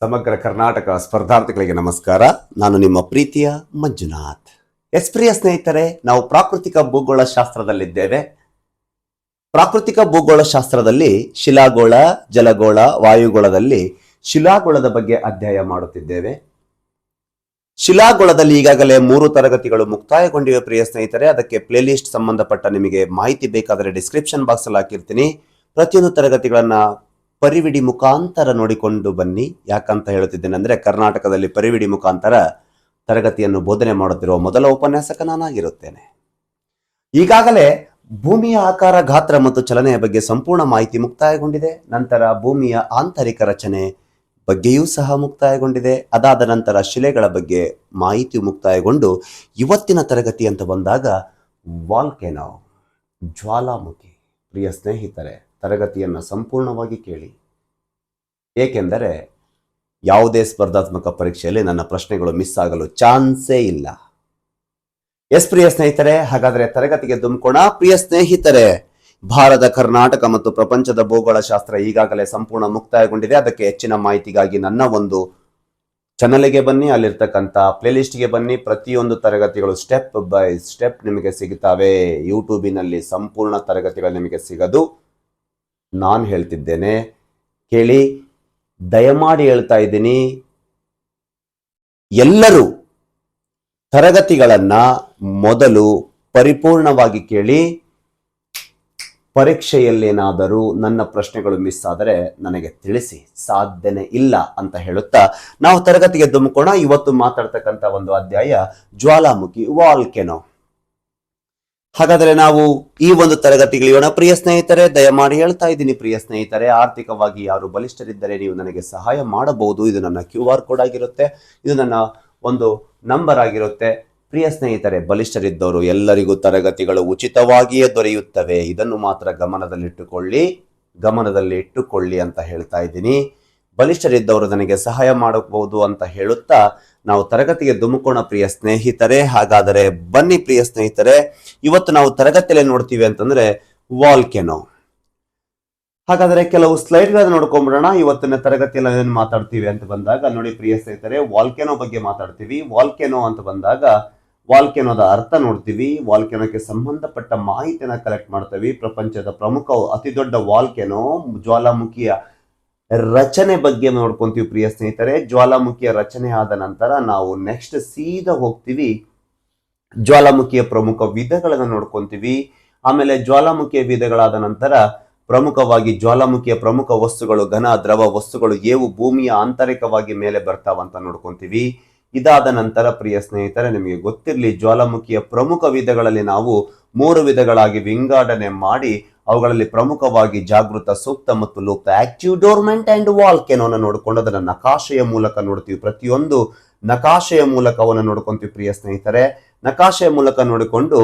ಸಮಗ್ರ ಕರ್ನಾಟಕ ಸ್ಪರ್ಧಾರ್ಥಿಗಳಿಗೆ ನಮಸ್ಕಾರ. ನಾನು ನಿಮ್ಮ ಪ್ರೀತಿಯ ಮಂಜುನಾಥ್. ಪ್ರಿಯ ಸ್ನೇಹಿತರೆ, ನಾವು ಪ್ರಾಕೃತಿಕ ಭೂಗೋಳ ಶಾಸ್ತ್ರದಲ್ಲಿದ್ದೇವೆ. ಪ್ರಾಕೃತಿಕ ಭೂಗೋಳ ಶಾಸ್ತ್ರದಲ್ಲಿ ಶಿಲಾಗೋಳ, ಜಲಗೋಳ, ವಾಯುಗೋಳದಲ್ಲಿ ಶಿಲಾಗೋಳದ ಬಗ್ಗೆ ಅಧ್ಯಯನ ಮಾಡುತ್ತಿದ್ದೇವೆ. ಶಿಲಾಗೋಳದಲ್ಲಿ ಈಗಾಗಲೇ 3 ತರಗತಿಗಳು ಮುಕ್ತಾಯಗೊಂಡಿವೆ ಪ್ರಿಯ ಸ್ನೇಹಿತರೆ. ಅದಕ್ಕೆ ಪ್ಲೇಲಿಸ್ಟ್ ಸಂಬಂಧಪಟ್ಟ ನಿಮಗೆ ಮಾಹಿತಿ ಬೇಕಾದರೆ ಡಿಸ್ಕ್ರಿಪ್ಷನ್ ಬಾಕ್ಸ್ ಅಲ್ಲಿ ಹಾಕಿರ್ತೀನಿ. ಪ್ರತಿಯೊಂದು ತರಗತಿಗಳನ್ನ ಪರಿವಿಡಿ ಮುಖಾಂತರ ನೋಡಿಕೊಂಡು ಬನ್ನಿ. ಯಾಕಂತ ಹೇಳುತ್ತಿದ್ದೇನೆ ಅಂದ್ರೆ, ಕರ್ನಾಟಕದಲ್ಲಿ ಪರಿವಿಡಿ ಮುಖಾಂತರ ತರಗತಿಯನ್ನು ಬೋಧನೆ ಮಾಡುತ್ತಿರುವ ಮೊದಲ ಉಪನ್ಯಾಸಕ ನಾನಾಗಿರುತ್ತೇನೆ. ಈಗಾಗಲೇ ಭೂಮಿಯ ಆಕಾರ, ಗಾತ್ರ ಮತ್ತು ಚಲನೆಯ ಬಗ್ಗೆ ಸಂಪೂರ್ಣ ಮಾಹಿತಿ ಮುಕ್ತಾಯಗೊಂಡಿದೆ. ನಂತರ ಭೂಮಿಯ ಆಂತರಿಕ ರಚನೆ ಬಗ್ಗೆಯೂ ಸಹ ಮುಕ್ತಾಯಗೊಂಡಿದೆ. ಅದಾದ ನಂತರ ಶಿಲೆಗಳ ಬಗ್ಗೆ ಮಾಹಿತಿ ಮುಕ್ತಾಯಗೊಂಡು ಇವತ್ತಿನ ತರಗತಿ ಅಂತ ಬಂದಾಗ ವಾಲ್ಕೆನೋ, ಜ್ವಾಲಾಮುಖಿ. ಪ್ರಿಯ ಸ್ನೇಹಿತರೆ, ತರಗತಿಯನ್ನು ಸಂಪೂರ್ಣವಾಗಿ ಕೇಳಿ. ಏಕೆಂದರೆ ಯಾವುದೇ ಸ್ಪರ್ಧಾತ್ಮಕ ಪರೀಕ್ಷೆಯಲ್ಲಿ ನನ್ನ ಪ್ರಶ್ನೆಗಳು ಮಿಸ್ ಆಗಲು ಚಾನ್ಸೇ ಇಲ್ಲ. ಪ್ರಿಯ ಸ್ನೇಹಿತರೆ, ಹಾಗಾದರೆ ತರಗತಿಗೆ ದುಮ್ಕೋಣ. ಪ್ರಿಯ ಸ್ನೇಹಿತರೆ, ಭಾರತ, ಕರ್ನಾಟಕ ಮತ್ತು ಪ್ರಪಂಚದ ಭೂಗೋಳ ಶಾಸ್ತ್ರ ಈಗಾಗಲೇ ಸಂಪೂರ್ಣ ಮುಕ್ತಾಯಗೊಂಡಿದೆ. ಅದಕ್ಕೆ ಹೆಚ್ಚಿನ ಮಾಹಿತಿಗಾಗಿ ನನ್ನ ಒಂದು ಚಾನಲ್ಗೆ ಬನ್ನಿ, ಅಲ್ಲಿರ್ತಕ್ಕಂಥ ಪ್ಲೇಲಿಸ್ಟ್ಗೆ ಬನ್ನಿ. ಪ್ರತಿಯೊಂದು ತರಗತಿಗಳು ಸ್ಟೆಪ್ ಬೈ ಸ್ಟೆಪ್ ನಿಮಗೆ ಸಿಗುತ್ತವೆ. ಯೂಟ್ಯೂಬಿನಲ್ಲಿ ಸಂಪೂರ್ಣ ತರಗತಿಗಳು ನಿಮಗೆ ಸಿಗದು. ನಾನು ಹೇಳ್ತಿದ್ದೇನೆ, ಕೇಳಿ. ದಯಮಾಡಿ ಹೇಳ್ತಾ ಇದ್ದೀನಿ, ಎಲ್ಲರೂ ತರಗತಿಗಳನ್ನ ಮೊದಲು ಪರಿಪೂರ್ಣವಾಗಿ ಕೇಳಿ. ಪರೀಕ್ಷೆಯಲ್ಲೇನಾದರೂ ನನ್ನ ಪ್ರಶ್ನೆಗಳು ಮಿಸ್ ಆದರೆ ನನಗೆ ತಿಳಿಸಿ, ಸಾಧ್ಯನೇ ಇಲ್ಲ ಅಂತ ಹೇಳುತ್ತಾ ನಾವು ತರಗತಿಗೆ ಧುಮುಕೋಣ. ಇವತ್ತು ಮಾತಾಡ್ತಕ್ಕಂಥ ಒಂದು ಅಧ್ಯಾಯ ಜ್ವಾಲಾಮುಖಿ, ವಾಲ್ಕೆನೋ. ಹಾಗಾದರೆ ನಾವು ಈ ಒಂದು ತರಗತಿಗಳಿಗೋಣ. ಪ್ರಿಯ ಸ್ನೇಹಿತರೆ, ದಯಮಾಡಿ ಹೇಳ್ತಾ ಇದ್ದೀನಿ ಪ್ರಿಯ ಸ್ನೇಹಿತರೆ, ಆರ್ಥಿಕವಾಗಿ ಯಾರು ಬಲಿಷ್ಠರಿದ್ದರೆ ನೀವು ನನಗೆ ಸಹಾಯ ಮಾಡಬಹುದು. ಇದು ನನ್ನ QR ಕೋಡ್ ಆಗಿರುತ್ತೆ, ಇದು ನನ್ನ ಒಂದು ನಂಬರ್ ಆಗಿರುತ್ತೆ. ಪ್ರಿಯ ಸ್ನೇಹಿತರೆ, ಬಲಿಷ್ಠರಿದ್ದವರು ಎಲ್ಲರಿಗೂ ತರಗತಿಗಳು ಉಚಿತವಾಗಿಯೇ ದೊರೆಯುತ್ತವೆ. ಇದನ್ನು ಮಾತ್ರ ಗಮನದಲ್ಲಿ ಇಟ್ಟುಕೊಳ್ಳಿ ಅಂತ ಹೇಳ್ತಾ ಇದ್ದೀನಿ. ಬಲಿಷ್ಠರಿದ್ದವರು ನನಗೆ ಸಹಾಯ ಮಾಡಬಹುದು ಅಂತ ಹೇಳುತ್ತಾ ನಾವು ತರಗತಿಗೆ ಧುಮುಕೋಣ ಪ್ರಿಯ ಸ್ನೇಹಿತರೆ. ಹಾಗಾದರೆ ಬನ್ನಿ ಪ್ರಿಯ ಸ್ನೇಹಿತರೆ, ಇವತ್ತು ನಾವು ತರಗತಿಯಲ್ಲಿ ನೋಡ್ತೀವಿ ಅಂತಂದ್ರೆ ವಾಲ್ಕೆನೋ. ಹಾಗಾದರೆ ಕೆಲವು ಸ್ಲೈಡ್ಗಳನ್ನು ನೋಡ್ಕೊಂಡ್ಬಿಡೋಣ. ಇವತ್ತಿನ ತರಗತಿಯಲ್ಲಿ ಏನು ಮಾತಾಡ್ತೀವಿ ಅಂತ ಬಂದಾಗ ನೋಡಿ ಪ್ರಿಯ ಸ್ನೇಹಿತರೆ, ವಾಲ್ಕೆನೋ ಬಗ್ಗೆ ಮಾತಾಡ್ತೀವಿ. ವಾಲ್ಕೆನೋ ಅಂತ ಬಂದಾಗ ವಾಲ್ಕೆನೋದ ಅರ್ಥ ನೋಡ್ತೀವಿ, ವಾಲ್ಕೆನೋಕ್ಕೆ ಸಂಬಂಧಪಟ್ಟ ಮಾಹಿತಿಯನ್ನ ಕಲೆಕ್ಟ್ ಮಾಡ್ತೀವಿ. ಪ್ರಪಂಚದ ಪ್ರಮುಖ ಅತಿ ದೊಡ್ಡ ವಾಲ್ಕೆನೋ, ಜ್ವಾಲಾಮುಖಿಯ ರಚನೆ ಬಗ್ಗೆ ನೋಡ್ಕೊಂತೀವಿ ಪ್ರಿಯ ಸ್ನೇಹಿತರೆ. ಜ್ವಾಲಾಮುಖಿಯ ರಚನೆ ಆದ ನಂತರ ನಾವು ನೆಕ್ಸ್ಟ್ ಸೀದಾ ಹೋಗ್ತೀವಿ, ಜ್ವಾಲಾಮುಖಿಯ ಪ್ರಮುಖ ವಿಧಗಳನ್ನು ನೋಡ್ಕೊಂತೀವಿ. ಆಮೇಲೆ ಜ್ವಾಲಾಮುಖಿಯ ವಿಧಗಳಾದ ನಂತರ ಪ್ರಮುಖವಾಗಿ ಜ್ವಾಲಾಮುಖಿಯ ಪ್ರಮುಖ ವಸ್ತುಗಳು, ಘನ ದ್ರವ ವಸ್ತುಗಳು ಏವು ಭೂಮಿಯ ಆಂತರಿಕವಾಗಿ ಮೇಲೆ ಬರ್ತಾವಂತ ನೋಡ್ಕೊಂತೀವಿ. ಇದಾದ ನಂತರ ಪ್ರಿಯ ಸ್ನೇಹಿತರೆ, ನಿಮಗೆ ಗೊತ್ತಿರಲಿ, ಜ್ವಾಲಾಮುಖಿಯ ಪ್ರಮುಖ ವಿಧಗಳಲ್ಲಿ ನಾವು 3 ವಿಧಗಳಾಗಿ ವಿಂಗಡಣೆ ಮಾಡಿ ಅವುಗಳಲ್ಲಿ ಪ್ರಮುಖವಾಗಿ ಜಾಗೃತ, ಸೂಕ್ತ ಮತ್ತು ಲುಪ್ತ, ಆಕ್ಟಿವ್, ಡೋರ್ಮೆಂಟ್ ಅಂಡ್ ವಾಲ್ಕೆನೋನ ನೋಡಿಕೊಂಡು ಅದನ್ನ ನಕಾಶೆಯ ಮೂಲಕ ನೋಡ್ತೀವಿ. ಪ್ರತಿಯೊಂದು ನಕಾಶೆಯ ಮೂಲಕ ಅವನ್ನ ನೋಡ್ಕೊಂತೀವಿ ಪ್ರಿಯ ಸ್ನೇಹಿತರೆ. ನಕಾಶೆಯ ಮೂಲಕ ನೋಡಿಕೊಂಡು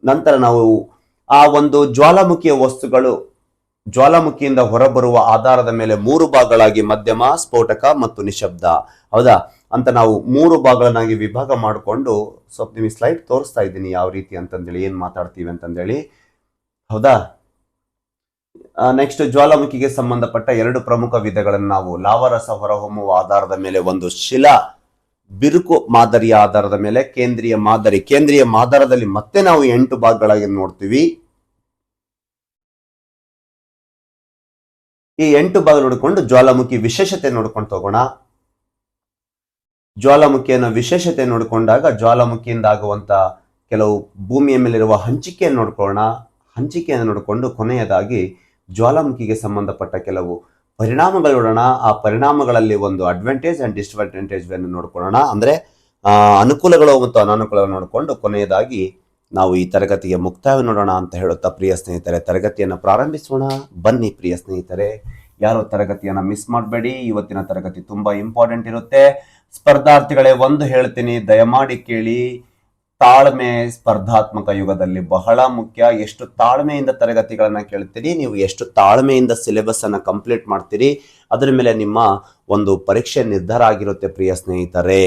ನಂತರ ನಾವು ಆ ಒಂದು ಜ್ವಾಲಾಮುಖಿಯ ವಸ್ತುಗಳು ಜ್ವಾಲಾಮುಖಿಯಿಂದ ಹೊರಬರುವ ಆಧಾರದ ಮೇಲೆ 3 ಭಾಗಗಳಾಗಿ ಮಧ್ಯಮ, ಸ್ಫೋಟಕ ಮತ್ತು ನಿಶಬ್ದ, ಹೌದಾ ಅಂತ ನಾವು 3 ಭಾಗಗಳನ್ನಾಗಿ ವಿಭಾಗ ಮಾಡಿಕೊಂಡು ಸ್ವಲ್ಪ ನಿಮಗೆ ಸ್ಲೈಡ್ ತೋರಿಸ್ತಾ ಇದ್ದೀನಿ ಯಾವ ರೀತಿ ಅಂತಂದೇಳಿ, ಏನ್ ಮಾತಾಡ್ತೀವಿ ಅಂತಂದೇಳಿ, ಹೌದಾ. ನೆಕ್ಸ್ಟ್ ಜ್ವಾಲಾಮುಖಿಗೆ ಸಂಬಂಧಪಟ್ಟ 2 ಪ್ರಮುಖ ವಿಧಗಳನ್ನು ನಾವು ಲಾವರಸ ಹೊರಹೊಮ್ಮುವ ಆಧಾರದ ಮೇಲೆ, ಒಂದು ಶಿಲಾ ಬಿರುಕು ಮಾದರಿಯ ಆಧಾರದ ಮೇಲೆ, ಕೇಂದ್ರೀಯ ಮಾದರದಲ್ಲಿ ಮತ್ತೆ ನಾವು 8 ಭಾಗಗಳಾಗಿ ನೋಡ್ತೀವಿ. ಈ 8 ಭಾಗ ನೋಡಿಕೊಂಡು ಜ್ವಾಲಾಮುಖಿ ವಿಶೇಷತೆ ನೋಡ್ಕೊಂಡು ತಗೋಣ. ಜ್ವಾಲಾಮುಖಿಯನ್ನು ವಿಶೇಷತೆ ನೋಡಿಕೊಂಡಾಗ ಜ್ವಾಲಾಮುಖಿಯಿಂದ ಆಗುವಂತ ಕೆಲವು ಭೂಮಿಯ ಮೇಲಿರುವ ಹಂಚಿಕೆಯನ್ನು ನೋಡ್ಕೊಳ್ಳೋಣ. ಹಂಚಿಕೆಯನ್ನು ನೋಡಿಕೊಂಡು ಕೊನೆಯದಾಗಿ ಜ್ವಾಲಾಮುಖಿಗೆ ಸಂಬಂಧಪಟ್ಟ ಕೆಲವು ಪರಿಣಾಮಗಳು ನೋಡೋಣ. ಆ ಪರಿಣಾಮಗಳಲ್ಲಿ ಒಂದು ಅಡ್ವಾಂಟೇಜ್ ಅಂಡ್ ಡಿಸ್ಅಡ್ವಾಂಟೇಜ್ ಅನ್ನು ನೋಡ್ಕೊಳ್ಳೋಣ. ಅಂದ್ರೆ ಅನುಕೂಲಗಳು ಮತ್ತು ಅನಾನುಕೂಲಗಳು ನೋಡಿಕೊಂಡು ಕೊನೆಯದಾಗಿ ನಾವು ಈ ತರಗತಿಗೆ ಮುಕ್ತಾಯ ನೋಡೋಣ ಅಂತ ಹೇಳುತ್ತಾ ಪ್ರಿಯ ಸ್ನೇಹಿತರೆ, ತರಗತಿಯನ್ನು ಪ್ರಾರಂಭಿಸೋಣ. ಬನ್ನಿ ಪ್ರಿಯ ಸ್ನೇಹಿತರೆ, ಯಾರೋ ತರಗತಿಯನ್ನ ಮಿಸ್ ಮಾಡಬೇಡಿ. ಇವತ್ತಿನ ತರಗತಿ ತುಂಬಾ ಇಂಪಾರ್ಟೆಂಟ್ ಇರುತ್ತೆ. ಸ್ಪರ್ಧಾರ್ಥಿಗಳೇ, ಒಂದು ಹೇಳ್ತೀನಿ, ದಯಮಾಡಿ ಕೇಳಿ. ತಾಳ್ಮೆ ಸ್ಪರ್ಧಾತ್ಮಕ ಯುಗದಲ್ಲಿ ಬಹಳ ಮುಖ್ಯ. ಎಷ್ಟು ತಾಳ್ಮೆಯಿಂದ ತರಗತಿಗಳನ್ನ ಕೇಳ್ತೀರಿ, ನೀವು ಎಷ್ಟು ತಾಳ್ಮೆಯಿಂದ ಸಿಲೆಬಸ್ ಅನ್ನ ಕಂಪ್ಲೀಟ್ ಮಾಡ್ತೀರಿ, ಅದರ ಮೇಲೆ ನಿಮ್ಮ ಒಂದು ಪರೀಕ್ಷೆ ನಿರ್ಧಾರ ಆಗಿರುತ್ತೆ ಪ್ರಿಯ ಸ್ನೇಹಿತರೆ.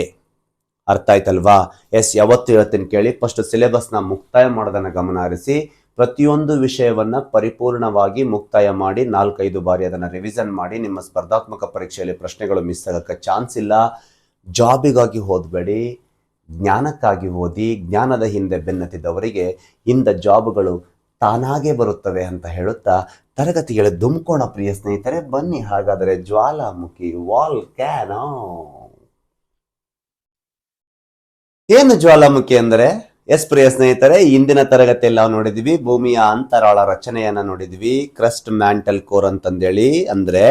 ಅರ್ಥ ಆಯ್ತಲ್ವಾ? ಯಾವತ್ತು ಹೇಳ್ತೀನಿ ಕೇಳಿ. ಫಸ್ಟ್ ಸಿಲೆಬಸ್ನ ಮುಕ್ತಾಯ ಮಾಡೋದನ್ನ ಗಮನ ಹರಿಸಿ, ಪ್ರತಿಯೊಂದು ವಿಷಯವನ್ನ ಪರಿಪೂರ್ಣವಾಗಿ ಮುಕ್ತಾಯ ಮಾಡಿ 4-5 ಬಾರಿ ಅದನ್ನ ರಿವಿಷನ್ ಮಾಡಿ ನಿಮ್ಮ ಸ್ಪರ್ಧಾತ್ಮಕ ಪರೀಕ್ಷೆಯಲ್ಲಿ ಪ್ರಶ್ನೆಗಳು ಮಿಸ್ ಆಗಕ್ಕೆ ಚಾನ್ಸ್ ಇಲ್ಲ. ಜಾಬಿಗಾಗಿ ಓದಬೇಡಿ, ಜ್ಞಾನಕ್ಕಾಗಿ ಓದಿ. ಜ್ಞಾನದ ಹಿಂದೆ ಬೆನ್ನತ್ತಿದ್ದವರಿಗೆ ಹಿಂದೆ ಜಾಬ್ಗಳು ತಾನಾಗೇ ಬರುತ್ತವೆ ಅಂತ ಹೇಳುತ್ತಾ ತರಗತಿಗಳು ಧುಮ್ಕೋಣ ಪ್ರಿಯ ಸ್ನೇಹಿತರೆ. ಬನ್ನಿ ಹಾಗಾದರೆ ಜ್ವಾಲಾಮುಖಿ ವಾಲ್ಕ್ಯಾನೋ. ಏನು ಜ್ವಾಲಾಮುಖಿ ಅಂದರೆ? ಎಸ್ ಪ್ರಿಯ ಸ್ನೇಹಿತರೆ, ಇಂದಿನ ತರಗತಿಯಲ್ಲಿ ನಾವು ನೋಡಿದ್ವಿ ಭೂಮಿಯ ಅಂತರಾಳ ರಚನೆಯನ್ನ ನೋಡಿದ್ವಿ. ಕ್ರಸ್ಟ್ ಮ್ಯಾಂಟಲ್ ಕೋರ್ ಅಂತಂದೇಳಿ, ಅಂದ್ರೆ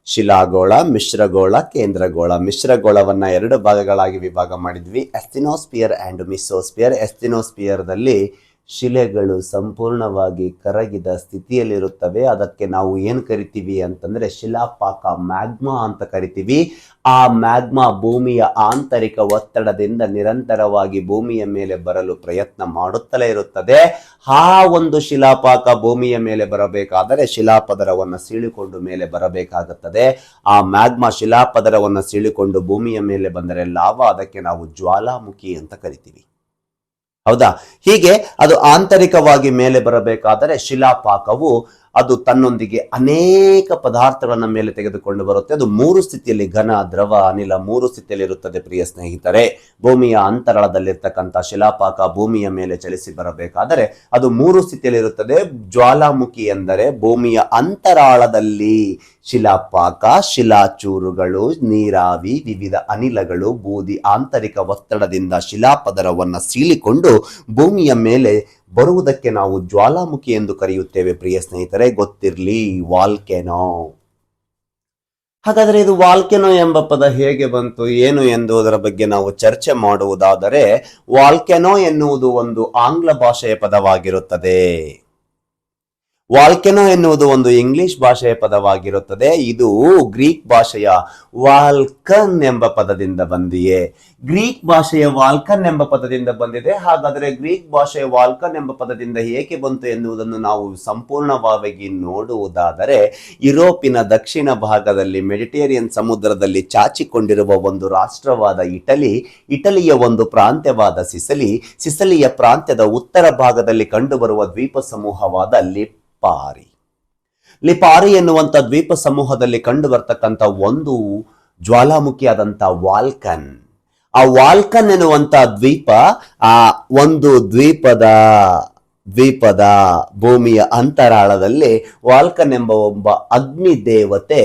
ಶಿಲಾಗೋಳ, ಮಿಶ್ರಗೋಳ, ಕೇಂದ್ರಗೋಳ. ಮಿಶ್ರಗೋಳವನ್ನ 2 ಭಾಗಗಳಾಗಿ ವಿಭಾಗ ಮಾಡಿದ್ವಿ, ಎಸ್ಟಿನೋಸ್ಪಿಯರ್ ಅಂಡ್ ಮಿಸೋಸ್ಪಿಯರ್. ಎಸ್ಟಿನೋಸ್ಪಿಯರ್ದಲ್ಲಿ ಶಿಲೆಗಳು ಸಂಪೂರ್ಣವಾಗಿ ಕರಗಿದ ಸ್ಥಿತಿಯಲ್ಲಿರುತ್ತವೆ. ಅದಕ್ಕೆ ನಾವು ಏನು ಕರಿತೀವಿ ಅಂತಂದ್ರೆ ಶಿಲಾಪಾಕ, ಮ್ಯಾಗ್ಮಾ ಅಂತ ಕರಿತೀವಿ. ಆ ಮ್ಯಾಗ್ಮಾ ಭೂಮಿಯ ಆಂತರಿಕ ಒತ್ತಡದಿಂದ ನಿರಂತರವಾಗಿ ಭೂಮಿಯ ಮೇಲೆ ಬರಲು ಪ್ರಯತ್ನ ಮಾಡುತ್ತಲೇ ಇರುತ್ತದೆ. ಆ ಒಂದು ಶಿಲಾಪಾಕ ಭೂಮಿಯ ಮೇಲೆ ಬರಬೇಕಾದರೆ ಶಿಲಾಪದರವನ್ನು ಸೀಳಿಕೊಂಡು ಮೇಲೆ ಬರಬೇಕಾಗುತ್ತದೆ. ಆ ಮ್ಯಾಗ್ಮಾ ಶಿಲಾಪದರವನ್ನು ಸೀಳಿಕೊಂಡು ಭೂಮಿಯ ಮೇಲೆ ಬಂದರೆ ಲಾವಾ, ಅದಕ್ಕೆ ನಾವು ಜ್ವಾಲಾಮುಖಿ ಅಂತ ಕರಿತೀವಿ. ಹೌದಾ? ಹೀಗೆ ಅದು ಆಂತರಿಕವಾಗಿ ಮೇಲೆ ಬರಬೇಕಾದರೆ ಶಿಲಾಪಾಕವು ಅದು ತನ್ನೊಂದಿಗೆ ಅನೇಕ ಪದಾರ್ಥಗಳನ್ನ ಮೇಲೆ ತೆಗೆದುಕೊಂಡು ಬರುತ್ತೆ. ಅದು 3 ಸ್ಥಿತಿಯಲ್ಲಿ, ಘನ, ದ್ರವ, ಅನಿಲ 3 ಸ್ಥಿತಿಯಲ್ಲಿ ಇರುತ್ತದೆ ಪ್ರಿಯ ಸ್ನೇಹಿತರೆ. ಭೂಮಿಯ ಅಂತರಾಳದಲ್ಲಿರ್ತಕ್ಕಂಥ ಶಿಲಾಪಾಕ ಭೂಮಿಯ ಮೇಲೆ ಚಲಿಸಿ ಬರಬೇಕಾದರೆ ಅದು 3 ಸ್ಥಿತಿಯಲ್ಲಿ ಇರುತ್ತದೆ. ಜ್ವಾಲಾಮುಖಿ ಎಂದರೆ ಭೂಮಿಯ ಅಂತರಾಳದಲ್ಲಿ ಶಿಲಾಪಾಕ, ಶಿಲಾಚೂರುಗಳು, ನೀರಾವಿ, ವಿವಿಧ ಅನಿಲಗಳು, ಬೂದಿ ಆಂತರಿಕ ಒತ್ತಡದಿಂದ ಶಿಲಾಪದರವನ್ನ ಸೀಳಿಕೊಂಡು ಭೂಮಿಯ ಮೇಲೆ ಬರುವುದಕ್ಕೆ ನಾವು ಜ್ವಾಲಾಮುಖಿ ಎಂದು ಕರೆಯುತ್ತೇವೆ ಪ್ರಿಯ ಸ್ನೇಹಿತರೆ. ಗೊತ್ತಿರಲಿ, ವಾಲ್ಕೆನೋ. ಹಾಗಾದರೆ ಇದು ವಾಲ್ಕೆನೋ ಎಂಬ ಪದ ಹೇಗೆ ಬಂತು, ಏನು ಎಂಬುದರ ಬಗ್ಗೆ ನಾವು ಚರ್ಚೆ ಮಾಡುವುದಾದರೆ, ವಾಲ್ಕೆನೋ ಎನ್ನುವುದು ಒಂದು ಆಂಗ್ಲ ಭಾಷೆಯ ಪದವಾಗಿರುತ್ತದೆ. ವಾಲ್ಕೆನೋ ಎನ್ನುವುದು ಒಂದು ಇಂಗ್ಲಿಷ್ ಭಾಷೆಯ ಪದವಾಗಿರುತ್ತದೆ. ಇದು ಗ್ರೀಕ್ ಭಾಷೆಯ ವಾಲ್ಕನ್ ಎಂಬ ಪದದಿಂದ ಬಂದಿದೆ. ಗ್ರೀಕ್ ಭಾಷೆಯ ವಾಲ್ಕನ್ ಎಂಬ ಪದದಿಂದ ಬಂದಿದೆ. ಹಾಗಾದರೆ ಗ್ರೀಕ್ ಭಾಷೆಯ ವಾಲ್ಕನ್ ಎಂಬ ಪದದಿಂದ ಏಕೆ ಬಂತು ಎನ್ನುವುದನ್ನು ನಾವು ಸಂಪೂರ್ಣವಾಗಿ ನೋಡುವುದಾದರೆ, ಯುರೋಪಿನ ದಕ್ಷಿಣ ಭಾಗದಲ್ಲಿ ಮೆಡಿಟೇರಿಯನ್ ಸಮುದ್ರದಲ್ಲಿ ಚಾಚಿಕೊಂಡಿರುವ ಒಂದು ರಾಷ್ಟ್ರವಾದ ಇಟಲಿಯ ಒಂದು ಪ್ರಾಂತ್ಯವಾದ ಸಿಸಲಿಯ ಪ್ರಾಂತ್ಯದ ಉತ್ತರ ಭಾಗದಲ್ಲಿ ಕಂಡುಬರುವ ದ್ವೀಪ ಸಮೂಹವಾದ ಲಿಪಾರಿ ಎನ್ನುವಂತ ದ್ವೀಪ ಸಮೂಹದಲ್ಲಿ ಕಂಡು ಬರ್ತಕ್ಕಂಥ ಒಂದು ಜ್ವಾಲಾಮುಖಿಯಾದಂಥ ವಾಲ್ಕನ್. ಆ ವಾಲ್ಕನ್ ಎನ್ನುವಂತ ದ್ವೀಪ ಆ ಒಂದು ದ್ವೀಪದ ಭೂಮಿಯ ಅಂತರಾಳದಲ್ಲಿ ವಾಲ್ಕನ್ ಎಂಬ ಒಬ್ಬ ಅಗ್ನಿ ದೇವತೆ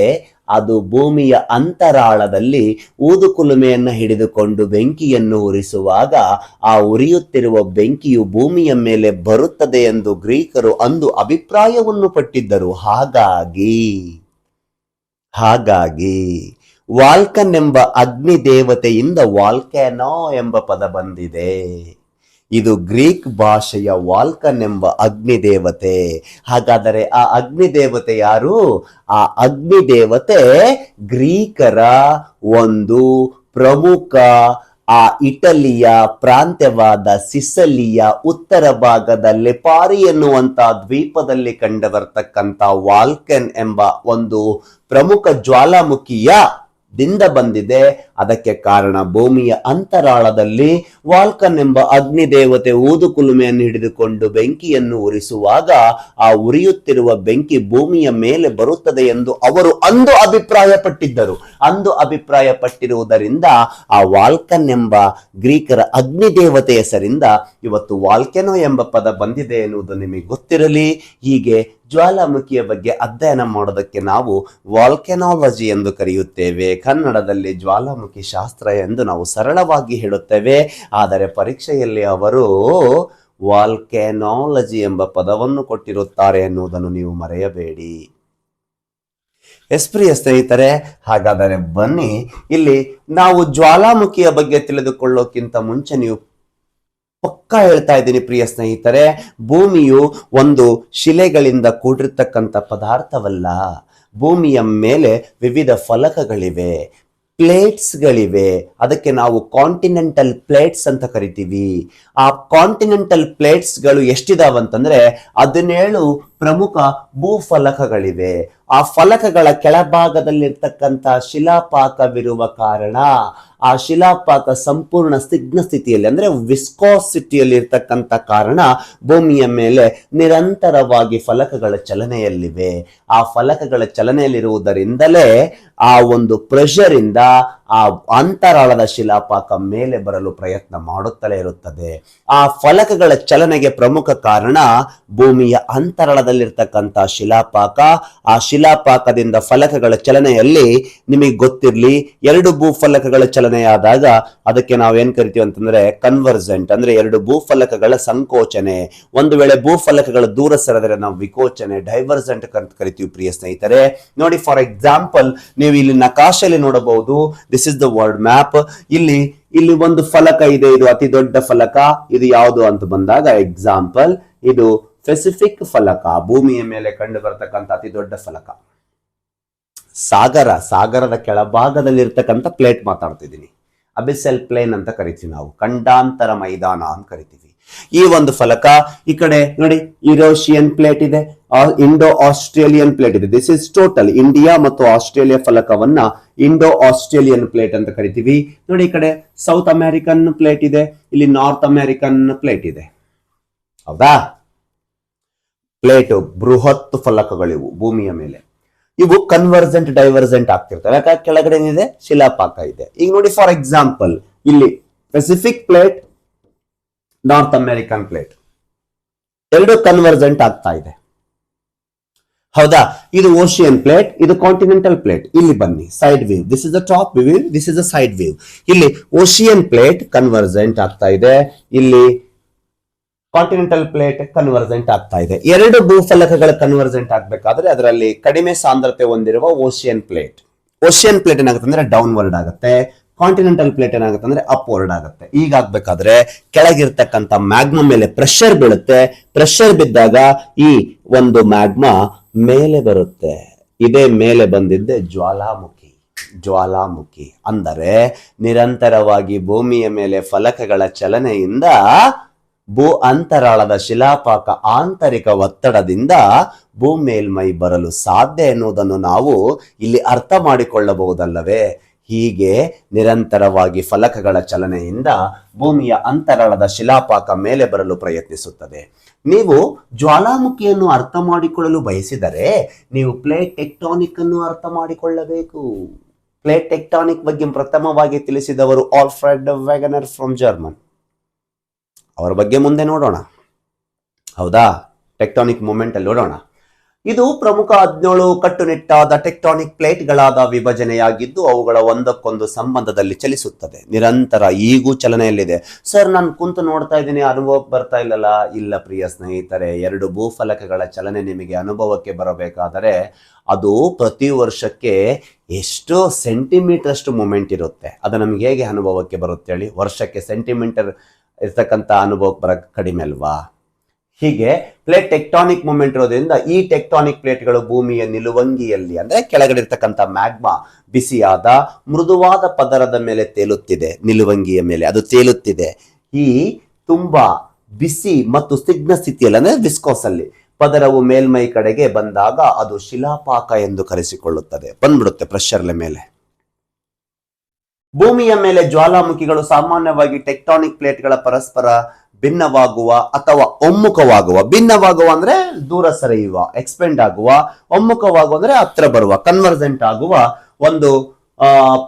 ಅದು ಭೂಮಿಯ ಅಂತರಾಳದಲ್ಲಿ ಊದುಕುಲುಮೆಯನ್ನು ಹಿಡಿದುಕೊಂಡು ಬೆಂಕಿಯನ್ನು ಉರಿಸುವಾಗ ಆ ಉರಿಯುತ್ತಿರುವ ಬೆಂಕಿಯು ಭೂಮಿಯ ಮೇಲೆ ಬರುತ್ತದೆ ಎಂದು ಗ್ರೀಕರು ಅಂದು ಅಭಿಪ್ರಾಯವನ್ನು ಪಟ್ಟಿದ್ದರು. ಹಾಗಾಗಿ ವಾಲ್ಕನ್ ಎಂಬ ಅಗ್ನಿ ದೇವತೆಯಿಂದ ವಾಲ್ಕ್ಯಾನೋ ಎಂಬ ಪದ ಬಂದಿದೆ. ಇದು ಗ್ರೀಕ್ ಭಾಷೆಯ ವಾಲ್ಕನ್ ಎಂಬ ಅಗ್ನಿದೇವತೆ. ಹಾಗಾದರೆ ಆ ಅಗ್ನಿದೇವತೆ ಯಾರು? ಆ ಅಗ್ನಿದೇವತೆ ಗ್ರೀಕರ ಒಂದು ಪ್ರಮುಖ ಆ ಇಟಲಿಯ ಪ್ರಾಂತ್ಯವಾದ ಸಿಸಲಿಯ ಉತ್ತರ ಭಾಗದ ಲಿಪಾರಿ ಎನ್ನುವಂತ ದ್ವೀಪದಲ್ಲಿ ಕಂಡು ಬರ್ತಕ್ಕಂಥ ವಾಲ್ಕನ್ ಎಂಬ ಒಂದು ಪ್ರಮುಖ ಜ್ವಾಲಾಮುಖಿಯ ದಿಂದ ಬಂದಿದೆ. ಅದಕ್ಕೆ ಕಾರಣ ಭೂಮಿಯ ಅಂತರಾಳದಲ್ಲಿ ವಾಲ್ಕನ್ ಎಂಬ ಅಗ್ನಿದೇವತೆ ಊದುಕುಲುಮೆಯನ್ನು ಹಿಡಿದುಕೊಂಡು ಬೆಂಕಿಯನ್ನು ಉರಿಸುವಾಗ ಆ ಉರಿಯುತ್ತಿರುವ ಬೆಂಕಿ ಭೂಮಿಯ ಮೇಲೆ ಬರುತ್ತದೆ ಎಂದು ಅವರು ಅಂದು ಅಭಿಪ್ರಾಯಪಟ್ಟಿದ್ದರು. ಅಂದು ಅಭಿಪ್ರಾಯಪಟ್ಟಿರುವುದರಿಂದ ಆ ವಾಲ್ಕನ್ ಎಂಬ ಗ್ರೀಕರ ಅಗ್ನಿದೇವತೆ ಹೆಸರಿಂದ ಇವತ್ತು ವಾಲ್ಕೆನೋ ಎಂಬ ಪದ ಬಂದಿದೆ ಎನ್ನುವುದು ನಿಮಗೆ ಗೊತ್ತಿರಲಿ. ಹೀಗೆ ಜ್ವಾಲಾಮುಖಿಯ ಬಗ್ಗೆ ಅಧ್ಯಯನ ಮಾಡೋದಕ್ಕೆ ನಾವು ವಾಲ್ಕೆನಾಲಜಿ ಎಂದು ಕರೆಯುತ್ತೇವೆ. ಕನ್ನಡದಲ್ಲಿ ಜ್ವಾಲಾಮುಖಿ ಶಾಸ್ತ್ರ ಎಂದು ನಾವು ಸರಳವಾಗಿ ಹೇಳುತ್ತೇವೆ. ಆದರೆ ಪರೀಕ್ಷೆಯಲ್ಲಿ ಅವರು ವಾಲ್ಕೆನಾಲಜಿ ಎಂಬ ಪದವನ್ನು ಕೊಟ್ಟಿರುತ್ತಾರೆ ಎನ್ನುವುದನ್ನು ನೀವು ಮರೆಯಬೇಡಿ. ಪ್ರಿಯ ಸ್ನೇಹಿತರೆ, ಹಾಗಾದರೆ ಬನ್ನಿ, ಇಲ್ಲಿ ನಾವು ಜ್ವಾಲಾಮುಖಿಯ ಬಗ್ಗೆ ತಿಳಿದುಕೊಳ್ಳೋಕ್ಕಿಂತ ಮುಂಚೆ ನೀವು ಪಕ್ಕಾ ಹೇಳ್ತಾ ಇದ್ದೀನಿ ಪ್ರಿಯ ಸ್ನೇಹಿತರೆ, ಭೂಮಿಯು ಒಂದು ಶಿಲೆಗಳಿಂದ ಕೂಡಿರ್ತಕ್ಕಂಥ ಪದಾರ್ಥವಲ್ಲ. ಭೂಮಿಯ ಮೇಲೆ ವಿವಿಧ ಫಲಕಗಳಿವೆ, ಪ್ಲೇಟ್ಸ್ಗಳಿವೆ. ಅದಕ್ಕೆ ನಾವು ಕಾಂಟಿನೆಂಟಲ್ ಪ್ಲೇಟ್ಸ್ ಅಂತ ಕರಿತೀವಿ. ಆ ಕಾಂಟಿನೆಂಟಲ್ ಪ್ಲೇಟ್ಸ್ಗಳು ಎಷ್ಟಿದಾವಂತಂದ್ರೆ 17 ಪ್ರಮುಖ ಭೂಫಲಕಗಳಿವೆ. ಆ ಫಲಕಗಳ ಕೆಳಭಾಗದಲ್ಲಿರ್ತಕ್ಕಂಥ ಶಿಲಾಪಾಕವಿರುವ ಕಾರಣ ಆ ಶಿಲಾಪಾಕ ಸಂಪೂರ್ಣ ಸ್ನಿಗ್ಧ ಸ್ಥಿತಿಯಲ್ಲಿ ಅಂದ್ರೆ ವಿಸ್ಕೋಸಿಟಿಯಲ್ಲಿ ಇರ್ತಕ್ಕಂಥ ಕಾರಣ ಭೂಮಿಯ ಮೇಲೆ ನಿರಂತರವಾಗಿ ಫಲಕಗಳ ಚಲನೆಯಲ್ಲಿವೆ. ಆ ಫಲಕಗಳ ಚಲನೆಯಲ್ಲಿರುವುದರಿಂದಲೇ ಆ ಒಂದು ಪ್ರೆಷರ್ ಇಂದ ಆ ಅಂತರಾಳದ ಶಿಲಾಪಾಕ ಮೇಲೆ ಬರಲು ಪ್ರಯತ್ನ ಮಾಡುತ್ತಲೇ ಇರುತ್ತದೆ. ಆ ಫಲಕಗಳ ಚಲನೆಗೆ ಪ್ರಮುಖ ಕಾರಣ ಭೂಮಿಯ ಅಂತರಾಳದಲ್ಲಿರ್ತಕ್ಕಂಥ ಶಿಲಾಪಾಕ. ಆ ಶಿಲಾಪಾಕದಿಂದ ಫಲಕಗಳ ಚಲನೆಯಲ್ಲಿ ನಿಮಗೆ ಗೊತ್ತಿರ್ಲಿ, ಎರಡು ಭೂಫಲಕಗಳ ಚಲನೆಯಾದಾಗ ಅದಕ್ಕೆ ನಾವು ಏನ್ ಕರಿತೀವಿ ಅಂತಂದ್ರೆ ಕನ್ವರ್ಜೆಂಟ್, ಅಂದ್ರೆ ಎರಡು ಭೂಫಲಕಗಳ ಸಂಕೋಚನೆ. ಒಂದು ವೇಳೆ ಭೂಫಲಕಗಳು ದೂರ ಸರಿದರೆ ನಾವು ವಿಕೋಚನೆ, ಡೈವರ್ಜೆಂಟ್ ಅಂತ ಕರಿತೀವಿ ಪ್ರಿಯ ಸ್ನೇಹಿತರೆ. ನೋಡಿ, ಫಾರ್ ಎಕ್ಸಾಂಪಲ್ ನೀವು ಇಲ್ಲಿ ನಕಾಶೆಯಲ್ಲಿ ನೋಡಬಹುದು, this is the world map. ಇಲ್ಲಿ ಒಂದು ಫಲಕ ಇದೆ, ಇದು ಅತಿ ದೊಡ್ಡ ಫಲಕ. ಇದು ಯಾವುದು ಅಂತ ಬಂದಾಗ ಎಕ್ಸಾಂಪಲ್ ಇದು ಪೆಸಿಫಿಕ್ ಫಲಕ, ಭೂಮಿಯ ಮೇಲೆ ಕಂಡು ಬರತಕ್ಕಂಥ ಅತಿ ದೊಡ್ಡ ಫಲಕ. ಸಾಗರದ ಕೆಳಭಾಗದಲ್ಲಿ ಇರ್ತಕ್ಕಂಥ ಪ್ಲೇಟ್ ಮಾತಾಡ್ತಿದ್ದೀನಿ, ಅಬಿಸೆಲ್ ಪ್ಲೇನ್ ಅಂತ ಕರಿತೀವಿ ನಾವು, ಖಂಡಾಂತರ ಮೈದಾನ ಅಂತ ಕರಿತೀವಿ. ಈ ಒಂದು ಫಲಕ ಈ ಕಡೆ ನೋಡಿ, ಯುರೋಷಿಯನ್ ಪ್ಲೇಟ್ ಇದೆ, ಇಂಡೋ ಆಸ್ಟ್ರೇಲಿಯನ್ ಪ್ಲೇಟ್ ಇದೆ. ದಿಸ್ ಇಸ್ ಟೋಟಲ್ ಇಂಡಿಯಾ ಮತ್ತು ಆಸ್ಟ್ರೇಲಿಯಾ ಫಲಕವನ್ನ ಇಂಡೋ ಆಸ್ಟ್ರೇಲಿಯನ್ ಪ್ಲೇಟ್ ಅಂತ ಕರಿತೀವಿ. ನೋಡಿ, ಈ ಕಡೆ ಸೌತ್ ಅಮೆರಿಕನ್ ಪ್ಲೇಟ್ ಇದೆ, ಇಲ್ಲಿ ನಾರ್ತ್ ಅಮೆರಿಕನ್ ಪ್ಲೇಟ್ ಇದೆ. ಹೌದಾ? ಪ್ಲೇಟ್ ಬೃಹತ್ ಫಲಕಗಳಿವು ಭೂಮಿಯ ಮೇಲೆ. ಇವು ಕನ್ವರ್ಜೆಂಟ್ ಡೈವರ್ಜೆಂಟ್ ಆಗ್ತಿರ್ತವೆ. ಯಾಕಂದ್ರೆ ಕೆಳಗಡೆ ಏನಿದೆ, ಶಿಲಾಪಾಕ ಇದೆ. ಈಗ ನೋಡಿ, ಫಾರ್ ಎಕ್ಸಾಂಪಲ್ ಇಲ್ಲಿ Pacific plate, north American plate ಎರಡು ಕನ್ವರ್ಜೆಂಟ್ ಆಗ್ತಾ ಇದೆ. ಹೌದಾ? ಇದು ಓಷಿಯನ್ ಪ್ಲೇಟ್, ಇದು ಕಾಂಟಿನೆಂಟಲ್ ಪ್ಲೇಟ್. ಇಲ್ಲಿ ಬನ್ನಿ, side view. This is the top view, this is the side view. ಇಲ್ಲಿ ಓಷಿಯನ್ ಪ್ಲೇಟ್ ಕನ್ವರ್ಜೆಂಟ್ ಆಗ್ತಾ ಇದೆ, ಇಲ್ಲಿ ಕಾಂಟಿನೆಂಟಲ್ ಪ್ಲೇಟ್ ಕನ್ವರ್ಜೆಂಟ್ ಆಗ್ತಾ ಇದೆ. ಎರಡು ಭೂಫಲಕಗಳ ಕನ್ವರ್ಜೆಂಟ್ ಆಗ್ಬೇಕಾದ್ರೆ ಅದರಲ್ಲಿ ಕಡಿಮೆ ಸಾಂದ್ರತೆ ಹೊಂದಿರುವ ಓಷಿಯನ್ ಪ್ಲೇಟ್ ಏನಾಗುತ್ತೆ ಅಂದ್ರೆ ಡೌನ್ವರ್ಡ್ ಆಗುತ್ತೆ, ಕಾಂಟಿನೆಂಟಲ್ ಪ್ಲೇಟ್ ಏನಾಗುತ್ತೆ ಅಂದ್ರೆ ಅಪ್ವರ್ಡ್ ಆಗುತ್ತೆ. ಈಗ ಆಗ್ಬೇಕಾದ್ರೆ ಕೆಳಗಿರ್ತಕ್ಕಂಥ ಮ್ಯಾಗ್ಮಾ ಮೇಲೆ ಪ್ರೆಷರ್ ಬೀಳುತ್ತೆ. ಪ್ರೆಷರ್ ಬಿದ್ದಾಗ ಈ ಒಂದು ಮ್ಯಾಗ್ಮಾ ಮೇಲೆ ಬರುತ್ತೆ. ಇದೇ ಮೇಲೆ ಬಂದಿದ್ದೆ ಜ್ವಾಲಾಮುಖಿ. ಅಂದರೆ ನಿರಂತರವಾಗಿ ಭೂಮಿಯ ಮೇಲೆ ಫಲಕಗಳ ಚಲನೆಯಿಂದ ಭೂ ಅಂತರಾಳದ ಶಿಲಾಪಾಕ ಆಂತರಿಕ ಒತ್ತಡದಿಂದ ಭೂ ಮೇಲ್ಮೈ ಬರಲು ಸಾಧ್ಯ ಎನ್ನುವುದನ್ನು ನಾವು ಇಲ್ಲಿ ಅರ್ಥ ಮಾಡಿಕೊಳ್ಳಬಹುದಲ್ಲವೇ? ಹೀಗೆ ನಿರಂತರವಾಗಿ ಫಲಕಗಳ ಚಲನೆಯಿಂದ ಭೂಮಿಯ ಅಂತರಾಳದ ಶಿಲಾಪಾಕ ಮೇಲೆ ಬರಲು ಪ್ರಯತ್ನಿಸುತ್ತದೆ. ನೀವು ಜ್ವಾಲಾಮುಖಿಯನ್ನು ಅರ್ಥ ಮಾಡಿಕೊಳ್ಳಲು ಬಯಸಿದರೆ ನೀವು ಪ್ಲೇಟ್ ಟೆಕ್ಟಾನಿಕ್ ಅನ್ನು ಅರ್ಥ ಮಾಡಿಕೊಳ್ಳಬೇಕು. ಪ್ಲೇಟ್ ಟೆಕ್ಟಾನಿಕ್ ಬಗ್ಗೆ ಪ್ರಥಮವಾಗಿ ತಿಳಿಸಿದವರು ಆಲ್ಫ್ರೆಡ್ ವೆಗನರ್ ಫ್ರಮ್ ಜರ್ಮನ್. ಅವರ ಬಗ್ಗೆ ಮುಂದೆ ನೋಡೋಣ. ಹೌದಾ? ಟೆಕ್ಟಾನಿಕ್ ಮೂವ್ಮೆಂಟ್ ಅಲ್ಲಿ ನೋಡೋಣ. ಇದು ಪ್ರಮುಖ 17 ಕಟ್ಟುನಿಟ್ಟಾದ ಟೆಕ್ಟಾನಿಕ್ ಪ್ಲೇಟ್ಗಳಾದ ವಿಭಜನೆಯಾಗಿದ್ದು ಅವುಗಳ ಒಂದಕ್ಕೊಂದು ಸಂಬಂಧದಲ್ಲಿ ಚಲಿಸುತ್ತದೆ. ನಿರಂತರ ಈಗೂ ಚಲನೆಯಲ್ಲಿದೆ. ಸರ್, ನಾನು ಕುಂತು ನೋಡ್ತಾ ಇದ್ದೀನಿ, ಅನುಭವಕ್ಕೆ ಬರ್ತಾ ಇಲ್ಲಲ್ಲ? ಇಲ್ಲ ಪ್ರಿಯ ಸ್ನೇಹಿತರೆ, ಎರಡು ಭೂಫಲಕಗಳ ಚಲನೆ ನಿಮಗೆ ಅನುಭವಕ್ಕೆ ಬರಬೇಕಾದರೆ ಅದು ಪ್ರತಿ ವರ್ಷಕ್ಕೆ ಎಷ್ಟು ಸೆಂಟಿಮೀಟರ್ ಅಷ್ಟು ಮೂಮೆಂಟ್ ಇರುತ್ತೆ. ಅದು ನಮ್ಗೆ ಹೇಗೆ ಅನುಭವಕ್ಕೆ ಬರುತ್ತೆ ಹೇಳಿ? ವರ್ಷಕ್ಕೆ ಸೆಂಟಿಮೀಟರ್ ಇರ್ತಕ್ಕಂಥ ಅನುಭವಕ್ಕೆ ಬರಕ್ಕೆ ಕಡಿಮೆ ಅಲ್ವಾ? ಹೀಗೆ ಪ್ಲೇಟ್ ಟೆಕ್ಟಾನಿಕ್ ಮೂವ್ಮೆಂಟ್ ಇರೋದ್ರಿಂದ ಈ ಟೆಕ್ಟಾನಿಕ್ ಪ್ಲೇಟ್ಗಳು ಭೂಮಿಯ ನಿಲುವಂಗಿಯಲ್ಲಿ ಅಂದ್ರೆ ಕೆಳಗಡೆ ಇರ್ತಕ್ಕಂಥ ಮ್ಯಾಗ್ಮಾ ಬಿಸಿಯಾದ ಮೃದುವಾದ ಪದರದ ಮೇಲೆ ತೇಲುತ್ತಿದೆ. ನಿಲುವಂಗಿಯ ಮೇಲೆ ಅದು ತೇಲುತ್ತಿದೆ. ಈ ತುಂಬಾ ಬಿಸಿ ಮತ್ತು ಸ್ನಿಗ್ಧ ಸ್ಥಿತಿಯಲ್ಲಿ ಅಂದ್ರೆ ವಿಸ್ಕೋಸ್ ಅಲ್ಲಿ ಪದರವು ಮೇಲ್ಮೈ ಕಡೆಗೆ ಬಂದಾಗ ಅದು ಶಿಲಾಪಾಕ ಎಂದು ಕರೆಸಿಕೊಳ್ಳುತ್ತದೆ. ಬಂದ್ಬಿಡುತ್ತೆ ಪ್ರೆಷರ್ ಮೇಲೆ. ಭೂಮಿಯ ಮೇಲೆ ಜ್ವಾಲಾಮುಖಿಗಳು ಸಾಮಾನ್ಯವಾಗಿ ಟೆಕ್ಟಾನಿಕ್ ಪ್ಲೇಟ್ಗಳ ಪರಸ್ಪರ ಭಿನ್ನವಾಗುವ ಅಥವಾ ಒಮ್ಮುಖವಾಗುವ. ಭಿನ್ನವಾಗುವ ಅಂದ್ರೆ ದೂರ ಸರಿಯುವ, ಎಕ್ಸ್ಪೆಂಡ್ ಆಗುವ. ಒಮ್ಮುಖವಾಗುವ ಅಂದ್ರೆ ಹತ್ರ ಬರುವ, ಕನ್ವರ್ಜೆಂಟ್ ಆಗುವ ಒಂದು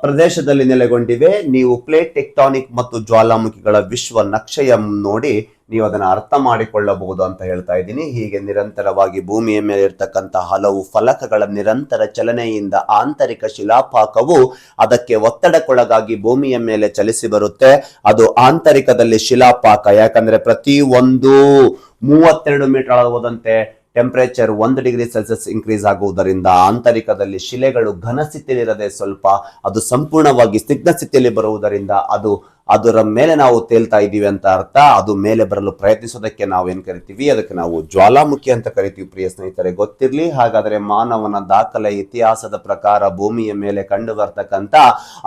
ಪ್ರದೇಶದಲ್ಲಿ ನೆಲೆಗೊಂಡಿವೆ. ನೀವು ಪ್ಲೇಟ್ ಟೆಕ್ಟಾನಿಕ್ ಮತ್ತು ಜ್ವಾಲಾಮುಖಿಗಳ ವಿಶ್ವ ನಕ್ಷೆಯನ್ನು ನೋಡಿ ನೀವು ಅದನ್ನ ಅರ್ಥ ಮಾಡಿಕೊಳ್ಳಬಹುದು ಅಂತ ಹೇಳ್ತಾ ಇದ್ದೀನಿ. ಹೀಗೆ ನಿರಂತರವಾಗಿ ಭೂಮಿಯ ಮೇಲೆ ಇರ್ತಕ್ಕಂಥ ಹಲವು ಫಲಕಗಳ ನಿರಂತರ ಚಲನೆಯಿಂದ ಆಂತರಿಕ ಶಿಲಾಪಾಕವು ಅದಕ್ಕೆ ಒತ್ತಡಕ್ಕೊಳಗಾಗಿ ಭೂಮಿಯ ಮೇಲೆ ಚಲಿಸಿ ಬರುತ್ತೆ. ಅದು ಆಂತರಿಕದಲ್ಲಿ ಶಿಲಾಪಾಕ. ಯಾಕಂದ್ರೆ ಪ್ರತಿ ಒಂದು 32 ಮೀಟರ್ ಹೋದಂತೆ ಟೆಂಪರೇಚರ್ 1 ಡಿಗ್ರಿ ಸೆಲ್ಸಿಯಸ್ ಇನ್ಕ್ರೀಸ್ ಆಗುವುದರಿಂದ ಆಂತರಿಕದಲ್ಲಿ ಶಿಲೆಗಳು ಘನ ಸ್ಥಿತಿಯಲ್ಲಿರದೆ ಸ್ವಲ್ಪ ಅದು ಸಂಪೂರ್ಣವಾಗಿ ಸ್ನಿಗ್ಧ ಸ್ಥಿತಿಯಲ್ಲಿ ಬರುವುದರಿಂದ ಅದು ಅದರ ಮೇಲೆ ನಾವು ತೇಲ್ತಾ ಇದ್ದೀವಿ ಅಂತ ಅರ್ಥ. ಅದು ಮೇಲೆ ಬರಲು ಪ್ರಯತ್ನಿಸೋದಕ್ಕೆ ನಾವು ಏನ್ ಕರಿತೀವಿ, ಅದಕ್ಕೆ ನಾವು ಜ್ವಾಲಾಮುಖಿ ಅಂತ ಕರಿತೀವಿ ಪ್ರಿಯ ಸ್ನೇಹಿತರೆ, ಗೊತ್ತಿರ್ಲಿ. ಹಾಗಾದ್ರೆ ಮಾನವನ ದಾಖಲೆ ಇತಿಹಾಸದ ಪ್ರಕಾರ ಭೂಮಿಯ ಮೇಲೆ ಕಂಡು ಬರ್ತಕ್ಕಂತ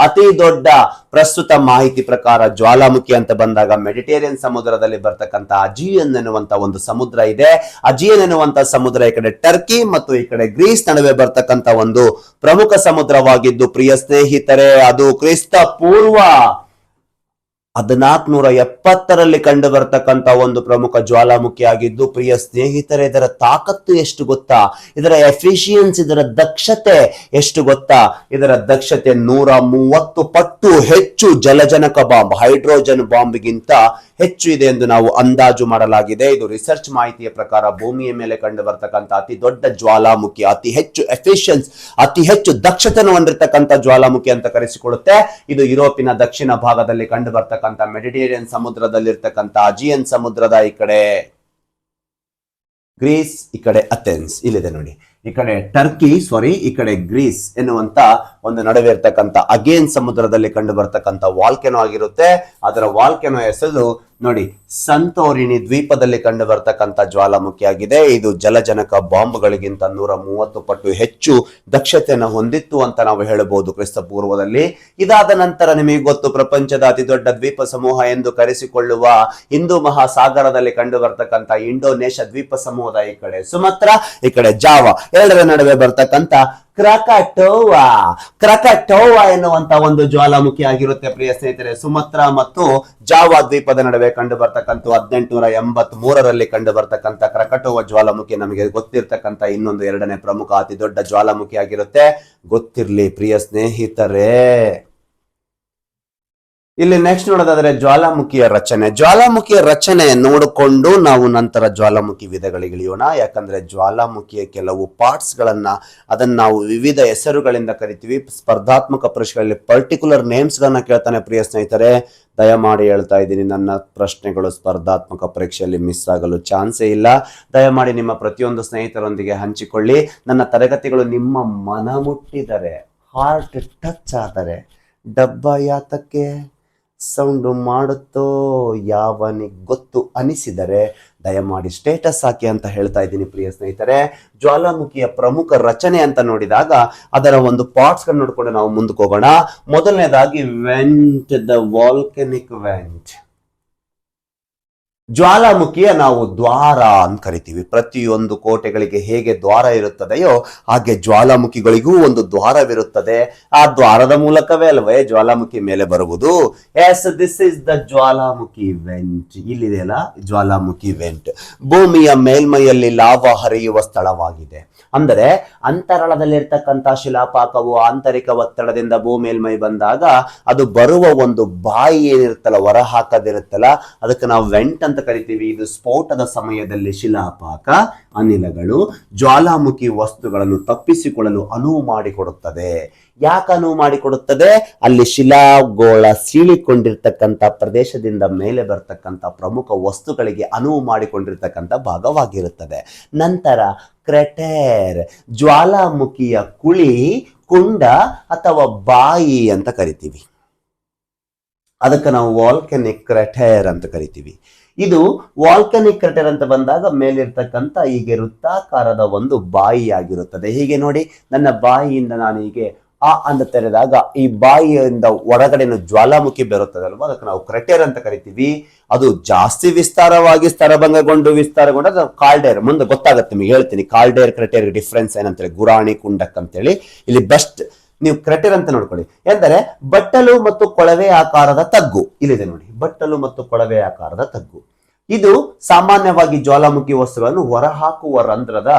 ಅತಿ ದೊಡ್ಡ ಪ್ರಸ್ತುತ ಮಾಹಿತಿ ಪ್ರಕಾರ ಜ್ವಾಲಾಮುಖಿ ಅಂತ ಬಂದಾಗ ಮೆಡಿಟೇರಿಯನ್ ಸಮುದ್ರದಲ್ಲಿ ಬರ್ತಕ್ಕಂತ ಅಜಿಯನ್ ಎನ್ನುವಂತ ಒಂದು ಸಮುದ್ರ ಇದೆ. ಅಜಿಯನ್ ಎನ್ನುವಂತ ಸಮುದ್ರ ಈ ಕಡೆ ಟರ್ಕಿ ಮತ್ತು ಈ ಕಡೆ ಗ್ರೀಸ್ ನಡುವೆ ಬರ್ತಕ್ಕಂತ ಒಂದು ಪ್ರಮುಖ ಸಮುದ್ರವಾಗಿದ್ದು ಪ್ರಿಯ ಸ್ನೇಹಿತರೆ, ಅದು ಕ್ರಿಸ್ತ ಪೂರ್ವ 1470ರಲ್ಲಿ ಕಂಡು ಬರ್ತಕ್ಕಂತ ಒಂದು ಪ್ರಮುಖ ಜ್ವಾಲಾಮುಖಿ ಆಗಿದ್ದು ಪ್ರಿಯ ಸ್ನೇಹಿತರೆ, ಇದರ ತಾಕತ್ತು ಎಷ್ಟು ಗೊತ್ತಾ, ಇದರ ಎಫಿಷಿಯನ್ಸಿ, ಇದರ ದಕ್ಷತೆ ಎಷ್ಟು ಗೊತ್ತಾ, ಇದರ ದಕ್ಷತೆ 130 ಪಟ್ಟು ಹೆಚ್ಚು ಜಲಜನಕ ಬಾಂಬ್, ಹೈಡ್ರೋಜನ್ ಬಾಂಬ್ಗಿಂತ ಹೆಚ್ಚು ಇದೆ ಎಂದು ನಾವು ಅಂದಾಜು ಮಾಡಲಾಗಿದೆ. ಇದು ರಿಸರ್ಚ್ ಮಾಹಿತಿಯ ಪ್ರಕಾರ ಭೂಮಿಯ ಮೇಲೆ ಕಂಡು ಬರ್ತಕ್ಕಂಥ ಅತಿ ದೊಡ್ಡ ಜ್ವಾಲಾಮುಖಿ, ಅತಿ ಹೆಚ್ಚು ಎಫಿಷಿಯನ್ಸ್, ಅತಿ ಹೆಚ್ಚು ದಕ್ಷತೆಯನ್ನು ಹೊಂದಿರತಕ್ಕಂಥ ಜ್ವಾಲಾಮುಖಿ ಅಂತ ಕರೆಸಿಕೊಳ್ಳುತ್ತೆ. ಇದು ಯುರೋಪಿನ ದಕ್ಷಿಣ ಭಾಗದಲ್ಲಿ ಕಂಡು ಬರ್ತಕ್ಕಂಥ ಮೆಡಿಟೇರಿಯನ್ ಸಮುದ್ರದಲ್ಲಿರ್ತಕ್ಕಂಥ ಅಜಿಯನ್ ಸಮುದ್ರದ ಈ ಕಡೆ ಗ್ರೀಸ್, ಈ ಕಡೆ ಅಥೆನ್ಸ್ ಇಲ್ಲಿದೆ ನೋಡಿ, ಈ ಕಡೆ ಟರ್ಕಿ ಈ ಕಡೆ ಗ್ರೀಸ್ ಎನ್ನುವಂತ ಒಂದು ನಡುವೆ ಇರ್ತಕ್ಕಂಥ ಅಗೇನ್ ಸಮುದ್ರದಲ್ಲಿ ಕಂಡು ಬರ್ತಕ್ಕಂಥ ವಾಲ್ಕೆನೋ ಆಗಿರುತ್ತೆ. ಅದರ ವಾಲ್ಕೆನೋ ಹೆಸರು ನೋಡಿ ಸಂತೋರಿನಿ ದ್ವೀಪದಲ್ಲಿ ಕಂಡು ಬರ್ತಕ್ಕಂಥ ಜ್ವಾಲಾಮುಖಿ ಆಗಿದೆ. ಇದು ಜಲಜನಕ ಬಾಂಬ್ಗಳಿಗಿಂತ 130 ಪಟ್ಟು ಹೆಚ್ಚು ದಕ್ಷತೆಯನ್ನು ಹೊಂದಿತ್ತು ಅಂತ ನಾವು ಹೇಳಬಹುದು ಕ್ರಿಸ್ತ ಪೂರ್ವದಲ್ಲಿ. ಇದಾದ ನಂತರ ನಿಮಗೆ ಗೊತ್ತು, ಪ್ರಪಂಚದ ಅತಿ ದೊಡ್ಡ ದ್ವೀಪ ಸಮೂಹ ಎಂದು ಕರೆಸಿಕೊಳ್ಳುವ ಹಿಂದೂ ಮಹಾಸಾಗರದಲ್ಲಿ ಕಂಡು ಬರ್ತಕ್ಕಂಥ ಇಂಡೋನೇಷ್ಯಾ ದ್ವೀಪ ಸಮೂಹದ ಈ ಕಡೆ ಸುಮತ್ರ, ಈ ಕಡೆ ಜಾವಾ, ಎರಡರ ನಡುವೆ ಬರ್ತಕ್ಕಂಥ ಕ್ರಕಟೋವಾ ಎನ್ನುವಂತ ಒಂದು ಜ್ವಾಲಾಮುಖಿ ಆಗಿರುತ್ತೆ ಪ್ರಿಯ ಸ್ನೇಹಿತರೆ. ಸುಮತ್ರ ಮತ್ತು ಜಾವಾ ದ್ವೀಪದ ನಡುವೆ ಕಂಡು ಬರ್ತಕ್ಕಂಥ 1883ರಲ್ಲಿ ಕಂಡು ಬರ್ತಕ್ಕಂಥ ಕ್ರಕಟೋವಾ ಜ್ವಾಲಾಮುಖಿ ನಮಗೆ ಗೊತ್ತಿರ್ತಕ್ಕಂಥ ಇನ್ನೊಂದು ಎರಡನೇ ಪ್ರಮುಖ ಅತಿ ದೊಡ್ಡ ಜ್ವಾಲಾಮುಖಿ ಆಗಿರುತ್ತೆ. ಗೊತ್ತಿರ್ಲಿ ಪ್ರಿಯ ಸ್ನೇಹಿತರೆ. ಇಲ್ಲಿ ನೆಕ್ಸ್ಟ್ ನೋಡೋದಾದ್ರೆ ಜ್ವಾಲಾಮುಖಿಯ ರಚನೆ ನೋಡಿಕೊಂಡು ನಾವು ನಂತರ ಜ್ವಾಲಾಮುಖಿ ವಿಧಗಳಿಗೆ ಇಳಿಯೋಣ. ಯಾಕಂದ್ರೆ ಜ್ವಾಲಾಮುಖಿಯ ಕೆಲವು ಪಾರ್ಟ್ಸ್ ಗಳನ್ನ ಅದನ್ನ ನಾವು ವಿವಿಧ ಹೆಸರುಗಳಿಂದ ಕರಿತೀವಿ. ಸ್ಪರ್ಧಾತ್ಮಕ ಪರೀಕ್ಷೆಗಳಲ್ಲಿ ಪರ್ಟಿಕ್ಯುಲರ್ ನೇಮ್ಸ್ ಗಳನ್ನ ಕೇಳ್ತಾನೆ ಪ್ರಿಯ ಸ್ನೇಹಿತರೆ. ದಯಮಾಡಿ ಹೇಳ್ತಾ ಇದ್ದೀನಿ, ನನ್ನ ಪ್ರಶ್ನೆಗಳು ಸ್ಪರ್ಧಾತ್ಮಕ ಪರೀಕ್ಷೆಯಲ್ಲಿ ಮಿಸ್ ಆಗಲು ಚಾನ್ಸೇ ಇಲ್ಲ. ದಯಮಾಡಿ ನಿಮ್ಮ ಪ್ರತಿಯೊಂದು ಸ್ನೇಹಿತರೊಂದಿಗೆ ಹಂಚಿಕೊಳ್ಳಿ. ನನ್ನ ತರಗತಿಗಳು ನಿಮ್ಮ ಮನ ಮುಟ್ಟಿದರೆ, ಹಾರ್ಟ್ ಟಚ್ ಆದರೆ, ಡಬ್ಬ ಯಾತಕ್ಕೆ ಸೌಂಡು ಮಾಡುತ್ತೋ ಯಾವನಿಗೆ ಗೊತ್ತು ಅನಿಸಿದರೆ ದಯಮಾಡಿ ಸ್ಟೇಟಸ್ ಹಾಕಿ ಅಂತ ಹೇಳ್ತಾ ಇದ್ದೀನಿ ಪ್ರಿಯ ಸ್ನೇಹಿತರೆ. ಜ್ವಾಲಾಮುಖಿಯ ಪ್ರಮುಖ ರಚನೆ ಅಂತ ನೋಡಿದಾಗ ಅದರ ಒಂದು ಪಾರ್ಟ್ಸ್ ಗಳನ್ನ ನೋಡ್ಕೊಂಡು ನಾವು ಮುಂದಕ್ಕೆ ಹೋಗೋಣ. ಮೊದಲನೇದಾಗಿ ವೆಂಟ್, ದ ವಾಲ್ಕನಿಕ್ ವೆಂಟ್. ಜ್ವಾಲಾಮುಖಿಯ ನಾವು ದ್ವಾರ ಅಂತ ಕರಿತೀವಿ. ಪ್ರತಿಯೊಂದು ಕೋಟೆಗಳಿಗೆ ಹೇಗೆ ದ್ವಾರ ಇರುತ್ತದೆಯೋ ಹಾಗೆ ಜ್ವಾಲಾಮುಖಿಗಳಿಗೂ ಒಂದು ದ್ವಾರವಿರುತ್ತದೆ. ಆ ದ್ವಾರದ ಮೂಲಕವೇ ಅಲ್ವೇ ಜ್ವಾಲಾಮುಖಿ ಮೇಲೆ ಬರುವುದು. ಎಸ್, ದಿಸ್ ಇಸ್ ದ ಜ್ವಾಲಾಮುಖಿ ವೆಂಟ್. ಇಲ್ಲಿದೆಯಲ್ಲ ಜ್ವಾಲಾಮುಖಿ ವೆಂಟ್, ಭೂಮಿಯ ಮೇಲ್ಮೈಯಲ್ಲಿ ಲಾವಾ ಹರಿಯುವ ಸ್ಥಳವಾಗಿದೆ. ಅಂದರೆ ಅಂತರಾಳದಲ್ಲಿರ್ತಕ್ಕಂಥ ಶಿಲಾಪಾಕವು ಆಂತರಿಕ ಒತ್ತಡದಿಂದ ಭೂಮೇಲ್ಮೈ ಬಂದಾಗ ಅದು ಬರುವ ಒಂದು ಬಾಯಿ ಏನಿರುತ್ತಲ್ಲ, ಹೊರ ಹಾಕದಿರುತ್ತಲ್ಲ, ಅದಕ್ಕೆ ನಾವು ವೆಂಟ್ ಅಂತ ಕರಿತೀವಿ. ಇದು ಸ್ಫೋಟದ ಸಮಯದಲ್ಲಿ ಶಿಲಾಪಾಕ ಅನಿಲಗಳು ಜ್ವಾಲಾಮುಖಿ ವಸ್ತುಗಳನ್ನು ತಪ್ಪಿಸಿಕೊಳ್ಳಲು ಅನುವು ಮಾಡಿಕೊಡುತ್ತದೆ. ಯಾಕೆ ಅನುವು ಮಾಡಿಕೊಡುತ್ತದೆ? ಅಲ್ಲಿ ಶಿಲಾಗೋಳ ಸೀಳಿಕೊಂಡಿರ್ತಕ್ಕಂಥ ಪ್ರದೇಶದಿಂದ ಮೇಲೆ ಬರ್ತಕ್ಕಂಥ ಪ್ರಮುಖ ವಸ್ತುಗಳಿಗೆ ಅನುವು ಮಾಡಿಕೊಂಡಿರ್ತಕ್ಕಂಥ ಭಾಗವಾಗಿರುತ್ತದೆ. ನಂತರ ಕ್ರೆಟೇರ್, ಜ್ವಾಲಾಮುಖಿಯ ಕುಳಿ, ಕುಂಡ ಅಥವಾ ಬಾಯಿ ಅಂತ ಕರಿತೀವಿ. ಅದಕ್ಕೆ ನಾವು ವಾಲ್ಕನಿಕ್ ಕ್ರೆಟೇರ್ ಅಂತ ಕರಿತೀವಿ. ಇದು ವಾಲ್ಕನಿಕ್ ಕ್ರೆಟೇರ್ ಅಂತ ಬಂದಾಗ ಮೇಲಿರ್ತಕ್ಕಂಥ ಹೀಗೆ ವೃತ್ತಾಕಾರದ ಒಂದು ಬಾಯಿ ಆಗಿರುತ್ತದೆ. ಹೀಗೆ ನೋಡಿ, ನನ್ನ ಬಾಯಿಯಿಂದ ನಾನು ಹೀಗೆ ಅಂತ ತೆರೆದಾಗ ಈ ಬಾಯಿಯಿಂದ ಹೊರಗಡೆನು ಜ್ವಾಲಾಮುಖಿ ಬರುತ್ತದಲ್ವ, ಅದಕ್ಕೆ ನಾವು ಕ್ರೆಟೇರ್ ಅಂತ ಕರಿತೀವಿ. ಅದು ಜಾಸ್ತಿ ಸ್ತರಭಂಗಗೊಂಡು ಅದು ಕಾಲ್ಡೇರ್. ಮುಂದೆ ಗೊತ್ತಾಗುತ್ತೆ ನಿಮಗೆ, ಹೇಳ್ತೀನಿ ಕಾಲ್ಡೇರ್ ಕ್ರೆಟೇರ್ ಡಿಫ್ರೆನ್ಸ್ ಏನಂತೇಳಿ, ಗುರಾಣಿ ಕುಂಡಕ್ ಅಂತೇಳಿ. ಇಲ್ಲಿ ಬೆಸ್ಟ್ ನೀವು ಕ್ರೆಟೇರ್ ಅಂತ ನೋಡ್ಕೊಳ್ಳಿ. ಎಂದರೆ ಬಟ್ಟಲು ಮತ್ತು ಕೊಳವೆ ಆಕಾರದ ತಗ್ಗು. ಇಲ್ಲಿದೆ ನೋಡಿ, ಬಟ್ಟಲು ಮತ್ತು ಕೊಳವೆ ಆಕಾರದ ತಗ್ಗು. ಇದು ಸಾಮಾನ್ಯವಾಗಿ ಜ್ವಾಲಾಮುಖಿ ವಸ್ತುಗಳನ್ನು ಹೊರಹಾಕುವ ರಂಧ್ರದ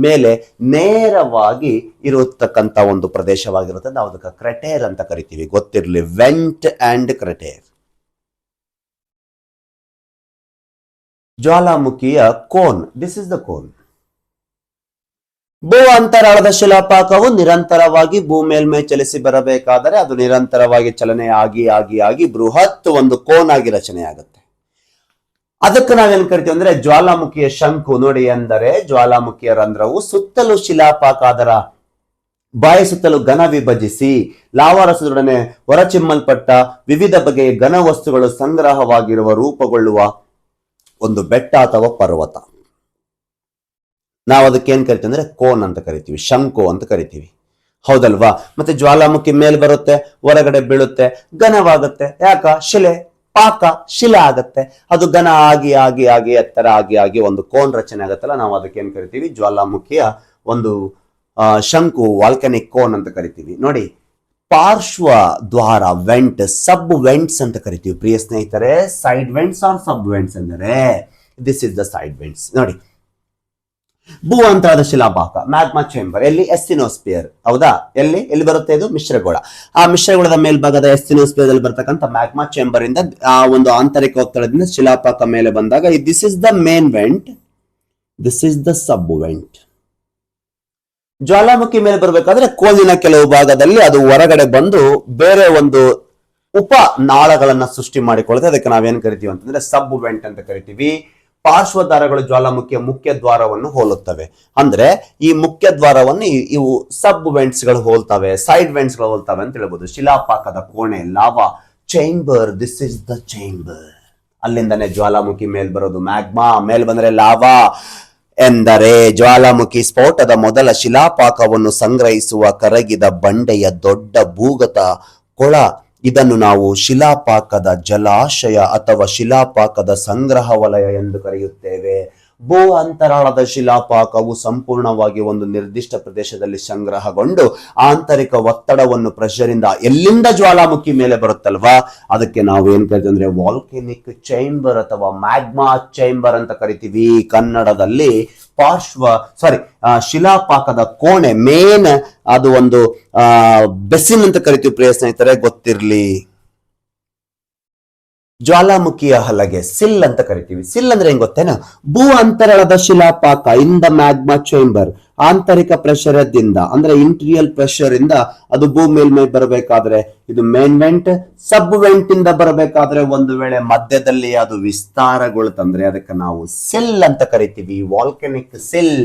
ಮೇಲೆ ನೇರವಾಗಿ ಇರತಕ್ಕಂತ ಒಂದು ಪ್ರದೇಶವಾಗಿರುತ್ತದೆ. ನಾವು ಅದಕ್ಕೆ ಕ್ರೆಟೇರ್ ಅಂತ ಕರಿತೀವಿ. ಗೊತ್ತಿರಲಿ, ವೆಂಟ್ ಅಂಡ್ ಕ್ರೆಟೇರ್. ಜ್ವಾಲಾಮುಖಿಯ cone, this is the cone. ಭೂ ಅಂತರಾಳದ ಶಿಲಾಪಾಕವು ನಿರಂತರವಾಗಿ ಭೂಮೇಲ್ಮೈ ಚಲಿಸಿ ಬರಬೇಕಾದರೆ ಅದು ನಿರಂತರವಾಗಿ ಚಲನೆ ಆಗಿ ಬೃಹತ್ ಒಂದು ಕೋನ್ ಆಗಿ ರಚನೆ ಆಗುತ್ತೆ. ಅದಕ್ಕೆ ನಾವೇನ್ ಕರಿತೀವಿ ಅಂದ್ರೆ ಜ್ವಾಲಾಮುಖಿಯ ಶಂಕು. ನೋಡಿ, ಅಂದರೆ ಜ್ವಾಲಾಮುಖಿಯ ರಂಧ್ರವು ಸುತ್ತಲೂ ಶಿಲಾಪಾಕ ಅದರ ಬಾಯಿ ಸುತ್ತಲೂ ಘನ ವಿಭಜಿಸಿ ಲಾವಾರಸದೊಡನೆ ಹೊರಚಿಮ್ಮಲ್ಪಟ್ಟ ವಿವಿಧ ಬಗೆಯ ಘನ ವಸ್ತುಗಳು ಸಂಗ್ರಹವಾಗಿರುವ ರೂಪುಗೊಳ್ಳುವ ಒಂದು ಬೆಟ್ಟ ಅಥವಾ ಪರ್ವತ. ನಾವು ಅದಕ್ಕೆ ಏನ್ ಕರಿತೀವಿ ಅಂದ್ರೆ ಕೋನ್ ಅಂತ ಕರಿತೀವಿ, ಶಂಕು ಅಂತ ಕರಿತೀವಿ, ಹೌದಲ್ವಾ? ಮತ್ತೆ ಜ್ವಾಲಾಮುಖಿ ಮೇಲ್ ಬರುತ್ತೆ, ಹೊರಗಡೆ ಬೀಳುತ್ತೆ, ಘನವಾಗುತ್ತೆ. ಯಾಕ? ಶಿಲೆ, ಪಾಕ, ಶಿಲೆ ಆಗತ್ತೆ. ಅದು ಘನ ಆಗಿ ಆಗಿ ಆಗಿ ಎತ್ತರ ಆಗಿ ಆಗಿ ಒಂದು ಕೋನ್ ರಚನೆ ಆಗತ್ತಲ್ಲ, ನಾವು ಅದಕ್ಕೆ ಏನ್ ಕರಿತೀವಿ? ಜ್ವಾಲಾಮುಖಿಯ ಒಂದು ಶಂಕು, ವಾಲ್ಕನಿಕ್ ಕೋನ್ ಅಂತ ಕರಿತೀವಿ. ನೋಡಿ, ಪಾರ್ಶ್ವ ದ್ವಾರ, ವೆಂಟ್, ಸಬ್ ವೆಂಟ್ಸ್ ಅಂತ ಕರಿತೀವಿ ಪ್ರಿಯ ಸ್ನೇಹಿತರೆ. ಸೈಡ್ ವೆಂಟ್ಸ್ ಆರ್ ಸಬ್ ವೆಂಟ್ಸ್ ಅಂದರೆ this is the side vents. ನೋಡಿ, ಭೂ ಅಂತರದ ಶಿಲಾಭಾಗ, ಮ್ಯಾಗ್ಮಾ ಚೇಂಬರ್, ಎಲ್ಲಿ? ಎಸ್ಟಿನೋಸ್ಪಿಯರ್, ಹೌದಾ? ಎಲ್ಲಿ ಬರುತ್ತೆ ಇದು? ಮಿಶ್ರಗೋಳ. ಆ ಮಿಶ್ರಗೋಳದ ಮೇಲ್ಭಾಗದ ಎಸ್ಟಿನೋಸ್ಪಿಯರ್ ಅಲ್ಲಿ ಬರ್ತಕ್ಕಂಥ ಮ್ಯಾಗ್ಮಾ ಚೇಂಬರ್ ಇಂದ ಆ ಒಂದು ಆಂತರಿಕ ಒತ್ತಡದಿಂದ ಶಿಲಾಪಾಕ ಮೇಲೆ ಬಂದಾಗ this is the main vent, this is the sub vent. ಜ್ವಾಲಾಮುಖಿ ಮೇಲೆ ಬರಬೇಕಾದ್ರೆ ಕೋಲಿನ ಕೆಲವು ಭಾಗದಲ್ಲಿ ಅದು ಹೊರಗಡೆ ಬಂದು ಬೇರೆ ಒಂದು ಉಪ ನಾಳಗಳನ್ನ ಸೃಷ್ಟಿ ಮಾಡಿಕೊಳ್ಳುತ್ತೆ. ಅದಕ್ಕೆ ನಾವೇನ್ ಕರಿತೀವಿ ಅಂತಂದ್ರೆ ಸಬ್ ವೆಂಟ್ ಅಂತ ಕರಿತೀವಿ. ಪಾರ್ಶ್ವದ್ವಾರಗಳು ಜ್ವಾಲಾಮುಖಿಯ ಮುಖ್ಯ ದ್ವಾರವನ್ನು ಹೋಲುತ್ತವೆ. ಅಂದ್ರೆ ಈ ಮುಖ್ಯ ದ್ವಾರವನ್ನು ಇವು ಸಬ್ ವೆಂಟ್ಸ್ ಗಳು ಹೋಲ್ತವೆ, ಸೈಡ್ ವೆಂಟ್ಸ್ ಗಳು ಹೋಲ್ತವೆ ಅಂತ ಹೇಳ್ಬೋದು. ಶಿಲಾಪಾಕದ ಕೋಣೆ, lava chamber, this is the chamber. ಅಲ್ಲಿಂದನೇ ಜ್ವಾಲಾಮುಖಿ ಮೇಲ್ ಬರೋದು. ಮ್ಯಾಗ್ಮಾ ಮೇಲ್ ಬಂದ್ರೆ ಲಾವಾ ಎಂದರೆ ಜ್ವಾಲಾಮುಖಿ ಸ್ಫೋಟದ ಮೊದಲ ಶಿಲಾಪಾಕವನ್ನು ಸಂಗ್ರಹಿಸುವ ಕರಗಿದ ಬಂಡೆಯ ದೊಡ್ಡ ಭೂಗತ ಕೊಳ. ಇದನ್ನು ನಾವು ಶಿಲಾಪಾಕದ ಜಲಾಶಯ ಅಥವಾ ಶಿಲಾಪಾಕದ ಸಂಗ್ರಹ ವಲಯ ಎಂದು ಕರೆಯುತ್ತೇವೆ. ಭೂ ಅಂತರಾಳದ ಶಿಲಾಪಾಕವು ಸಂಪೂರ್ಣವಾಗಿ ಒಂದು ನಿರ್ದಿಷ್ಟ ಪ್ರದೇಶದಲ್ಲಿ ಸಂಗ್ರಹಗೊಂಡು ಆಂತರಿಕ ಒತ್ತಡವನ್ನು ಪ್ರೆಷರಿಂದ ಎಲ್ಲಿಂದ ಜ್ವಾಲಾಮುಖಿ ಮೇಲೆ ಬರುತ್ತಲ್ವಾ ಅದಕ್ಕೆ ನಾವು ಏನ್ ಕರಿತೀವಿ ಅಂದ್ರೆ ವಾಲ್ಕೆನಿಕ್ ಚೇಂಬರ್ ಅಥವಾ ಮ್ಯಾಗ್ಮಾ ಚೇಂಬರ್ ಅಂತ ಕರಿತೀವಿ. ಕನ್ನಡದಲ್ಲಿ ಶಿಲಾಪಾಕದ ಕೋಣೆ, ಮೇನ್ ಅದು ಒಂದು ಬೆಸಿನ್ ಅಂತ ಕರಿತೀವಿ ಪ್ರಿಯ ಸ್ನೇಹಿತರೆ, ಗೊತ್ತಿರ್ಲಿ. ಜ್ವಾಲಾಮುಖಿಯ ಹಲಗೆ, ಸಿಲ್ ಅಂತ ಕರಿತೀವಿ. ಸಿಲ್ ಅಂದ್ರೆ ಹೆಂಗ್ ಗೊತ್ತೇನಾ? ಭೂ ಅಂತರಾಳದ ಶಿಲಾಪಾಕ ಇನ್ ದ ಮ್ಯಾಗ್ಮಾ ಚೇಂಬರ್, ಆಂತರಿಕ ಪ್ರೆಷರ್ದಿಂದ ಅಂದ್ರೆ ಇಂಟೀರಿಯಲ್ ಪ್ರೆಷರ್ ಇಂದ ಅದು ಭೂ ಮೇಲ್ಮೈ ಬರಬೇಕಾದ್ರೆ ಇದು ಮೇನ್ ವೆಂಟ್. ಸಬ್ ವೆಂಟ್ ಇಂದ ಬರಬೇಕಾದ್ರೆ ಒಂದು ವೇಳೆ ಮಧ್ಯದಲ್ಲಿ ಅದು ವಿಸ್ತಾರಗೊಳ್ತಂದ್ರೆ ಅದಕ್ಕೆ ನಾವು ಸಿಲ್ ಅಂತ ಕರಿತೀವಿ. ವಾಲ್ಕೆನಿಕ್ ಸಿಲ್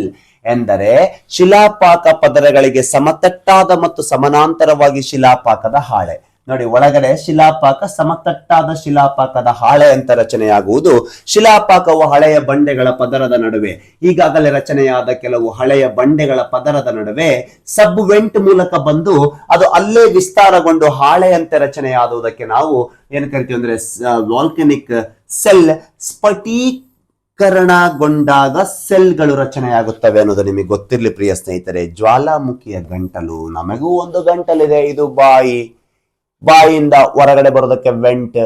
ಎಂದರೆ ಶಿಲಾಪಾಕ ಪದರಗಳಿಗೆ ಸಮತಟ್ಟಾದ ಮತ್ತು ಸಮಾನಾಂತರವಾಗಿ ಶಿಲಾಪಾಕದ ಹಾಳೆ. ನೋಡಿ, ಒಳಗಡೆ ಶಿಲಾಪಾಕ, ಸಮತಟ್ಟಾದ ಶಿಲಾಪಾಕದ ಹಾಳೆ ಅಂತ ರಚನೆಯಾಗುವುದು. ಶಿಲಾಪಾಕವು ಹಳೆಯ ಬಂಡೆಗಳ ಪದರದ ನಡುವೆ, ಈಗಾಗಲೇ ರಚನೆಯಾದ ಕೆಲವು ಹಳೆಯ ಬಂಡೆಗಳ ಪದರದ ನಡುವೆ ಸಬ್ ವೆಂಟ್ ಮೂಲಕ ಬಂದು ಅದು ಅಲ್ಲೇ ವಿಸ್ತಾರಗೊಂಡು ಹಾಳೆಯಂತೆ ರಚನೆಯಾದುದಕ್ಕೆ ನಾವು ಏನ್ ಕರಿತೀವಿ ಅಂದ್ರೆ ವಾಲ್ಕೆನಿಕ್ ಸೆಲ್. ಸ್ಫಟೀಕರಣಗೊಂಡಾಗ ಸೆಲ್ಗಳು ರಚನೆಯಾಗುತ್ತವೆ ಅನ್ನೋದು ನಿಮಗೆ ಗೊತ್ತಿರ್ಲಿ ಪ್ರಿಯ ಸ್ನೇಹಿತರೆ. ಜ್ವಾಲಾಮುಖಿಯ ಗಂಟಲು, ನಮಗೂ ಒಂದು ಗಂಟಲಿದೆ, ಇದು ಬಾಯಿಯಿಂದ ಹೊರಗಡೆ ಬರೋದಕ್ಕೆ ವೆಂಟ್,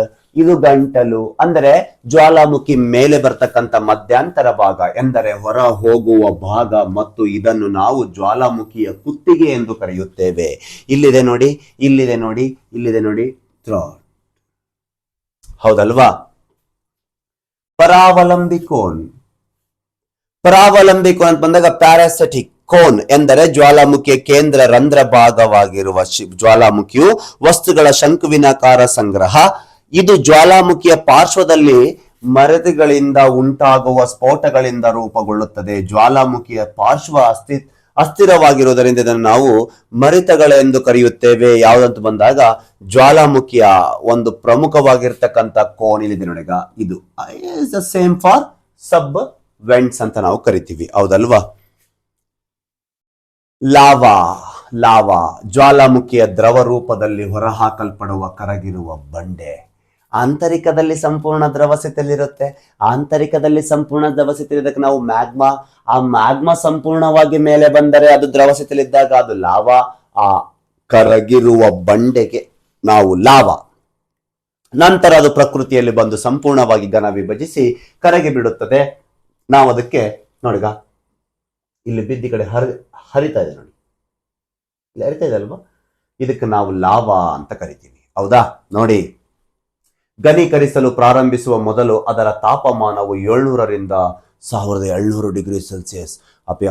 ಇದು ಗಂಟಲು. ಅಂದರೆ ಜ್ವಾಲಾಮುಖಿ ಮೇಲೆ ಬರ್ತಕ್ಕಂಥ ಮಧ್ಯಂತರ ಭಾಗ ಎಂದರೆ ಹೊರ ಹೋಗುವ ಭಾಗ, ಮತ್ತು ಇದನ್ನು ನಾವು ಜ್ವಾಲಾಮುಖಿಯ ಕುತ್ತಿಗೆ ಎಂದು ಕರೆಯುತ್ತೇವೆ. ಇಲ್ಲಿದೆ ನೋಡಿ, ಇಲ್ಲಿದೆ ನೋಡಿ, ಇಲ್ಲಿದೆ ನೋಡಿ, ಥ್ರಾಟ್, ಹೌದಲ್ವಾ? ಪರಾವಲಂಬಿ ಕೋನ್ ಅಂತ ಬಂದಾಗ ಪ್ಯಾರಾಸೆಟಿಕ್ ಕೋನ್ ಎಂದರೆ ಜ್ವಾಲಾಮುಖಿಯ ಕೇಂದ್ರ ರಂಧ್ರ ಭಾಗವಾಗಿರುವ ಜ್ವಾಲಾಮುಖಿಯು ವಸ್ತುಗಳ ಶಂಕುವಿನಾಕಾರ ಸಂಗ್ರಹ. ಇದು ಜ್ವಾಲಾಮುಖಿಯ ಪಾರ್ಶ್ವದಲ್ಲಿ ಮರಳುಗಳಿಂದ ಉಂಟಾಗುವ ಸ್ಫೋಟಗಳಿಂದ ರೂಪುಗೊಳ್ಳುತ್ತದೆ. ಜ್ವಾಲಾಮುಖಿಯ ಪಾರ್ಶ್ವ ಅಸ್ಥಿರವಾಗಿರುವುದರಿಂದ ಇದನ್ನು ನಾವು ಮರಿತಗಳೆಂದು ಕರೆಯುತ್ತೇವೆ. ಯಾವುದಂತ ಬಂದಾಗ ಜ್ವಾಲಾಮುಖಿಯ ಒಂದು ಪ್ರಮುಖವಾಗಿರ್ತಕ್ಕಂಥ ಕೋನ್ ಇಲ್ಲಿದೆ ನೋಡಿಗ, ಇದು is the same for sub vents ಅಂತ ನಾವು ಕರಿತೀವಿ, ಹೌದಲ್ವಾ? ಲಾವಾ ಜ್ವಾಲಾಮುಖಿಯ ದ್ರವ ರೂಪದಲ್ಲಿ ಹೊರಹಾಕಲ್ಪಡುವ ಕರಗಿರುವ ಬಂಡೆ. ಆಂತರಿಕದಲ್ಲಿ ಸಂಪೂರ್ಣ ದ್ರವ ಸ್ಥಿತಿಯಲ್ಲಿರುತ್ತೆ. ಆಂತರಿಕದಲ್ಲಿ ಸಂಪೂರ್ಣ ದ್ರವ ಸ್ಥಿತಿಯಲ್ಲಿದ್ದಕ್ಕೆ ನಾವು ಮ್ಯಾಗ್ಮಾ. ಆ ಮ್ಯಾಗ್ಮಾ ಸಂಪೂರ್ಣವಾಗಿ ಮೇಲೆ ಬಂದರೆ ಅದು ದ್ರವ ಸ್ಥಿತಿಯಲ್ಲಿದ್ದಾಗ ಅದು ಲಾವಾ. ಆ ಕರಗಿರುವ ಬಂಡೆಗೆ ನಾವು ಲಾವಾ. ನಂತರ ಅದು ಪ್ರಕೃತಿಯಲ್ಲಿ ಬಂದು ಸಂಪೂರ್ಣವಾಗಿ ಘನ ವಿಭಜಿಸಿ ಕರಗಿ ಬಿಡುತ್ತದೆ. ನಾವು ಅದಕ್ಕೆ ನೋಡಿಗ ಇಲ್ಲಿ ಬಿದ್ದಿ ಕಡೆ ಹರಿತಾ ಇದೆ ನೋಡಿ, ಇಲ್ಲಿ ಹರಿತಾ ಇದೆ ಅಲ್ವಾ, ಇದಕ್ಕೆ ನಾವು ಲಾವಾ ಅಂತ ಕರಿತೀವಿ, ಹೌದಾ? ನೋಡಿ, ಘನೀಕರಿಸಲು ಪ್ರಾರಂಭಿಸುವ ಮೊದಲು ಅದರ ತಾಪಮಾನವು 700ರಿಂದ 1700 ಡಿಗ್ರಿ ಸೆಲ್ಸಿಯಸ್.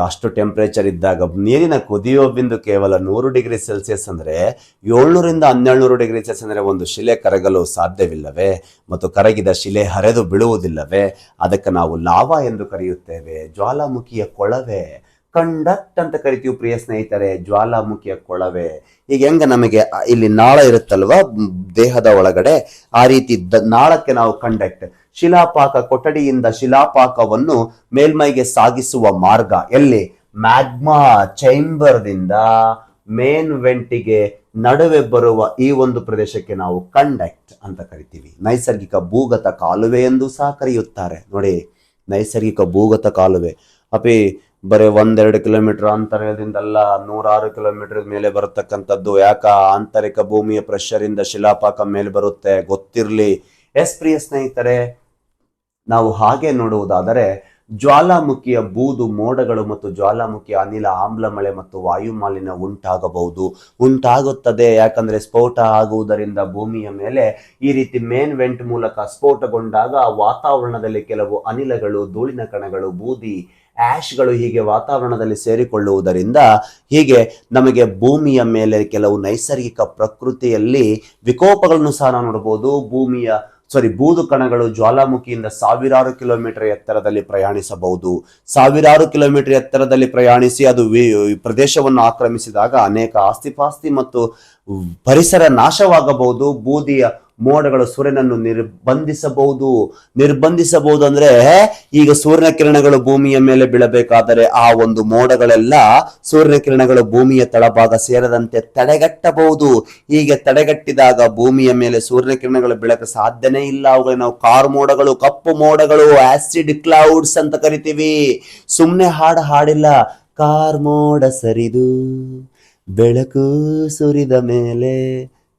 ಅಷ್ಟು ಟೆಂಪರೇಚರ್ ಇದ್ದಾಗ ನೀರಿನ ಕುದಿಯುವ ಬಿಂದು ಕೇವಲ 100 ಡಿಗ್ರಿ ಸೆಲ್ಸಿಯಸ್ ಅಂದ್ರೆ 700ರಿಂದ 1200 ಡಿಗ್ರಿ ಸೆಲ್ಸಿಯಸ್ ಅಂದ್ರೆ ಒಂದು ಶಿಲೆ ಕರಗಲು ಸಾಧ್ಯವಿಲ್ಲವೇ? ಮತ್ತು ಕರಗಿದ ಶಿಲೆ ಹರಿದು ಬೀಳುವುದಿಲ್ಲವೇ? ಅದಕ್ಕೆ ನಾವು ಲಾವಾ ಎಂದು ಕರೆಯುತ್ತೇವೆ. ಜ್ವಾಲಾಮುಖಿಯ ಕೊಳವೆ ಕಂಡಕ್ಟ್ ಅಂತ ಕರಿತೀವಿ ಪ್ರಿಯ ಸ್ನೇಹಿತರೆ. ಜ್ವಾಲಾಮುಖಿಯ ಕೊಳವೆ ಈಗ ಹೆಂಗ ನಮಗೆ ಇಲ್ಲಿ ನಾಳ ಇರುತ್ತಲ್ವಾ ದೇಹದ ಒಳಗಡೆ, ಆ ರೀತಿ ನಾಳಕ್ಕೆ ನಾವು ಕಂಡಕ್ಟ್. ಶಿಲಾಪಾಕ, ಕೊಠಡಿಯಿಂದ ಶಿಲಾಪಾಕವನ್ನು ಮೇಲ್ಮೈಗೆ ಸಾಗಿಸುವ ಮಾರ್ಗ ಎಲ್ಲಿ? ಮ್ಯಾಗ್ಮಾ ಚೈಂಬರ್ದಿಂದ ಮೇನ್ ವೆಂಟಿಗೆ ನಡುವೆ ಬರುವ ಈ ಒಂದು ಪ್ರದೇಶಕ್ಕೆ ನಾವು ಕಂಡಕ್ಟ್ ಅಂತ ಕರಿತೀವಿ. ನೈಸರ್ಗಿಕ ಭೂಗತ ಕಾಲುವೆ ಎಂದು ಸಹ ಕರೆಯುತ್ತಾರೆ. ನೋಡಿ, ನೈಸರ್ಗಿಕ ಭೂಗತ ಕಾಲುವೆ ಅಪಿ ಬರೀ 1-2 ಕಿಲೋಮೀಟರ್ ಅಂತರದಿಂದಲ್ಲ, 106 ಕಿಲೋಮೀಟರ್ ಮೇಲೆ ಬರತಕ್ಕಂಥದ್ದು. ಯಾಕ? ಆಂತರಿಕ ಭೂಮಿಯ ಪ್ರೆಷರ್ ಇಂದ ಶಿಲಾಪಾಕ ಮೇಲೆ ಬರುತ್ತೆ, ಗೊತ್ತಿರ್ಲಿ. ಎಸ್ ಪ್ರಿಯ ಸ್ನೇಹಿತರೆ, ನಾವು ಹಾಗೆ ನೋಡುವುದಾದರೆ ಜ್ವಾಲಾಮುಖಿಯ ಬೂದು ಮೋಡಗಳು ಮತ್ತು ಜ್ವಾಲಾಮುಖಿಯ ಅನಿಲ, ಆಮ್ಲ ಮಳೆ ಮತ್ತು ವಾಯು ಮಾಲಿನ್ಯ ಉಂಟಾಗುತ್ತದೆ. ಯಾಕಂದ್ರೆ ಸ್ಫೋಟ ಆಗುವುದರಿಂದ ಭೂಮಿಯ ಮೇಲೆ ಈ ರೀತಿ ಮೇನ್ ವೆಂಟ್ ಮೂಲಕ ಸ್ಫೋಟಗೊಂಡಾಗ ವಾತಾವರಣದಲ್ಲಿ ಕೆಲವು ಅನಿಲಗಳು, ಧೂಳಿನ ಕಣಗಳು, ಬೂದಿ, ಆಶ್ಗಳು ಹೀಗೆ ವಾತಾವರಣದಲ್ಲಿ ಸೇರಿಕೊಳ್ಳುವುದರಿಂದ ಹೀಗೆ ನಮಗೆ ಭೂಮಿಯ ಮೇಲೆ ಕೆಲವು ನೈಸರ್ಗಿಕ ಪ್ರಕೃತಿಯಲ್ಲಿ ವಿಕೋಪಗಳನ್ನು ಸಹ ನಾವು ನೋಡಬಹುದು. ಬೂದು ಕಣಗಳು ಜ್ವಾಲಾಮುಖಿಯಿಂದ ಸಾವಿರಾರು ಕಿಲೋಮೀಟರ್ ಎತ್ತರದಲ್ಲಿ ಪ್ರಯಾಣಿಸಬಹುದು. ಸಾವಿರಾರು ಕಿಲೋಮೀಟರ್ ಎತ್ತರದಲ್ಲಿ ಪ್ರಯಾಣಿಸಿ ಅದು ಪ್ರದೇಶವನ್ನು ಆಕ್ರಮಿಸಿದಾಗ ಅನೇಕ ಆಸ್ತಿಪಾಸ್ತಿ ಮತ್ತು ಪರಿಸರ ನಾಶವಾಗಬಹುದು. ಬೂದಿಯ ಮೋಡಗಳು ಸೂರ್ಯನನ್ನು ನಿರ್ಬಂಧಿಸಬಹುದು ಅಂದ್ರೆ ಈಗ ಸೂರ್ಯನ ಕಿರಣಗಳು ಭೂಮಿಯ ಮೇಲೆ ಬೀಳಬೇಕಾದರೆ ಆ ಒಂದು ಮೋಡಗಳೆಲ್ಲ ಸೂರ್ಯನ ಕಿರಣಗಳು ಭೂಮಿಯ ತಳಭಾಗ ಸೇರದಂತೆ ತಡೆಗಟ್ಟಬಹುದು. ಹೀಗೆ ತಡೆಗಟ್ಟಿದಾಗ ಭೂಮಿಯ ಮೇಲೆ ಸೂರ್ಯನ ಕಿರಣಗಳು ಬೀಳಕ್ಕೆ ಸಾಧ್ಯನೇ ಇಲ್ಲ. ಅವುಗಳು ನಾವು ಕಾರ್ ಮೋಡಗಳು, ಕಪ್ಪು ಮೋಡಗಳು, ಆಸಿಡ್ ಕ್ಲೌಡ್ಸ್ ಅಂತ ಕರಿತೀವಿ. ಸುಮ್ನೆ ಹಾಡಿಲ್ಲ. ಕಾರ್ ಮೋಡ ಸರಿದು ಬೆಳಕು ಸುರಿದ ಮೇಲೆ,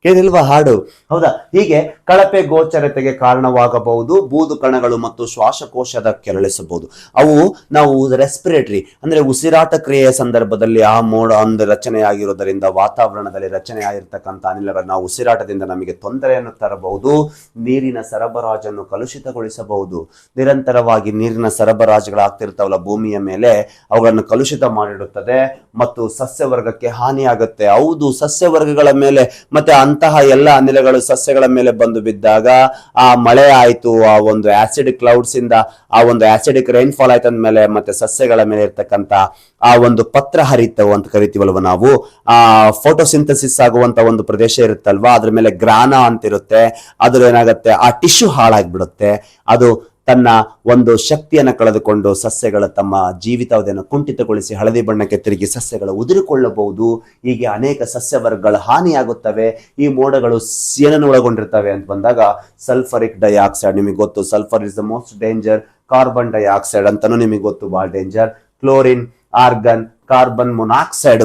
ಕೇಳಿಲ್ವಾ ಹಾಡು? ಹೌದಾ? ಹೀಗೆ ಕಳಪೆ ಗೋಚರತೆಗೆ ಕಾರಣವಾಗಬಹುದು. ಬೂದು ಕಣಗಳು ಮತ್ತು ಶ್ವಾಸಕೋಶದ ಕೆರಳಿಸಬಹುದು. ಅವು ನಾವು ರೆಸ್ಪಿರೇಟರಿ ಅಂದ್ರೆ ಉಸಿರಾಟ ಕ್ರಿಯೆಯ ಸಂದರ್ಭದಲ್ಲಿ ಆ ಮೋಡ ಒಂದು ರಚನೆಯಾಗಿರುವುದರಿಂದ ವಾತಾವರಣದಲ್ಲಿ ರಚನೆಯಾಗಿರ್ತಕ್ಕಂಥ ಅನಿಲಗಳು ನಾವು ಉಸಿರಾಟದಿಂದ ನಮಗೆ ತೊಂದರೆಯನ್ನು ತರಬಹುದು. ನೀರಿನ ಸರಬರಾಜನ್ನು ಕಲುಷಿತಗೊಳಿಸಬಹುದು. ನಿರಂತರವಾಗಿ ನೀರಿನ ಸರಬರಾಜುಗಳಾಗ್ತಿರ್ತಾವಲ್ಲ ಭೂಮಿಯ ಮೇಲೆ, ಅವುಗಳನ್ನು ಕಲುಷಿತ ಮಾಡಿಡುತ್ತದೆ ಮತ್ತು ಸಸ್ಯವರ್ಗಕ್ಕೆ ಹಾನಿಯಾಗುತ್ತೆ. ಹೌದು, ಸಸ್ಯವರ್ಗಗಳ ಮೇಲೆ ಮತ್ತೆ ಅಂತಹ ಎಲ್ಲ ಅನಿಲಗಳು ಸಸ್ಯಗಳ ಮೇಲೆ ಬಂದು ಬಿದ್ದಾಗ ಆ ಮಳೆ ಆಯ್ತು, ಆ ಒಂದು ಆಸಿಡ್ ಕ್ಲೌಡ್ಸ್ ಇಂದ ಆ ಒಂದು ಆಸಿಡಿಕ್ ರೈನ್ಫಾಲ್ ಆಯ್ತು ಅಂದ್ಮೇಲೆ ಮತ್ತೆ ಸಸ್ಯಗಳ ಮೇಲೆ ಇರ್ತಕ್ಕಂಥ ಆ ಒಂದು ಪತ್ರ ಹರಿತವು ಅಂತ ಕರಿತೀವಲ್ವ ನಾವು, ಆ ಫೋಟೋಸಿಂಥಸಿಸ್ ಆಗುವಂತ ಒಂದು ಪ್ರದೇಶ ಇರುತ್ತಲ್ವಾ, ಅದ್ರ ಮೇಲೆ ಗ್ರಾನ ಅಂತಿರುತ್ತೆ. ಅದ್ರ ಏನಾಗುತ್ತೆ, ಆ ಟಿಶ್ಯೂ ಹಾಳಾಗ್ಬಿಡುತ್ತೆ. ಅದು ತನ್ನ ಒಂದು ಶಕ್ತಿಯನ್ನು ಕಳೆದುಕೊಂಡು ಸಸ್ಯಗಳ ತಮ್ಮ ಜೀವಿತಾವಧಿಯನ್ನು ಕುಂಠಿತಗೊಳಿಸಿ ಹಳದಿ ಬಣ್ಣಕ್ಕೆ ತಿರುಗಿ ಸಸ್ಯಗಳು ಉದುರಿಕೊಳ್ಳಬಹುದು. ಹೀಗೆ ಅನೇಕ ಸಸ್ಯವರ್ಗಗಳ ಹಾನಿಯಾಗುತ್ತವೆ. ಈ ಮೋಡಗಳು ಏನನ್ನು ಒಳಗೊಂಡಿರ್ತವೆ ಅಂತ ಬಂದಾಗ ಸಲ್ಫರಿಕ್ ಡೈಆಕ್ಸೈಡ್, ನಿಮಗೆ ಗೊತ್ತು, sulphur is the most danger. Carbon dioxide ಅಂತಾನು ನಿಮಗೆ ಗೊತ್ತು, ಬಹಳ danger. Chlorine, organ, carbon monoxide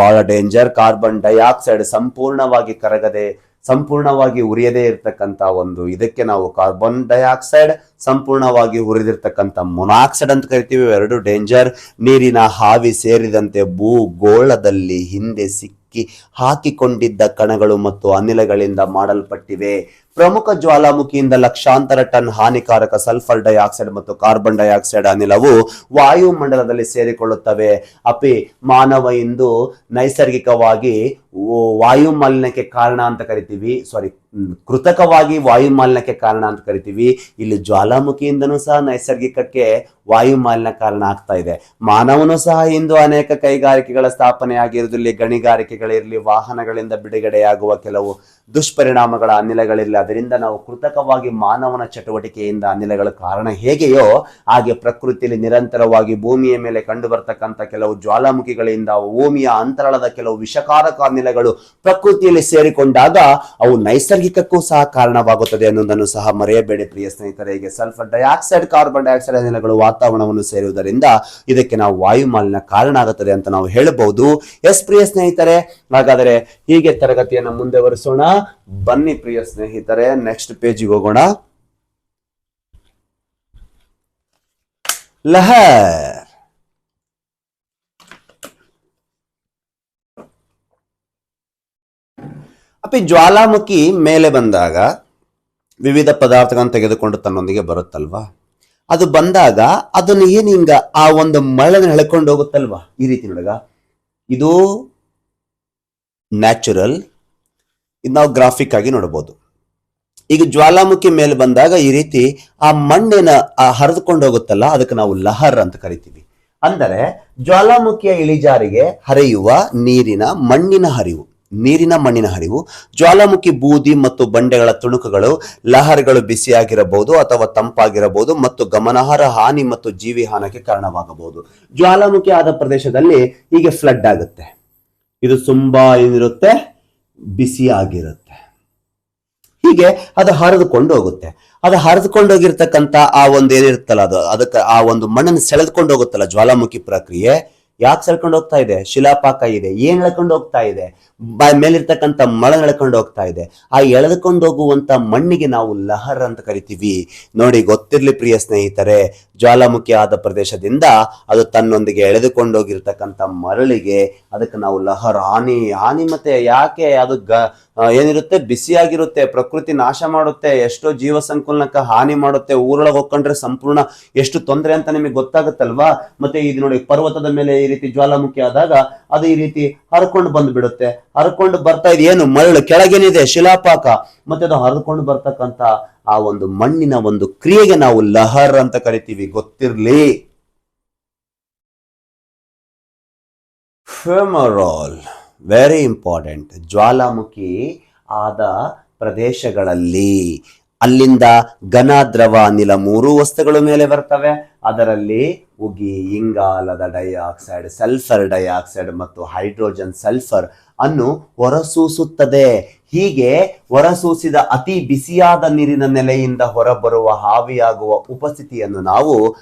ಬಹಳ ಡೇಂಜರ್. ಕಾರ್ಬನ್ ಡೈಆಕ್ಸೈಡ್ ಸಂಪೂರ್ಣವಾಗಿ ಉರಿಯದೇ ಇರತಕ್ಕಂತ ಒಂದು ಇದಕ್ಕೆ ನಾವು ಕಾರ್ಬನ್ ಡೈಆಕ್ಸೈಡ್, ಸಂಪೂರ್ಣವಾಗಿ ಉರಿದಿರ್ತಕ್ಕಂಥ ಮೊನಾಕ್ಸೈಡ್ ಅಂತ ಕರಿತೀವಿ. ಎರಡು ಡೇಂಜರ್. ನೀರಿನ ಹಾವಿ ಸೇರಿದಂತೆ ಭೂಗೋಳದಲ್ಲಿ ಹಿಂದೆ ಹಾಕಿಕೊಂಡಿದ್ದ ಕಣಗಳು ಮತ್ತು ಅನಿಲಗಳಿಂದ ಮಾಡಲ್ಪಟ್ಟಿವೆ. ಪ್ರಮುಖ ಜ್ವಾಲಾಮುಖಿಯಿಂದ ಲಕ್ಷಾಂತರ ಟನ್ ಹಾನಿಕಾರಕ ಸಲ್ಫರ್ ಡೈಆಕ್ಸೈಡ್ ಮತ್ತು ಕಾರ್ಬನ್ ಡೈಆಕ್ಸೈಡ್ ಅನಿಲವು ವಾಯುಮಂಡಲದಲ್ಲಿ ಸೇರಿಕೊಳ್ಳುತ್ತವೆ. ಮಾನವ ಇಂದು ನೈಸರ್ಗಿಕವಾಗಿ ವಾಯು ಮಾಲಿನ್ಯಕ್ಕೆ ಕಾರಣ ಅಂತ ಕರಿತೀವಿ, ಕೃತಕವಾಗಿ ವಾಯು ಮಾಲಿನ್ಯಕ್ಕೆ ಕಾರಣ ಅಂತ ಕರಿತೀವಿ. ಇಲ್ಲಿ ಜ್ವಾಲಾಮುಖಿಯಿಂದನೂ ಸಹ ನೈಸರ್ಗಿಕಕ್ಕೆ ವಾಯು ಮಾಲಿನ್ಯ ಕಾರಣ ಆಗ್ತಾ ಇದೆ. ಮಾನವನು ಸಹ ಇಂದು ಅನೇಕ ಕೈಗಾರಿಕೆಗಳ ಸ್ಥಾಪನೆ ಆಗಿರುವುದಿಲ್ಲ, ಗಣಿಗಾರಿಕೆಗಳಿರಲಿ, ವಾಹನಗಳಿಂದ ಬಿಡುಗಡೆಯಾಗುವ ಕೆಲವು ದುಷ್ಪರಿಣಾಮಗಳ ಅನಿಲಗಳಿರಲಿ, ಅದರಿಂದ ನಾವು ಕೃತಕವಾಗಿ ಮಾನವನ ಚಟುವಟಿಕೆಯಿಂದ ಅನಿಲಗಳ ಕಾರಣ ಹೇಗೆಯೋ ಹಾಗೆ ಪ್ರಕೃತಿಯಲ್ಲಿ ನಿರಂತರವಾಗಿ ಭೂಮಿಯ ಮೇಲೆ ಕಂಡು ಬರ್ತಕ್ಕಂಥ ಕೆಲವು ಜ್ವಾಲಾಮುಖಿಗಳಿಂದ ಭೂಮಿಯ ಅಂತರಾಳದ ಕೆಲವು ವಿಷಕಾರಕ ಅನಿಲಗಳು ಪ್ರಕೃತಿಯಲ್ಲಿ ಸೇರಿಕೊಂಡಾಗ ಅವು ನೈಸರ್ಗಿಕಕ್ಕೂ ಸಹ ಕಾರಣವಾಗುತ್ತದೆ ಅನ್ನೋದನ್ನು ಸಹ ಮರೆಯಬೇಡಿ ಪ್ರಿಯ ಸ್ನೇಹಿತರೆ. ಹೀಗೆ ಸಲ್ಫರ್ ಡೈಆಕ್ಸೈಡ್, ಕಾರ್ಬನ್ ಡೈಆಕ್ಸೈಡ್ ಅನಿಲಗಳು ವಾತಾವರಣವನ್ನು ಸೇರುವುದರಿಂದ ಇದಕ್ಕೆ ನಾವು ವಾಯು ಮಾಲಿನ್ಯ ಕಾರಣ ಆಗುತ್ತದೆ ಅಂತ ನಾವು ಹೇಳಬಹುದು. ಎಸ್ ಪ್ರಿಯ ಸ್ನೇಹಿತರೆ, ಹಾಗಾದರೆ ಹೀಗೆ ತರಗತಿಯನ್ನು ಮುಂದುವರಿಸೋಣ. ಬನ್ನಿ ಪ್ರಿಯ ಸ್ನೇಹಿತರೆ, ನೆಕ್ಸ್ಟ್ ಪೇಜಿಗೆ ಹೋಗೋಣ. ಲಹರ್ ಜ್ವಾಲಾಮುಖಿ ಮೇಲೆ ಬಂದಾಗ ವಿವಿಧ ಪದಾರ್ಥಗಳನ್ನು ತೆಗೆದುಕೊಂಡು ತನ್ನೊಂದಿಗೆ ಬರುತ್ತಲ್ವಾ, ಅದು ಬಂದಾಗ ಅದನ್ನು ಏನು ಹಿಂಗ ಆ ಒಂದು ಮರಳನ್ನು ಎಳ್ಕೊಂಡು ಹೋಗುತ್ತಲ್ವಾ ಈ ರೀತಿ ನೋಡಗ, ಇದು ನ್ಯಾಚುರಲ್, ಇದು ನಾವು ಗ್ರಾಫಿಕ್ ಆಗಿ ನೋಡಬಹುದು. ಈಗ ಜ್ವಾಲಾಮುಖಿ ಮೇಲೆ ಬಂದಾಗ ಈ ರೀತಿ ಆ ಮಣ್ಣಿನ ಹರಿದುಕೊಂಡು ಹೋಗುತ್ತಲ್ಲ, ಅದಕ್ಕೆ ನಾವು ಲಹರ್ ಅಂತ ಕರಿತೀವಿ. ಅಂದರೆ ಜ್ವಾಲಾಮುಖಿಯ ಇಳಿಜಾರಿಗೆ ಹರಿಯುವ ನೀರಿನ ಮಣ್ಣಿನ ಹರಿವು ಜ್ವಾಲಾಮುಖಿ ಬೂದಿ ಮತ್ತು ಬಂಡೆಗಳ ತುಣುಕುಗಳು ಲಹರಿಗಳು ಬಿಸಿಯಾಗಿರಬಹುದು ಅಥವಾ ತಂಪಾಗಿರಬಹುದು ಮತ್ತು ಗಮನಾರ್ಹ ಹಾನಿ ಮತ್ತು ಜೀವಿ ಹಾನಿಗೆ ಕಾರಣವಾಗಬಹುದು. ಜ್ವಾಲಾಮುಖಿ ಆದ ಪ್ರದೇಶದಲ್ಲಿ ಹೀಗೆ ಫ್ಲಡ್ ಆಗುತ್ತೆ. ಇದು ತುಂಬಾ ಏನಿರುತ್ತೆ, ಬಿಸಿಯಾಗಿರುತ್ತೆ. ಹೀಗೆ ಅದು ಹರಿದುಕೊಂಡು ಹೋಗುತ್ತೆ. ಅದು ಹರಿದುಕೊಂಡು ಹೋಗಿರ್ತಕ್ಕಂಥ ಆ ಒಂದು ಏನಿರುತ್ತಲ್ಲ, ಅದಕ್ಕೆ ಆ ಒಂದು ಮಣ್ಣನ್ನು ಸೆಳೆದುಕೊಂಡು ಹೋಗುತ್ತಲ್ಲ ಜ್ವಾಲಾಮುಖಿ ಪ್ರಕ್ರಿಯೆ. ಯಾಕೆ ಸೆಳ್ಕೊಂಡು ಹೋಗ್ತಾ ಇದೆ? ಶಿಲಾಪಾಕ ಇದೆ. ಏನ್ ಎಳ್ಕೊಂಡು ಹೋಗ್ತಾ ಇದೆ? ಮೇಲಿರ್ತಕ್ಕಂಥ ಮಳೆ ಎಳ್ಕೊಂಡು ಹೋಗ್ತಾ ಇದೆ. ಆ ಎಳೆದುಕೊಂಡು ಹೋಗುವಂತ ಮಣ್ಣಿಗೆ ನಾವು ಲಹರ್ ಅಂತ ಕರಿತೀವಿ. ನೋಡಿ, ಗೊತ್ತಿರ್ಲಿ ಪ್ರಿಯ ಸ್ನೇಹಿತರೆ, ಜ್ವಾಲಾಮುಖಿ ಆದ ಪ್ರದೇಶದಿಂದ ಅದು ತನ್ನೊಂದಿಗೆ ಎಳೆದುಕೊಂಡು ಹೋಗಿರ್ತಕ್ಕಂಥ ಮರಳಿಗೆ ಅದಕ್ಕೆ ನಾವು ಲಹರ್, ಹಾನಿ ಮತ್ತೆ ಯಾಕೆ ಅದು ಏನಿರುತ್ತೆ, ಬಿಸಿಯಾಗಿರುತ್ತೆ, ಪ್ರಕೃತಿ ನಾಶ ಮಾಡುತ್ತೆ, ಎಷ್ಟೋ ಜೀವ ಸಂಕುಲನಕ್ಕೆ ಹಾನಿ ಮಾಡುತ್ತೆ, ಊರೊಳಗೆ ಹೋಗ್ಕೊಂಡ್ರೆ ಸಂಪೂರ್ಣ ಎಷ್ಟು ತೊಂದರೆ ಅಂತ ನಿಮಗೆ ಗೊತ್ತಾಗುತ್ತಲ್ವಾ. ಮತ್ತೆ ಇದು ನೋಡಿ, ಪರ್ವತದ ಮೇಲೆ ಈ ರೀತಿ ಜ್ವಾಲಾಮುಖಿ ಆದಾಗ ಅದು ಈ ರೀತಿ ಹರ್ಕೊಂಡು ಬಂದು ಬಿಡುತ್ತೆ. ಹರ್ಕೊಂಡು ಬರ್ತಾ ಇದೆ, ಏನು ಮರಳು ಕೆಳಗೇನಿದೆ ಶಿಲಾಪಾಕ, ಮತ್ತೆ ಅದು ಹರಿದುಕೊಂಡು ಬರ್ತಕ್ಕಂಥ ಆ ಒಂದು ಮಣ್ಣಿನ ಒಂದು ಕ್ರಿಯೆಗೆ ನಾವು ಲಹರ್ ಅಂತ ಕರಿತೀವಿ. ಗೊತ್ತಿರ್ಲಿ. ಫೆಮರೋಲ್ ವೆರಿ ಇಂಪಾರ್ಟೆಂಟ್. ಜ್ವಾಲಾಮುಖಿ ಆದ ಪ್ರದೇಶಗಳಲ್ಲಿ ಅಲ್ಲಿಂದ ಘನ, ದ್ರವ, ಅನಿಲ 3 ವಸ್ತುಗಳು ಮೇಲೆ ಬರ್ತವೆ. ಅದರಲ್ಲಿ ಉಗಿ, ಇಂಗಾಲದ ಡೈಆಕ್ಸೈಡ್, ಸಲ್ಫರ್ ಡೈಆಕ್ಸೈಡ್ ಮತ್ತು ಹೈಡ್ರೋಜನ್ ಸಲ್ಫರ್ ಅನ್ನು ಹೊರಸೂಸುತ್ತದೆ. ಹೀಗೆ ಹೊರಸೂಸಿದ ಅತಿ ಬಿಸಿಯಾದ ನೀರಿನ ನೆಲೆಯಿಂದ ಹೊರಬರುವ ಆವಿಯಾಗುವ ಉಪಸ್ಥಿತಿಯನ್ನು ನಾವು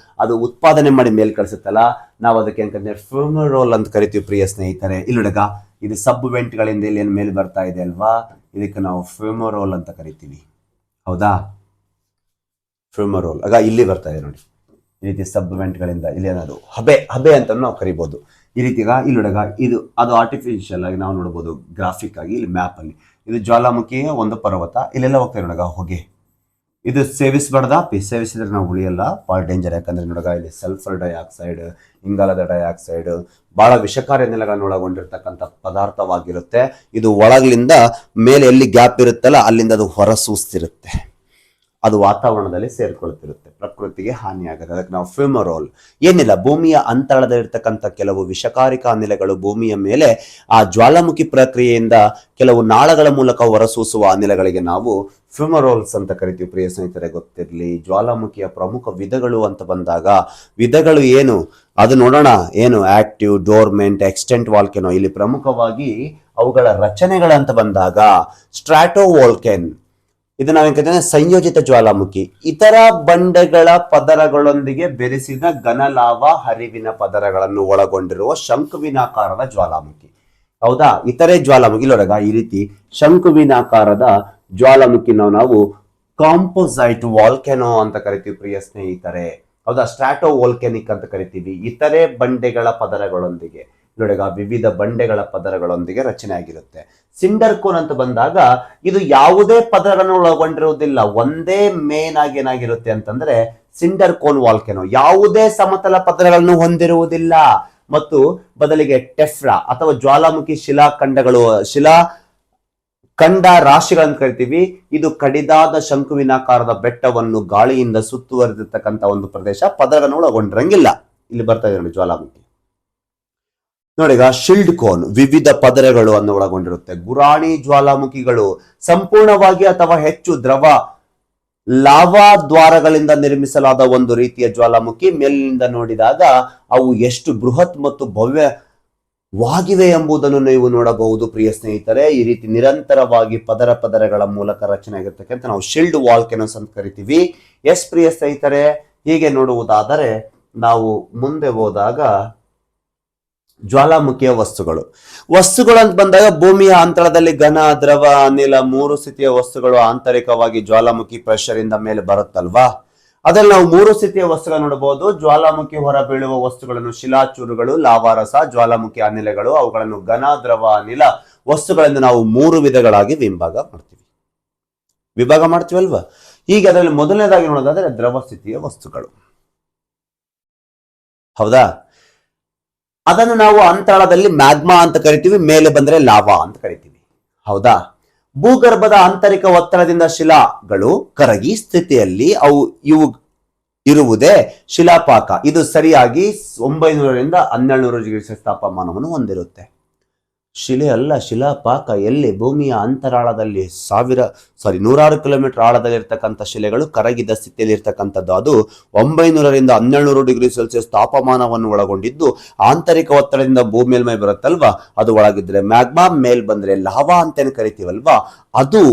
ಅದು ಉತ್ಪಾದನೆ ಮಾಡಿ ಮೇಲ್ ಕಳಿಸುತ್ತಲ್ಲ, ನಾವು ಅದಕ್ಕೆ ಅಂತಂದ್ರೆ ಫೆಮರೋಲ್ ಅಂತ ಕರಿತೀವಿ ಪ್ರಿಯ ಸ್ನೇಹಿತರೆ. ಇಲ್ಲೊಳಗ ಇದು ಸಬ್ ವೆಂಟ್ ಗಳಿಂದ ಇಲ್ಲಿ ಏನು ಮೇಲೆ ಬರ್ತಾ ಇದೆ ಅಲ್ವಾ, ಇದಕ್ಕೆ ನಾವು ಫೆಮರೋಲ್ ಅಂತ ಕರಿತೀವಿ. ಹೌದಾ? ಫೆಮರೋಲ್ ಆಗ ಇಲ್ಲಿ ಬರ್ತಾ ಇದೆ ನೋಡಿ, ಈ ರೀತಿ ಸಬ್ ವೆಂಟ್ ಗಳಿಂದ ಇಲ್ಲಿ ಏನಾದ್ರು ಹಬೆ ಅಂತ ನಾವು ಕರಿಬಹುದು. ಈ ರೀತಿ ಇಲ್ಲೊಳಗ ಇದು ಅದು ಆರ್ಟಿಫಿಷಿಯಲ್ ಆಗಿ ನಾವು ನೋಡಬಹುದು ಗ್ರಾಫಿಕ್ ಆಗಿ ಇಲ್ಲಿ ಮ್ಯಾಪ್ ಅಲ್ಲಿ. ಇದು ಜ್ವಾಲಾಮುಖಿಯ ಒಂದು ಪರ್ವತ, ಇಲ್ಲೆಲ್ಲ ಹೋಗ್ತಾ ನೋಡಗ ಹೊಗೆ. ಇದು ಸೇವಿಸಿದ್ರೆ ನಾವು ಉಳಿಯಲ್ಲ, ಭಾಳ ಡೇಂಜರ್. ಯಾಕಂದ್ರೆ ನೋಡಗ ಇಲ್ಲಿ ಸಲ್ಫರ್ ಡೈಆಕ್ಸೈಡ್, ಇಂಗಾಲದ ಡೈಆಕ್ಸೈಡ್ ಬಹಳ ವಿಷಕಾರಿ ಅನಿಲಗಳನ್ನು ಒಳಗೊಂಡಿರ್ತಕ್ಕಂಥ ಪದಾರ್ಥವಾಗಿರುತ್ತೆ. ಇದು ಒಳಗಿಂದ ಮೇಲೆ ಎಲ್ಲಿ ಗ್ಯಾಪ್ ಇರುತ್ತಲ್ಲ ಅಲ್ಲಿಂದ ಅದು ಹೊರಸೂಸ್ತಿರುತ್ತೆ. ಅದು ವಾತಾವರಣದಲ್ಲಿ ಸೇರ್ಕೊಳ್ತಿರುತ್ತೆ, ಪ್ರಕೃತಿಗೆ ಹಾನಿಯಾಗುತ್ತೆ. ಅದಕ್ಕೆ ನಾವು ಫೆಮರೋಲ್. ಏನಿಲ್ಲ, ಭೂಮಿಯ ಅಂತರಾಳದಲ್ಲಿರ್ತಕ್ಕಂಥ ಕೆಲವು ವಿಷಕಾರಿಕ ಅನಿಲಗಳು ಭೂಮಿಯ ಮೇಲೆ ಆ ಜ್ವಾಲಾಮುಖಿ ಪ್ರಕ್ರಿಯೆಯಿಂದ ಕೆಲವು ನಾಳಗಳ ಮೂಲಕ ಹೊರಸೂಸುವ ಅನಿಲಗಳಿಗೆ ನಾವು ಫೆಮರೋಲ್ಸ್ ಅಂತ ಕರಿತೀವಿ ಪ್ರಿಯ ಸ್ನೇಹಿತರೆ. ಗೊತ್ತಿರಲಿ. ಜ್ವಾಲಾಮುಖಿಯ ಪ್ರಮುಖ ವಿಧಗಳು ಅಂತ ಬಂದಾಗ, ವಿಧಗಳು ಏನು ಅದು ನೋಡೋಣ. ಏನು ಆಕ್ಟಿವ್, ಡೋರ್ಮೆಂಟ್, ಎಕ್ಸ್ಟೆಂಟ್ ವಾಲ್ಕೆನೋ. ಇಲ್ಲಿ ಪ್ರಮುಖವಾಗಿ ಅವುಗಳ ರಚನೆಗಳಂತ ಬಂದಾಗ ಸ್ಟ್ರಾಟೋ ವಾಲ್ಕೆನ್, ಇದು ನಾವೇನ್ ಸಂಯೋಜಿತ ಜ್ವಾಲಾಮುಖಿ, ಇತರ ಬಂಡೆಗಳ ಪದರಗಳೊಂದಿಗೆ ಬೆರೆಸಿದ ಘನ ಲಾವಾ ಹರಿವಿನ ಪದರಗಳನ್ನು ಒಳಗೊಂಡಿರುವ ಶಂಕುವಿನಾಕಾರದ ಜ್ವಾಲಾಮುಖಿ. ಹೌದಾ? ಇತರೆ ಜ್ವಾಲಾಮುಖಿ ಇಲ್ಲೊಳಗ ಈ ರೀತಿ ಶಂಕುವಿನಾಕಾರದ ಜ್ವಾಲಾಮುಖಿ ನಾವು ಕಾಂಪೋಸೈಟ್ ವಾಲ್ಕೆನೋ ಅಂತ ಕರಿತೀವಿ ಪ್ರಿಯ ಸ್ನೇಹಿತರೆ. ಹೌದಾ? ಸ್ಟ್ರಾಟೋ ವಾಲ್ಕೆನಿಕ್ ಅಂತ ಕರಿತೀವಿ. ಇತರೆ ಬಂಡೆಗಳ ಪದರಗಳೊಂದಿಗೆ ನೋಡಿಗ ವಿವಿಧ ಬಂಡೆಗಳ ಪದರಗಳೊಂದಿಗೆ ರಚನೆ ಆಗಿರುತ್ತೆ. ಸಿಂಡರ್ ಕೋನ್ ಅಂತ ಬಂದಾಗ ಇದು ಯಾವುದೇ ಪದರಗಳನ್ನು ಒಳಗೊಂಡಿರುವುದಿಲ್ಲ. ಒಂದೇ ಮೇನ್ ಆಗಿ ಏನಾಗಿರುತ್ತೆ ಅಂತಂದ್ರೆ ಸಿಂಡರ್ ಕೋನ್ ವಾಲ್ಕೆನೋ ಯಾವುದೇ ಸಮತಲ ಪದರಗಳನ್ನು ಹೊಂದಿರುವುದಿಲ್ಲ ಮತ್ತು ಬದಲಿಗೆ ಟೆಫ್ರಾ ಅಥವಾ ಜ್ವಾಲಾಮುಖಿ ಶಿಲಾಖಂಡ ರಾಶಿಗಳಂತ ಕರಿತೀವಿ. ಇದು ಕಡಿದಾದ ಶಂಕುವಿನಾಕಾರದ ಬೆಟ್ಟವನ್ನು ಗಾಳಿಯಿಂದ ಸುತ್ತುವರೆದಿರ್ತಕ್ಕಂಥ ಒಂದು ಪ್ರದೇಶ. ಪದರಗಳನ್ನು ಒಳಗೊಂಡಿರಂಗಿಲ್ಲ. ಇಲ್ಲಿ ಬರ್ತಾ ಇದೆ ನೋಡಿ ಜ್ವಾಲಾಮುಖಿ. ನೋಡಿಗ ಶಿಲ್ಡ್ ಕೋನ್ ವಿವಿಧ ಪದರಗಳು ಅನ್ನು ಒಳಗೊಂಡಿರುತ್ತೆ. ಗುರಾಣಿ ಜ್ವಾಲಾಮುಖಿಗಳು ಸಂಪೂರ್ಣವಾಗಿ ಅಥವಾ ಹೆಚ್ಚು ದ್ರವ ಲಾವಾ ದ್ವಾರಗಳಿಂದ ನಿರ್ಮಿಸಲಾದ ಒಂದು ರೀತಿಯ ಜ್ವಾಲಾಮುಖಿ. ಮೇಲಿನಿಂದ ನೋಡಿದಾಗ ಅವು ಎಷ್ಟು ಬೃಹತ್ ಮತ್ತು ಭವ್ಯವಾಗಿವೆ ಎಂಬುದನ್ನು ನೀವು ನೋಡಬಹುದು ಪ್ರಿಯ ಸ್ನೇಹಿತರೆ. ಈ ರೀತಿ ನಿರಂತರವಾಗಿ ಪದರಗಳ ಮೂಲಕ ರಚನೆ ಆಗಿರ್ತಕ್ಕಂಥ ನಾವು ಶಿಲ್ಡ್ ವಾಲ್ಕೆನೋಸ್ ಅಂತ ಕರಿತೀವಿ. ಎಸ್ ಪ್ರಿಯ ಸ್ನೇಹಿತರೆ, ಹೀಗೆ ನೋಡುವುದಾದರೆ ನಾವು ಮುಂದೆ ಹೋದಾಗ ಜ್ವಾಲಾಮುಖಿಯ ವಸ್ತುಗಳು ಅಂತ ಬಂದಾಗ ಭೂಮಿಯ ಅಂತರದಲ್ಲಿ ಘನ, ದ್ರವ, ಅನಿಲ 3 ಸ್ಥಿತಿಯ ವಸ್ತುಗಳು ಆಂತರಿಕವಾಗಿ ಜ್ವಾಲಾಮುಖಿ ಪ್ರೆಷರ್ ಇಂದ ಮೇಲೆ ಬರುತ್ತಲ್ವಾ. ಅದ್ರಲ್ಲಿ ನಾವು 3 ಸ್ಥಿತಿಯ ವಸ್ತುಗಳು ನೋಡಬಹುದು. ಜ್ವಾಲಾಮುಖಿ ಹೊರ ಬೀಳುವ ವಸ್ತುಗಳನ್ನು ಶಿಲಾಚೂರುಗಳು, ಲಾವಾರಸ, ಜ್ವಾಲಾಮುಖಿ ಅನಿಲಗಳು. ಅವುಗಳನ್ನು ಘನ, ದ್ರವ, ಅನಿಲ ವಸ್ತುಗಳಿಂದ ನಾವು 3 ವಿಧಗಳಾಗಿ ವಿಭಾಗ ಮಾಡ್ತೀವಲ್ವಾ. ಹೀಗೆ ಅದರಲ್ಲಿ ಮೊದಲನೇದಾಗಿ ನೋಡೋದಾದ್ರೆ ದ್ರವ ಸ್ಥಿತಿಯ ವಸ್ತುಗಳು. ಹೌದಾ? ಅದನ್ನು ನಾವು ಅಂತರಾಳದಲ್ಲಿ ಮ್ಯಾಗ್ಮಾ ಅಂತ ಕರಿತೀವಿ, ಮೇಲೆ ಬಂದ್ರೆ ಲಾವಾ ಅಂತ ಕರಿತೀವಿ. ಹೌದಾ? ಭೂಗರ್ಭದ ಆಂತರಿಕ ಒತ್ತಡದಿಂದ ಶಿಲಾಗಳು ಕರಗಿ ಸ್ಥಿತಿಯಲ್ಲಿ ಇರುವುದೇ ಶಿಲಾಪಾಕ. ಇದು ಸರಿಯಾಗಿ 900ರಿಂದ 1200 ಡಿಗ್ರಿ ಸೆಲ್ಸಿಯಸ್ ತಾಪಮಾನವನ್ನು ಹೊಂದಿರುತ್ತೆ. ಶಿಲೆ ಅಲ್ಲ, ಶಿಲಾಪಾಕ. ಎಲ್ಲಿ? ಭೂಮಿಯ ಅಂತರಾಳದಲ್ಲಿ ನೂರಾರು ಕಿಲೋಮೀಟರ್ ಆಳದಲ್ಲಿರ್ತಕ್ಕಂಥ ಶಿಲೆಗಳು ಕರಗಿದ ಸ್ಥಿತಿಯಲ್ಲಿ ಇರ್ತಕ್ಕಂಥದ್ದು. ಅದು 900ರಿಂದ 1200 ಡಿಗ್ರಿ ಸೆಲ್ಸಿಯಸ್ ತಾಪಮಾನವನ್ನು ಒಳಗೊಂಡಿದ್ದು ಆಂತರಿಕ ಒತ್ತಡದಿಂದ ಭೂಮಿ ಮೇಲ್ಮೈ ಬರುತ್ತಲ್ವಾ, ಅದು ಒಳಗಿದ್ರೆ ಮ್ಯಾಗ್ಮಾ, ಮೇಲ್ ಬಂದ್ರೆ ಲಾವಾ ಅಂತೇನು ಕರಿತೀವಲ್ವಾ, ಅದು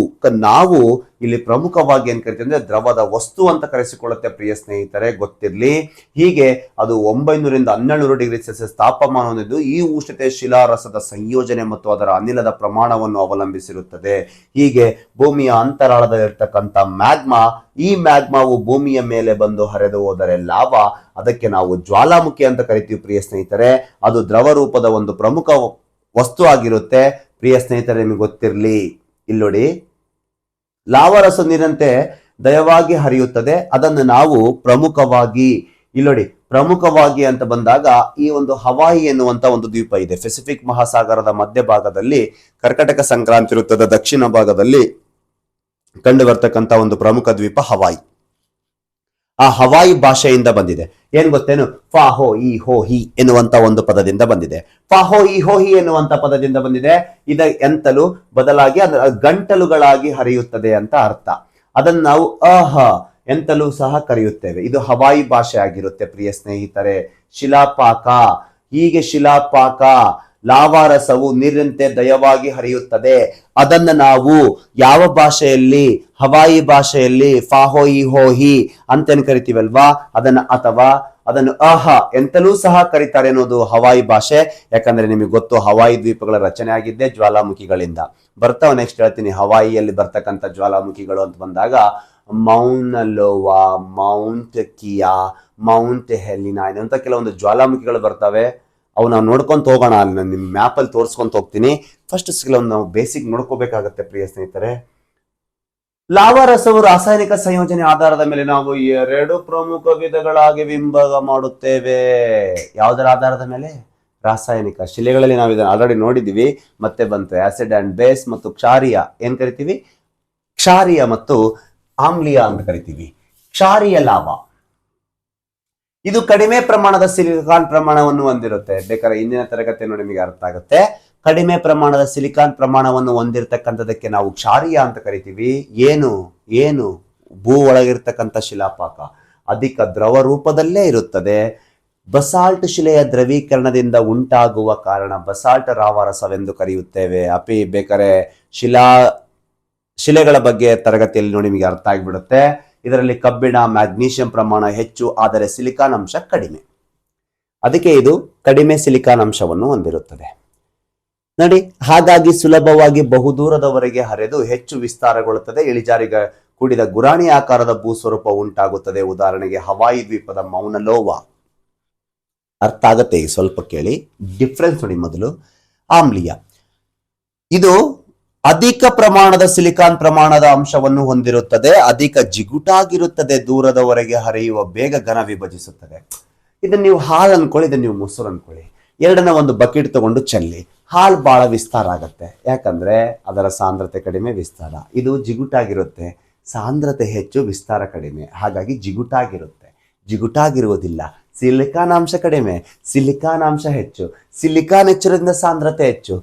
ನಾವು ಇಲ್ಲಿ ಪ್ರಮುಖವಾಗಿ ಏನ್ ಕರಿತೀವಿ ಅಂದ್ರೆ ದ್ರವದ ವಸ್ತು ಅಂತ ಕರೆಸಿಕೊಳ್ಳುತ್ತೆ ಪ್ರಿಯ ಸ್ನೇಹಿತರೆ, ಗೊತ್ತಿರ್ಲಿ. ಹೀಗೆ ಅದು 900ರಿಂದ 1200 ಡಿಗ್ರಿ ಸೆಲ್ಸಿಯಸ್ ತಾಪಮಾನ ಹೊಂದಿದ್ದು ಈ ಉಷ್ಣತೆ ಶಿಲಾರಸದ ಸಂಯೋಜನೆ ಮತ್ತು ಅದರ ಅನಿಲದ ಪ್ರಮಾಣವನ್ನು ಅವಲಂಬಿಸಿರುತ್ತದೆ. ಹೀಗೆ ಭೂಮಿಯ ಅಂತರಾಳದಲ್ಲಿರ್ತಕ್ಕಂಥ ಮ್ಯಾಗ್ಮಾ, ಈ ಮ್ಯಾಗ್ಮಾವು ಭೂಮಿಯ ಮೇಲೆ ಬಂದು ಹರಿದು ಹೋದರೆ ಲಾವಾ, ಅದಕ್ಕೆ ನಾವು ಜ್ವಾಲಾಮುಖಿ ಅಂತ ಕರಿತೀವಿ ಪ್ರಿಯ ಸ್ನೇಹಿತರೆ. ಅದು ದ್ರವ ರೂಪದ ಒಂದು ಪ್ರಮುಖ ವಸ್ತು ಆಗಿರುತ್ತೆ ಪ್ರಿಯ ಸ್ನೇಹಿತರೆ, ನಿಮಗೆ ಗೊತ್ತಿರ್ಲಿ. ಇಲ್ಲೋಡಿ, ಲಾವಾರಸ ನೀರಂತೆ ದಯವಾಗಿ ಹರಿಯುತ್ತದೆ. ಅದನ್ನು ನಾವು ಪ್ರಮುಖವಾಗಿ ಪ್ರಮುಖವಾಗಿ ಅಂತ ಬಂದಾಗ ಈ ಒಂದು ಹವಾಯಿ ಎನ್ನುವಂತ ಒಂದು ದ್ವೀಪ ಇದೆ. ಪೆಸಿಫಿಕ್ ಮಹಾಸಾಗರದ ಮಧ್ಯಭಾಗದಲ್ಲಿ ಕರ್ಕಟಕ ಸಂಕ್ರಾಂತಿ ವೃತ್ತದ ದಕ್ಷಿಣ ಭಾಗದಲ್ಲಿ ಕಂಡು ಬರ್ತಕ್ಕಂಥ ಒಂದು ಪ್ರಮುಖ ದ್ವೀಪ ಹವಾಯಿ. ಆ ಹವಾಯಿ ಭಾಷೆಯಿಂದ ಬಂದಿದೆ. ಏನ್ ಗೊತ್ತೇನು? ಫಾ ಹೋ ಈ ಹೋ ಹಿ ಎನ್ನುವಂತ ಒಂದು ಪದದಿಂದ ಬಂದಿದೆ. ಫಾ ಹೋ ಈ ಹೋ ಹಿ ಎನ್ನುವಂತ ಪದದಿಂದ ಬಂದಿದೆ. ಇದ ಎಂತಲು ಬದಲಾಗಿ ಗಂಟಲುಗಳಾಗಿ ಹರಿಯುತ್ತದೆ ಅಂತ ಅರ್ಥ. ಅದನ್ನು ನಾವು ಅಹ ಎಂತಲೂ ಸಹ ಕರೆಯುತ್ತೇವೆ. ಇದು ಹವಾಯಿ ಭಾಷೆ ಆಗಿರುತ್ತೆ ಪ್ರಿಯ ಸ್ನೇಹಿತರೆ. ಶಿಲಾಪಾಕ, ಹೀಗೆ ಶಿಲಾಪಾಕ ಲಾವಾರಸವು ನೀರಿನಂತೆ ದಯವಾಗಿ ಹರಿಯುತ್ತದೆ. ಅದನ್ನ ನಾವು ಯಾವ ಭಾಷೆಯಲ್ಲಿ? ಹವಾಯಿ ಭಾಷೆಯಲ್ಲಿ ಫಾಹೋಯಿ ಹೋಹಿ ಅಂತೇನು ಕರಿತೀವಲ್ವಾ, ಅದನ್ನು ಅಹ ಎಂತಲೂ ಸಹ ಕರೀತಾರೆ ಅನ್ನೋದು ಹವಾಯಿ ಭಾಷೆ. ಯಾಕಂದ್ರೆ ನಿಮಗೆ ಗೊತ್ತು, ಹವಾಯಿ ದ್ವೀಪಗಳ ರಚನೆ ಆಗಿದ್ದೆ ಜ್ವಾಲಾಮುಖಿಗಳಿಂದ. ಬರ್ತಾವ, ನೆಕ್ಸ್ಟ್ ಹೇಳ್ತೀನಿ. ಹವಾಯಿಯಲ್ಲಿ ಬರ್ತಕ್ಕಂಥ ಜ್ವಾಲಾಮುಖಿಗಳು ಅಂತ ಬಂದಾಗ ಮೌಂಟ್ ಲೋವಾ, ಮೌಂಟ್ ಕಿಯಾ, ಮೌಂಟ್ ಹೆಲಿನಾ ಅಂತ ಕೆಲವೊಂದು ಜ್ವಾಲಾಮುಖಿಗಳು ಬರ್ತವೆ. ಅವು ನಾವು ನೋಡ್ಕೊಂತ ಹೋಗೋಣ. ಅಲ್ಲಿ ನಾನು ನಿಮ್ಮ ಮ್ಯಾಪಲ್ಲಿ ತೋರಿಸ್ಕೊಂತ ಹೋಗ್ತೀನಿ. ಫಸ್ಟ್ ಕೆಲವೊಂದು ನಾವು ಬೇಸಿಕ್ ನೋಡ್ಕೋಬೇಕಾಗತ್ತೆ ಪ್ರಿಯ ಸ್ನೇಹಿತರೆ. ಲಾವಾರಸವು ರಾಸಾಯನಿಕ ಸಂಯೋಜನೆ ಆಧಾರದ ಮೇಲೆ ನಾವು 2 ಪ್ರಮುಖ ವಿಧಗಳಾಗಿ ವಿಭಾಗ ಮಾಡುತ್ತೇವೆ. ಯಾವುದರ ಆಧಾರದ ಮೇಲೆ? ರಾಸಾಯನಿಕ. ಶಿಲೆಗಳಲ್ಲಿ ನಾವು ಇದನ್ನು ಆಲ್ರೆಡಿ ನೋಡಿದೀವಿ, ಮತ್ತೆ ಬಂತು. ಆಸಿಡ್ ಅಂಡ್ ಬೇಸ್ ಮತ್ತು ಕ್ಷಾರೀಯ ಏನ್ ಕರಿತೀವಿ? ಕ್ಷಾರೀಯ ಮತ್ತು ಆಮ್ಲೀಯ ಅಂತ ಕರಿತೀವಿ. ಕ್ಷಾರೀಯ ಲಾವಾ ಇದು ಕಡಿಮೆ ಪ್ರಮಾಣದ ಸಿಲಿಕಾನ್ ಪ್ರಮಾಣವನ್ನು ಹೊಂದಿರುತ್ತೆ. ಬೇಕಾದ್ರೆ ಇಂದಿನ ತರಗತಿಯನ್ನು ನಿಮಗೆ ಅರ್ಥ ಆಗುತ್ತೆ. ಕಡಿಮೆ ಪ್ರಮಾಣದ ಸಿಲಿಕಾನ್ ಪ್ರಮಾಣವನ್ನು ಹೊಂದಿರತಕ್ಕಂಥದಕ್ಕೆ ನಾವು ಕ್ಷಾರೀಯ ಅಂತ ಕರಿತೀವಿ. ಏನು ಭೂ ಒಳಗಿರ್ತಕ್ಕಂಥ ಶಿಲಾಪಾಕ ಅಧಿಕ ದ್ರವ ರೂಪದಲ್ಲೇ ಇರುತ್ತದೆ. ಬಸಾಲ್ಟ್ ಶಿಲೆಯ ದ್ರವೀಕರಣದಿಂದ ಉಂಟಾಗುವ ಕಾರಣ ಬಸಾಲ್ಟ್ ಲಾವಾರಸವೆಂದು ಕರೆಯುತ್ತೇವೆ. ಬೇಕಾರೆ ಶಿಲೆಗಳ ಬಗ್ಗೆ ತರಗತಿಯಲ್ಲಿ ನೋಡಿ ನಿಮಗೆ ಅರ್ಥ ಆಗಿಬಿಡುತ್ತೆ. ಇದರಲ್ಲಿ ಕಬ್ಬಿಣ, ಮ್ಯಾಗ್ನೀಷಿಯಂ ಪ್ರಮಾಣ ಹೆಚ್ಚು, ಆದರೆ ಸಿಲಿಕಾನ್ ಅಂಶ ಕಡಿಮೆ. ಅದಕ್ಕೆ ಇದು ಕಡಿಮೆ ಸಿಲಿಕಾನ್ ಅಂಶವನ್ನು ಹೊಂದಿರುತ್ತದೆ ನೋಡಿ. ಹಾಗಾಗಿ ಸುಲಭವಾಗಿ ಬಹುದೂರದವರೆಗೆ ಹರಿದು ಹೆಚ್ಚು ವಿಸ್ತಾರಗೊಳ್ಳುತ್ತದೆ. ಇಳಿಜಾರಿಗೆ ಕೂಡಿದ ಗುರಾಣಿ ಆಕಾರದ ಭೂಸ್ವರೂಪ ಉಂಟಾಗುತ್ತದೆ. ಉದಾಹರಣೆಗೆ ಹವಾಯಿ ದ್ವೀಪದ ಮೌನಲೋವಾ. ಅರ್ಥ ಆಗತ್ತೆ? ಸ್ವಲ್ಪ ಕೇಳಿ, ಡಿಫ್ರೆನ್ಸ್ ನೋಡಿ. ಮೊದಲು ಆಮ್ಲೀಯ, ಇದು ಅಧಿಕ ಪ್ರಮಾಣದ ಸಿಲಿಕಾನ್ ಪ್ರಮಾಣದ ಅಂಶವನ್ನು ಹೊಂದಿರುತ್ತದೆ. ಅಧಿಕ ಜಿಗುಟಾಗಿರುತ್ತದೆ. ದೂರದವರೆಗೆ ಹರಿಯುವ, ಬೇಗ ಘನ ವಿಭಜಿಸುತ್ತದೆ. ಇದನ್ನ ನೀವು ಹಾಲು ಅನ್ಕೊಳ್ಳಿ, ಇದನ್ನ ನೀವು ಮೊಸರು ಅನ್ಕೊಳ್ಳಿ. ಎರಡನ್ನ ಒಂದು ಬಕೆಟ್ ತಗೊಂಡು ಚೆಲ್ಲಿ. ಹಾಲು ಬಹಳ ವಿಸ್ತಾರ ಆಗತ್ತೆ, ಯಾಕಂದ್ರೆ ಅದರ ಸಾಂದ್ರತೆ ಕಡಿಮೆ, ವಿಸ್ತಾರ. ಇದು ಜಿಗುಟಾಗಿರುತ್ತೆ, ಸಾಂದ್ರತೆ ಹೆಚ್ಚು, ವಿಸ್ತಾರ ಕಡಿಮೆ. ಹಾಗಾಗಿ ಜಿಗುಟಾಗಿರುವುದಿಲ್ಲ. ಸಿಲಿಕಾನ್ ಅಂಶ ಕಡಿಮೆ, ಸಿಲಿಕಾನ್ ಅಂಶ ಹೆಚ್ಚು. ಸಿಲಿಕಾನ್ ಹೆಚ್ಚಿರೋದ್ರಿಂದ ಸಾಂದ್ರತೆ ಹೆಚ್ಚು.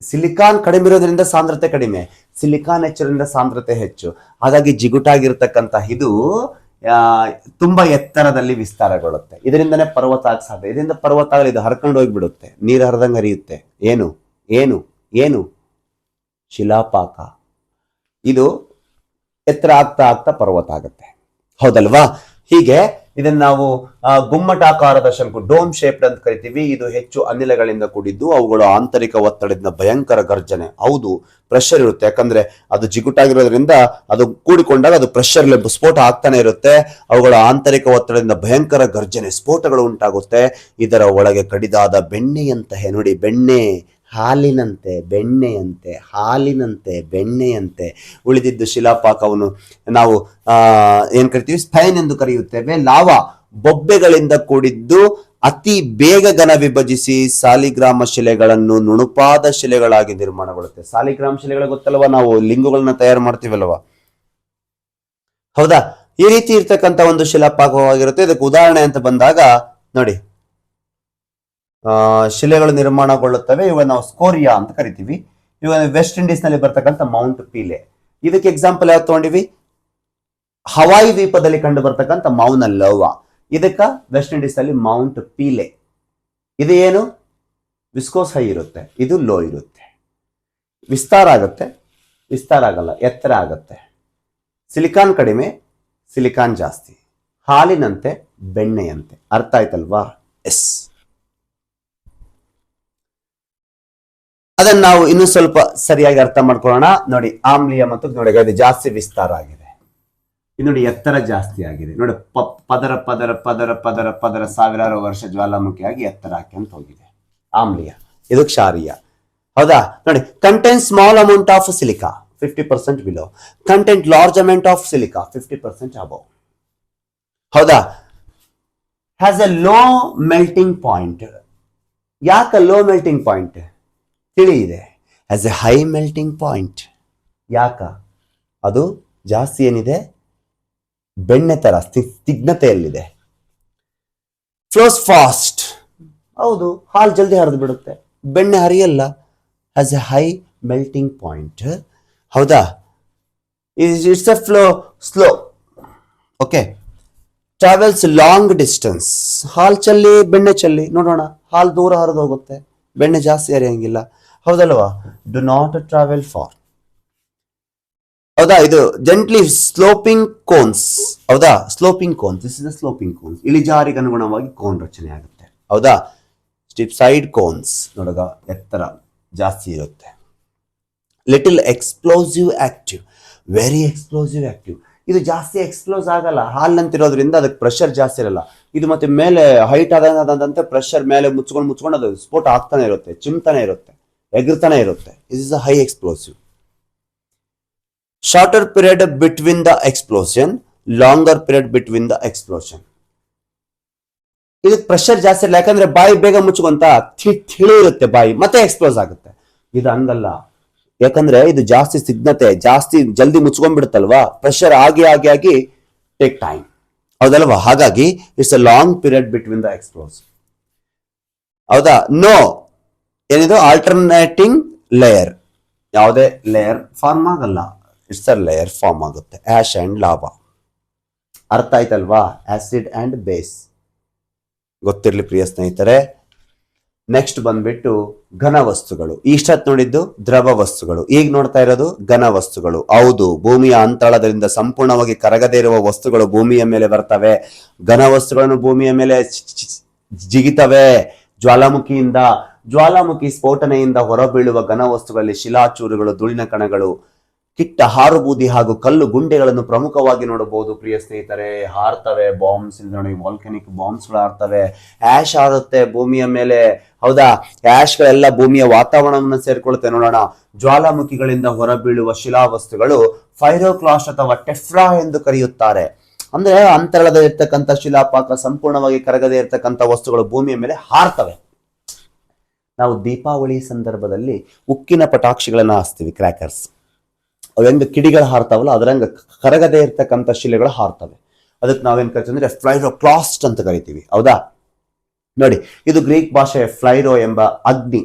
ಸಿಲಿಕಾನ್ ಕಡಿಮೆ ಇರೋದ್ರಿಂದ ಸಾಂದ್ರತೆ ಕಡಿಮೆ, ಸಿಲಿಕಾನ್ ಹೆಚ್ಚಿರೋದ್ರಿಂದ ಸಾಂದ್ರತೆ ಹೆಚ್ಚು. ಹಾಗಾಗಿ ಜಿಗುಟಾಗಿರ್ತಕ್ಕಂಥ ಇದು ತುಂಬಾ ಎತ್ತರದಲ್ಲಿ ವಿಸ್ತಾರಗೊಳ್ಳುತ್ತೆ. ಇದರಿಂದನೇ ಪರ್ವತ ಆಗ ಸಾಧ್ಯ. ಇದರಿಂದ ಪರ್ವತ ಆಗಲಿ, ಇದು ಹರ್ಕೊಂಡು ಹೋಗ್ಬಿಡುತ್ತೆ, ನೀರು ಹರಿದಂಗೆ ಹರಿಯುತ್ತೆ. ಏನು ಶಿಲಾಪಾಕ. ಇದು ಎತ್ತರ ಆಗ್ತಾ ಪರ್ವತ ಆಗುತ್ತೆ, ಹೌದಲ್ವಾ? ಹೀಗೆ ಇದನ್ನ ನಾವು ಗುಮ್ಮಟಾಕಾರದ ಶಂಕು, ಡೋಮ್ ಶೇಪ್ಡ್ ಅಂತ ಕರಿತೀವಿ. ಇದು ಹೆಚ್ಚು ಅನಿಲಗಳಿಂದ ಕೂಡಿದ್ದು, ಅವುಗಳು ಆಂತರಿಕ ಒತ್ತಡದಿಂದ ಭಯಂಕರ ಗರ್ಜನೆ. ಹೌದು, ಪ್ರೆಷರ್ ಇರುತ್ತೆ, ಯಾಕಂದ್ರೆ ಅದು ಜಿಗುಟಾಗಿರೋದ್ರಿಂದ ಅದು ಕೂಡಿಕೊಂಡಾಗ ಅದು ಪ್ರೆಷರ್ ಸ್ಫೋಟ ಆಗ್ತಾನೆ ಇರುತ್ತೆ. ಅವುಗಳ ಆಂತರಿಕ ಒತ್ತಡದಿಂದ ಭಯಂಕರ ಗರ್ಜನೆ, ಸ್ಫೋಟಗಳು ಉಂಟಾಗುತ್ತೆ. ಇದರ ಒಳಗೆ ಕಡಿದಾದ ಬೆಣ್ಣೆಯಂತಹ ನೋಡಿ, ಬೆಣ್ಣೆ ಹಾಲಿನಂತೆ, ಬೆಣ್ಣೆಯಂತೆ ಉಳಿದಿದ್ದು ಶಿಲಾಪಾಕವನ್ನು ನಾವು ಏನ್ ಕರಿತೀವಿ? ಸ್ಪೈನ್ ಎಂದು ಕರೆಯುತ್ತೇವೆ. ಲಾವಾ ಬೊಬ್ಬೆಗಳಿಂದ ಕೂಡಿದ್ದು ಅತಿ ಬೇಗ ಘನ ವಿಭಜಿಸಿ ಸಾಲಿಗ್ರಾಮ ಶಿಲೆಗಳನ್ನು ನುಣುಪಾದ ಶಿಲೆಗಳಾಗಿ ನಿರ್ಮಾಣಗೊಳ್ಳುತ್ತೆ. ಸಾಲಿಗ್ರಾಮ ಶಿಲೆಗಳು ಗೊತ್ತಲ್ವಾ? ನಾವು ಲಿಂಗಗಳನ್ನ ತಯಾರು ಮಾಡ್ತೀವಲ್ವಾ, ಹೌದಾ? ಈ ರೀತಿ ಇರ್ತಕ್ಕಂಥ ಒಂದು ಶಿಲಾಪಾಕವಾಗಿರುತ್ತೆ. ಇದಕ್ಕೆ ಉದಾಹರಣೆ ಅಂತ ಬಂದಾಗ ನೋಡಿ, ಶಿಲೆಗಳು ನಿರ್ಮಾಣಗೊಳ್ಳುತ್ತವೆ. ಇವಾಗ ನಾವು ಸ್ಕೋರಿಯಾ ಅಂತ ಕರಿತೀವಿ. ಇವಾಗ ವೆಸ್ಟ್ ಇಂಡೀಸ್ ನಲ್ಲಿ ಬರ್ತಕ್ಕಂಥ ಮೌಂಟ್ ಪೀಲೆ. ಇದಕ್ಕೆ ಎಕ್ಸಾಂಪಲ್ ಯಾವ್ದು ತಗೊಂಡಿವಿ? ಹವಾಯಿ ದ್ವೀಪದಲ್ಲಿ ಕಂಡು ಬರ್ತಕ್ಕಂಥ ಮೌನ ಲೋವಾ. ಇದಕ್ಕ ವೆಸ್ಟ್ ಇಂಡೀಸ್ ನಲ್ಲಿ ಮೌಂಟ್ ಪೀಲೆ. ಇದು ಏನು? ವಿಸ್ಕೋಸ್ ಹೈ ಇರುತ್ತೆ, ಇದು ಲೋ ಇರುತ್ತೆ. ವಿಸ್ತಾರ ಆಗುತ್ತೆ, ವಿಸ್ತಾರ ಆಗಲ್ಲ, ಎತ್ತರ ಆಗುತ್ತೆ. ಸಿಲಿಕಾನ್ ಕಡಿಮೆ, ಸಿಲಿಕಾನ್ ಜಾಸ್ತಿ. ಹಾಲಿನಂತೆ ಬೆಣ್ಣೆಯಂತೆ. ಅರ್ಥ ಆಯ್ತಲ್ವಾ? ಎಸ್. ಅದನ್ನ ನಾವು ಇನ್ನು ಸ್ವಲ್ಪ ಸರಿಯಾಗಿ ಅರ್ಥ ಮಾಡ್ಕೊಳ್ಳೋಣ. ನೋಡಿ, ಆಮ್ಲೀಯ ಮತ್ತು ನೋಡಿ ಅದು ಜಾಸ್ತಿ ವಿಸ್ತಾರ ಆಗಿದೆ. ಇದು ನೋಡಿ ಎತ್ತರ ಜಾಸ್ತಿ ಆಗಿದೆ. ನೋಡಿ ಪದರ ಪದರ ಪದರ ಪದರ ಪದರ ಸಾವಿರಾರು ವರ್ಷ ಜ್ವಾಲಾಮುಖಿಯಾಗಿ ಎತ್ತರ ಹಾಕ್ಯಂತ ಹೋಗಿದೆ ಆಮ್ಲೀಯ. ಇದು ಕ್ಷಾರೀಯ. ಹೌದಾ? ನೋಡಿ, content small amount of silica 50% below, content large amount of silica 50% above. ಹೌದಾ? Has a low melting point. ಯಾಕೆ ಲೋ ಮೆಲ್ಟಿಂಗ್ ಪಾಯಿಂಟ್? ತಿಳಿ ಇದೆ. Has a high melting point. ಯಾಕ? ಅದು ಜಾಸ್ತಿ ಏನಿದೆ, ಬೆಣ್ಣೆ ತರ ಸ್ನಿಗ್ಧತೆಯಲ್ಲಿದೆ. Flows fast. ಹೌದು, ಹಾಲು ಜಲ್ದಿ ಹರಿದು ಬಿಡುತ್ತೆ, ಬೆಣ್ಣೆ ಹರಿಯಲ್ಲ. Has a high melting point. ಹೌದಾ? It's a flow slow. Okay. Travels long distance. ಹಾಲು ಚಲ್ಲಿ ಬೆಣ್ಣೆ ಚಲ್ಲಿ ನೋಡೋಣ, ಹಾಲು ದೂರ ಹರಿದು ಹೋಗುತ್ತೆ, ಬೆಣ್ಣೆ ಜಾಸ್ತಿ ಹರಿಯಂಗಿಲ್ಲ. ಹೌದಲ್ವಾ? Do not travel far. ಹೌದಾ? ಇದು ಜೆಂಟ್ಲಿ ಸ್ಲೋಪಿಂಗ್ ಕೋನ್ಸ್. ಹೌದಾ? Sloping cones. This is sloping cones. ಇಳಿಜಾರಿಗೆ ಅನುಗುಣವಾಗಿ ಕೋನ್ ರಚನೆ ಆಗುತ್ತೆ. ಹೌದಾ? ಸ್ಟಿಪ್ ಸೈಡ್ ಕೋನ್ಸ್ ನೋಡಗ ಎತ್ತರ ಜಾಸ್ತಿ ಇರುತ್ತೆ. Little explosive active. Very explosive active. ಇದು ಜಾಸ್ತಿ ಎಕ್ಸ್ಪ್ಲೋಸ್ ಆಗಲ್ಲ, ಹಾಲಿನಂತಿರೋದ್ರಿಂದ ಅದಕ್ಕೆ ಪ್ರೆಷರ್ ಜಾಸ್ತಿ ಇರಲ್ಲ. ಇದು ಮತ್ತೆ ಮೇಲೆ ಹೈಟ್ ಆದಂತೆ ಪ್ರೆಷರ್ ಮೇಲೆ ಮುಚ್ಕೊಂಡು ಅದು ಸ್ಫೋಟ ಆಗ್ತಾನೆ ಇರುತ್ತೆ, ಚಿಮ್ತಾನೆ ಇರುತ್ತೆ, ಎಗರ್ತಾನೆ ಇರುತ್ತೆ. Is is a high explosive. Shorter period between the explosion, longer period between the explosion. ಇದಕ್ಕೆ ಪ್ರೆಷರ್ ಜಾಸ್ತಿ ಇಲ್ಲ, ಯಾಕಂದ್ರೆ ಬಾಯಿ ಬೇಗ ಮುಚ್ಕೊಂತ ತಿಳಿ ಇರುತ್ತೆ ಬಾಯಿ, ಮತ್ತೆ ಎಕ್ಸ್ಪ್ಲೋಸ್ ಆಗುತ್ತೆ. ಇದು ಹಂಗಲ್ಲ, ಯಾಕಂದ್ರೆ ಇದು ಜಾಸ್ತಿ ಸಿಗ್ನತೆ, ಜಾಸ್ತಿ ಜಲ್ದಿ ಮುಚ್ಕೊಂಡ್ಬಿಡುತ್ತಲ್ವಾ, ಪ್ರೆಷರ್ ಆಗಿ ಟೇಕ್ ಟೈಮ್. ಹೌದಲ್ವಾ? ಹಾಗಾಗಿ it's a long period between the explosions. ಹೌದಾ? ನೋ ಏನಿದು ಆಲ್ಟರ್ನೇಟಿಂಗ್ ಲೇಯರ್. ಯಾವುದೇ ಲೇಯರ್ ಫಾರ್ಮ್ ಆಗಲ್ಲ, ಇಟ್ಸ್ ಅ ಲೇಯರ್ ಫಾರ್ಮ್ ಆಗುತ್ತೆ. Ash and lava. ಅರ್ಥ ಆಯ್ತಲ್ವಾ? ಆಸಿಡ್ ಅಂಡ್ ಬೇಸ್ ಗೊತ್ತಿರ್ಲಿ ಪ್ರಿಯ ಸ್ನೇಹಿತರೆ. ನೆಕ್ಸ್ಟ್ ಬಂದ್ಬಿಟ್ಟು ಘನ ವಸ್ತುಗಳು. ಇಷ್ಟತ್ ನೋಡಿದ್ದು ದ್ರವ ವಸ್ತುಗಳು, ಈಗ ನೋಡ್ತಾ ಇರೋದು ಘನ ವಸ್ತುಗಳು. ಹೌದು, ಭೂಮಿಯ ಅಂತಳದಿಂದ ಸಂಪೂರ್ಣವಾಗಿ ಕರಗದೇ ಇರುವ ವಸ್ತುಗಳು ಭೂಮಿಯ ಮೇಲೆ ಬರ್ತವೆ. ಘನ ವಸ್ತುಗಳನ್ನು ಭೂಮಿಯ ಮೇಲೆ ಜಿಗಿತವೆ ಜ್ವಾಲಾಮುಖಿಯಿಂದ. ಜ್ವಾಲಾಮುಖಿ ಸ್ಫೋಟನೆಯಿಂದ ಹೊರಬೀಳುವ ಘನ ವಸ್ತುಗಳಲ್ಲಿ ಶಿಲಾಚೂರುಗಳು, ಧೂಳಿನ ಕಣಗಳು, ಕಿಟ್ಟ ಹಾರುಬೂದಿ ಹಾಗೂ ಕಲ್ಲು ಗುಂಡೆಗಳನ್ನು ಪ್ರಮುಖವಾಗಿ ನೋಡಬಹುದು ಪ್ರಿಯ ಸ್ನೇಹಿತರೆ. ಹಾರ್ತವೆ ಬಾಂಬ್ಸ್, ನೋಡಿ ವಾಲ್ಕನಿಕ್ ಬಾಂಬ್ಸ್ಗಳು ಹಾರ್ತವೆ. ಆಶ್ ಆರುತ್ತೆ ಭೂಮಿಯ ಮೇಲೆ. ಹೌದಾ? ಆಶ್ಗಳೆಲ್ಲ ಭೂಮಿಯ ವಾತಾವರಣವನ್ನು ಸೇರ್ಕೊಳುತ್ತೆ. ನೋಡೋಣ, ಜ್ವಾಲಾಮುಖಿಗಳಿಂದ ಹೊರಬೀಳುವ ಶಿಲಾವಸ್ತುಗಳು ಫೈರೋಕ್ಲಾಸ್ಟ್ ಅಥವಾ ಟೆಫ್ರಾ ಎಂದು ಕರೆಯುತ್ತಾರೆ. ಅಂದ್ರೆ ಅಂತರಳದ ಇರ್ತಕ್ಕಂಥ ಶಿಲಾಪಾಕ ಸಂಪೂರ್ಣವಾಗಿ ಕರಗದೇ ಇರ್ತಕ್ಕಂಥ ವಸ್ತುಗಳು ಭೂಮಿಯ ಮೇಲೆ ಹಾರ್ತವೆ. ನಾವು ದೀಪಾವಳಿ ಸಂದರ್ಭದಲ್ಲಿ ಉಕ್ಕಿನ ಪಟಾಕ್ಷಿಗಳನ್ನ ಹಾಸ್ತೀವಿ, ಕ್ರ್ಯಾಕರ್ಸ್. ಅವೆಂಗ ಕಿಡಿಗಳು ಹಾರ್ತಾವಲ್ಲ, ಅದರಂಗ ಕರಗದೇ ಇರ್ತಕ್ಕಂಥ ಶಿಲೆಗಳು ಹಾರ್ತವೆ. ಅದಕ್ಕೆ ನಾವೇನ್ ಕರಿತೀವಿ ಅಂದ್ರೆ ಫ್ಲೈರೋಕ್ಲಾಸ್ಟ್ ಅಂತ ಕರಿತೀವಿ. ಹೌದಾ? ನೋಡಿ, ಇದು ಗ್ರೀಕ್ ಭಾಷೆಯ ಫ್ಲೈರೋ ಎಂಬ ಅಗ್ನಿ.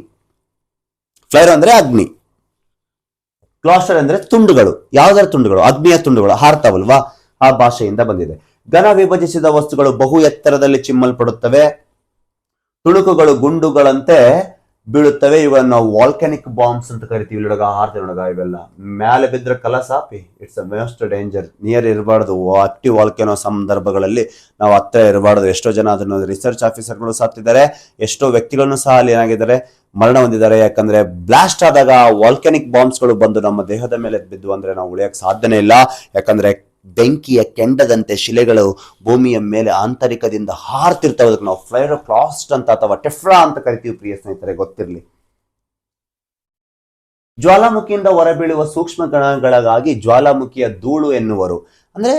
ಫ್ಲೈರೋ ಅಂದ್ರೆ ಅಗ್ನಿ, ಕ್ಲಾಸ್ಟರ್ ಅಂದ್ರೆ ತುಂಡುಗಳು. ಯಾವ್ದಾರ ತುಂಡುಗಳು, ಅಗ್ನಿಯ ತುಂಡುಗಳು ಹಾರ್ತಾವಲ್ವಾ, ಆ ಭಾಷೆಯಿಂದ ಬಂದಿದೆ. ಘನ ವಿಭಜಿಸಿದ ವಸ್ತುಗಳು ಬಹು ಎತ್ತರದಲ್ಲಿ ಚಿಮ್ಮಲ್ಪಡುತ್ತವೆ. ತುಣುಕುಗಳು ಗುಂಡುಗಳಂತೆ ಬೀಳುತ್ತವೆ. ಇವನ್ನು ನಾವು ವಾಲ್ಕನಿಕ್ ಬಾಂಬ್ಸ್ ಅಂತ ಕರಿತೀವಿ. ನೋಡಗ ಹಾರ್ತೇವೆ ನೋಡಗ, ಇವೆಲ್ಲ ಮೇಲೆ ಬಿದ್ರೆ ಕಲಸಾಪಿ. It's a most danger. Near ಇರಬಾರ್ದು. ಆಕ್ಟಿವ್ ವಾಲ್ಕೆನೋ ಸಂದರ್ಭಗಳಲ್ಲಿ ನಾವು ಹತ್ರ ಇರಬಾರ್ದು. ಎಷ್ಟೋ ಜನ ಅದನ್ನು ರಿಸರ್ಚ್ ಆಫೀಸರ್ಗಳು ಸಾತ್ತಿದ್ದಾರೆ, ಎಷ್ಟೋ ವ್ಯಕ್ತಿಗಳನ್ನು ಸಹ ಅಲ್ಲಿ ಏನಾಗಿದ್ದಾರೆ, ಮರಣ ಹೊಂದಿದ್ದಾರೆ. ಯಾಕಂದ್ರೆ ಬ್ಲಾಸ್ಟ್ ಆದಾಗ ವಾಲ್ಕನಿಕ್ ಬಾಂಬ್ಸ್ಗಳು ಬಂದು ನಮ್ಮ ದೇಹದ ಮೇಲೆ ಬಿದ್ದು ಅಂದ್ರೆ ನಾವು ಉಳಿಯಕ್ಕೆ ಸಾಧ್ಯನೇ ಇಲ್ಲ. ಯಾಕಂದ್ರೆ ಬೆಂಕಿಯ ಕೆಂಡದಂತೆ ಶಿಲೆಗಳು ಭೂಮಿಯ ಮೇಲೆ ಆಂತರಿಕದಿಂದ ಹಾರ್ತಿರ್ತವೆ. ಅದಕ್ಕೆ ನಾವು ಫ್ಲೈರೋಕ್ಲಾಸ್ಟ್ ಅಂತ ಅಥವಾ ಟೆಫ್ರಾ ಅಂತ ಕರಿತೀವಿ ಪ್ರಿಯ ಸ್ನೇಹಿತರೆ, ಗೊತ್ತಿರಲಿ. ಜ್ವಾಲಾಮುಖಿಯಿಂದ ಹೊರಬೀಳುವ ಸೂಕ್ಷ್ಮ ಕಣಗಳಿಗಾಗಿ ಜ್ವಾಲಾಮುಖಿಯ ಧೂಳು ಎನ್ನುವರು. ಅಂದ್ರೆ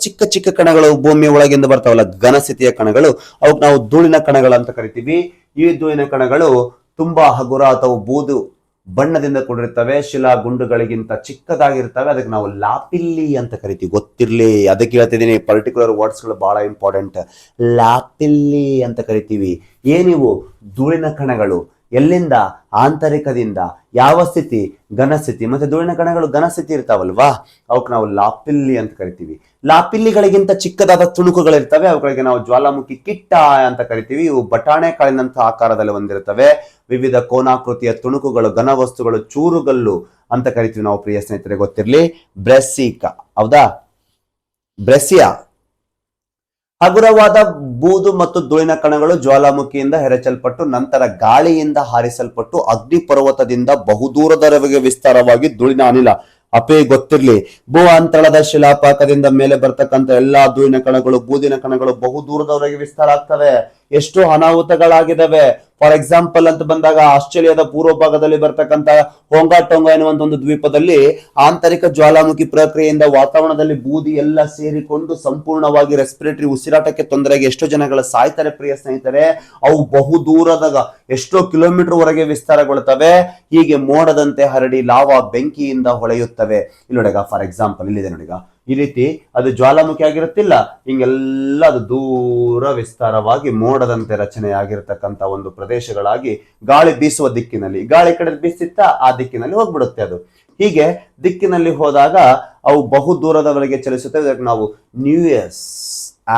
ಚಿಕ್ಕ ಚಿಕ್ಕ ಕಣಗಳು ಭೂಮಿಯ ಒಳಗಿಂದ ಬರ್ತಾವಲ್ಲ, ಘನಸ್ಥಿತಿಯ ಕಣಗಳು, ಅವಕ್ಕೆ ನಾವು ಧೂಳಿನ ಕಣಗಳು ಅಂತ ಕರಿತೀವಿ. ಈ ಧೂಳಿನ ಕಣಗಳು ತುಂಬಾ ಹಗುರ ಅಥವಾ ಬಣ್ಣದಿಂದ ಕೂಡಿರ್ತವೆ, ಶಿಲಾ ಗುಂಡುಗಳಿಗಿಂತ ಚಿಕ್ಕದಾಗಿರ್ತವೆ. ಅದಕ್ಕೆ ನಾವು ಲಾಪಿಲ್ಲಿ ಅಂತ ಕರಿತೀವಿ. ಗೊತ್ತಿರ್ಲಿ, ಅದಕ್ಕೆ ಹೇಳ್ತಿದ್ದೀನಿ, ಪರ್ಟಿಕ್ಯುಲರ್ ವರ್ಡ್ಸ್ಗಳು ಬಹಳ ಇಂಪಾರ್ಟೆಂಟ್. ಲಾಪಿಲ್ಲಿ ಅಂತ ಕರಿತೀವಿ. ಏನಿವು? ಧೂಳಿನ ಕಣಗಳು. ಎಲ್ಲಿಂದ? ಆಂತರಿಕದಿಂದ. ಯಾವ ಸ್ಥಿತಿ? ಘನಸ್ಥಿತಿ. ಮತ್ತೆ ಧೂಳಿನ ಕಣಗಳು ಘನಸ್ಥಿತಿ ಇರ್ತಾವಲ್ವಾ, ಅವಕ್ಕೆ ನಾವು ಲಾಪಿಲ್ಲಿ ಅಂತ ಕರಿತೀವಿ. ಲಾಪಿಲ್ಲಿಗಳಿಗಿಂತ ಚಿಕ್ಕದಾದ ತುಣುಕುಗಳಿರ್ತವೆ, ಅವುಗಳಿಗೆ ನಾವು ಜ್ವಾಲಾಮುಖಿ ಕಿಟ್ಟ ಅಂತ ಕರಿತೀವಿ. ಇವು ಬಟಾಣೆ ಕಾಳಿನಂತಹ ಆಕಾರದಲ್ಲಿ ಹೊಂದಿರುತ್ತವೆ. ವಿವಿಧ ಕೋನಾಕೃತಿಯ ತುಣುಕುಗಳು, ಘನ ವಸ್ತುಗಳು, ಚೂರುಗಲ್ಲು ಅಂತ ಕರಿತೀವಿ ನಾವು ಪ್ರಿಯ ಸ್ನೇಹಿತರೆ. ಗೊತ್ತಿರಲಿ. ಬ್ರೆಸಿಕಾ, ಹೌದಾ? ಬ್ರೆಸಿಯಾ ಹಗುರವಾದ ಬೂದು ಮತ್ತು ಧೂಳಿನ ಕಣಗಳು ಜ್ವಾಲಾಮುಖಿಯಿಂದ ಎರಚಲ್ಪಟ್ಟು ನಂತರ ಗಾಳಿಯಿಂದ ಹಾರಿಸಲ್ಪಟ್ಟು ಅಗ್ನಿ ಪರ್ವತದಿಂದ ಬಹುದೂರದವರೆಗೆ ವಿಸ್ತಾರವಾಗಿ ಧೂಳಿನ ಅನಿಲ. ಅಪೇ ಗೊತ್ತಿರ್ಲಿ, ಭೂ ಅಂತಳದ ಶಿಲಾಪಾಕದಿಂದ ಮೇಲೆ ಬರ್ತಕ್ಕಂಥ ಎಲ್ಲಾ ಧೂಳಿನ ಕಣಗಳು, ಬೂದಿನ ಕಣಗಳು ಬಹುದೂರದವರೆಗೆ ವಿಸ್ತಾರ ಆಗ್ತವೆ. ಎಷ್ಟು ಅನಾಹುತಗಳಾಗಿದ್ದಾವೆ. ಫಾರ್ ಎಕ್ಸಾಂಪಲ್ ಅಂತ ಬಂದಾಗ, ಆಸ್ಟ್ರೇಲಿಯಾದ ಪೂರ್ವ ಭಾಗದಲ್ಲಿ ಬರ್ತಕ್ಕಂಥ ಹೊಂಗಾಟೊಂಗ ಎನ್ನುವಂತ ಒಂದು ದ್ವೀಪದಲ್ಲಿ ಆಂತರಿಕ ಜ್ವಾಲಾಮುಖಿ ಪ್ರಕ್ರಿಯೆಯಿಂದ ವಾತಾವರಣದಲ್ಲಿ ಬೂದಿ ಎಲ್ಲ ಸೇರಿಕೊಂಡು ಸಂಪೂರ್ಣವಾಗಿ ರೆಸ್ಪಿರೇಟರಿ ಉಸಿರಾಟಕ್ಕೆ ತೊಂದರೆಗೆ ಎಷ್ಟೋ ಜನಗಳ ಸಾಯ್ತಾರೆ ಪ್ರಿಯ ಸ್ನೇಹಿತರೆ. ಅವು ಬಹುದೂರದ ಎಷ್ಟೋ ಕಿಲೋಮೀಟರ್ ವರೆಗೆ ವಿಸ್ತಾರಗೊಳ್ತವೆ. ಹೀಗೆ ಮೋಡದಂತೆ ಹರಡಿ ಲಾವಾ ಬೆಂಕಿಯಿಂದ ಹೊಳೆಯುತ್ತವೆ. ಇಲ್ಲಿ ನೋಡಿಗ, ಫಾರ್ ಎಕ್ಸಾಂಪಲ್ ಇಲ್ಲಿದೆ ನೋಡಿಗ, ಈ ರೀತಿ ಅದು ಜ್ವಾಲಾಮುಖಿ ಆಗಿರುತ್ತಿಲ್ಲ, ಹಿಂಗೆಲ್ಲ ಅದು ದೂರ ವಿಸ್ತಾರವಾಗಿ ಮೋಡದಂತೆ ರಚನೆ ಆಗಿರತಕ್ಕಂತ ಒಂದು ಪ್ರದೇಶಗಳಾಗಿ ಗಾಳಿ ಬೀಸುವ ದಿಕ್ಕಿನಲ್ಲಿ, ಗಾಳಿ ಕಡೆ ಬೀಸಿತ್ತ ಆ ದಿಕ್ಕಿನಲ್ಲಿ ಹೋಗ್ಬಿಡುತ್ತೆ ಅದು. ಹೀಗೆ ದಿಕ್ಕಿನಲ್ಲಿ ಹೋದಾಗ ಅವು ಬಹು ದೂರದವರೆಗೆ ಚಲಿಸುತ್ತವೆ. ಇದಕ್ಕೆ ನಾವು ನ್ಯೂಯಸ್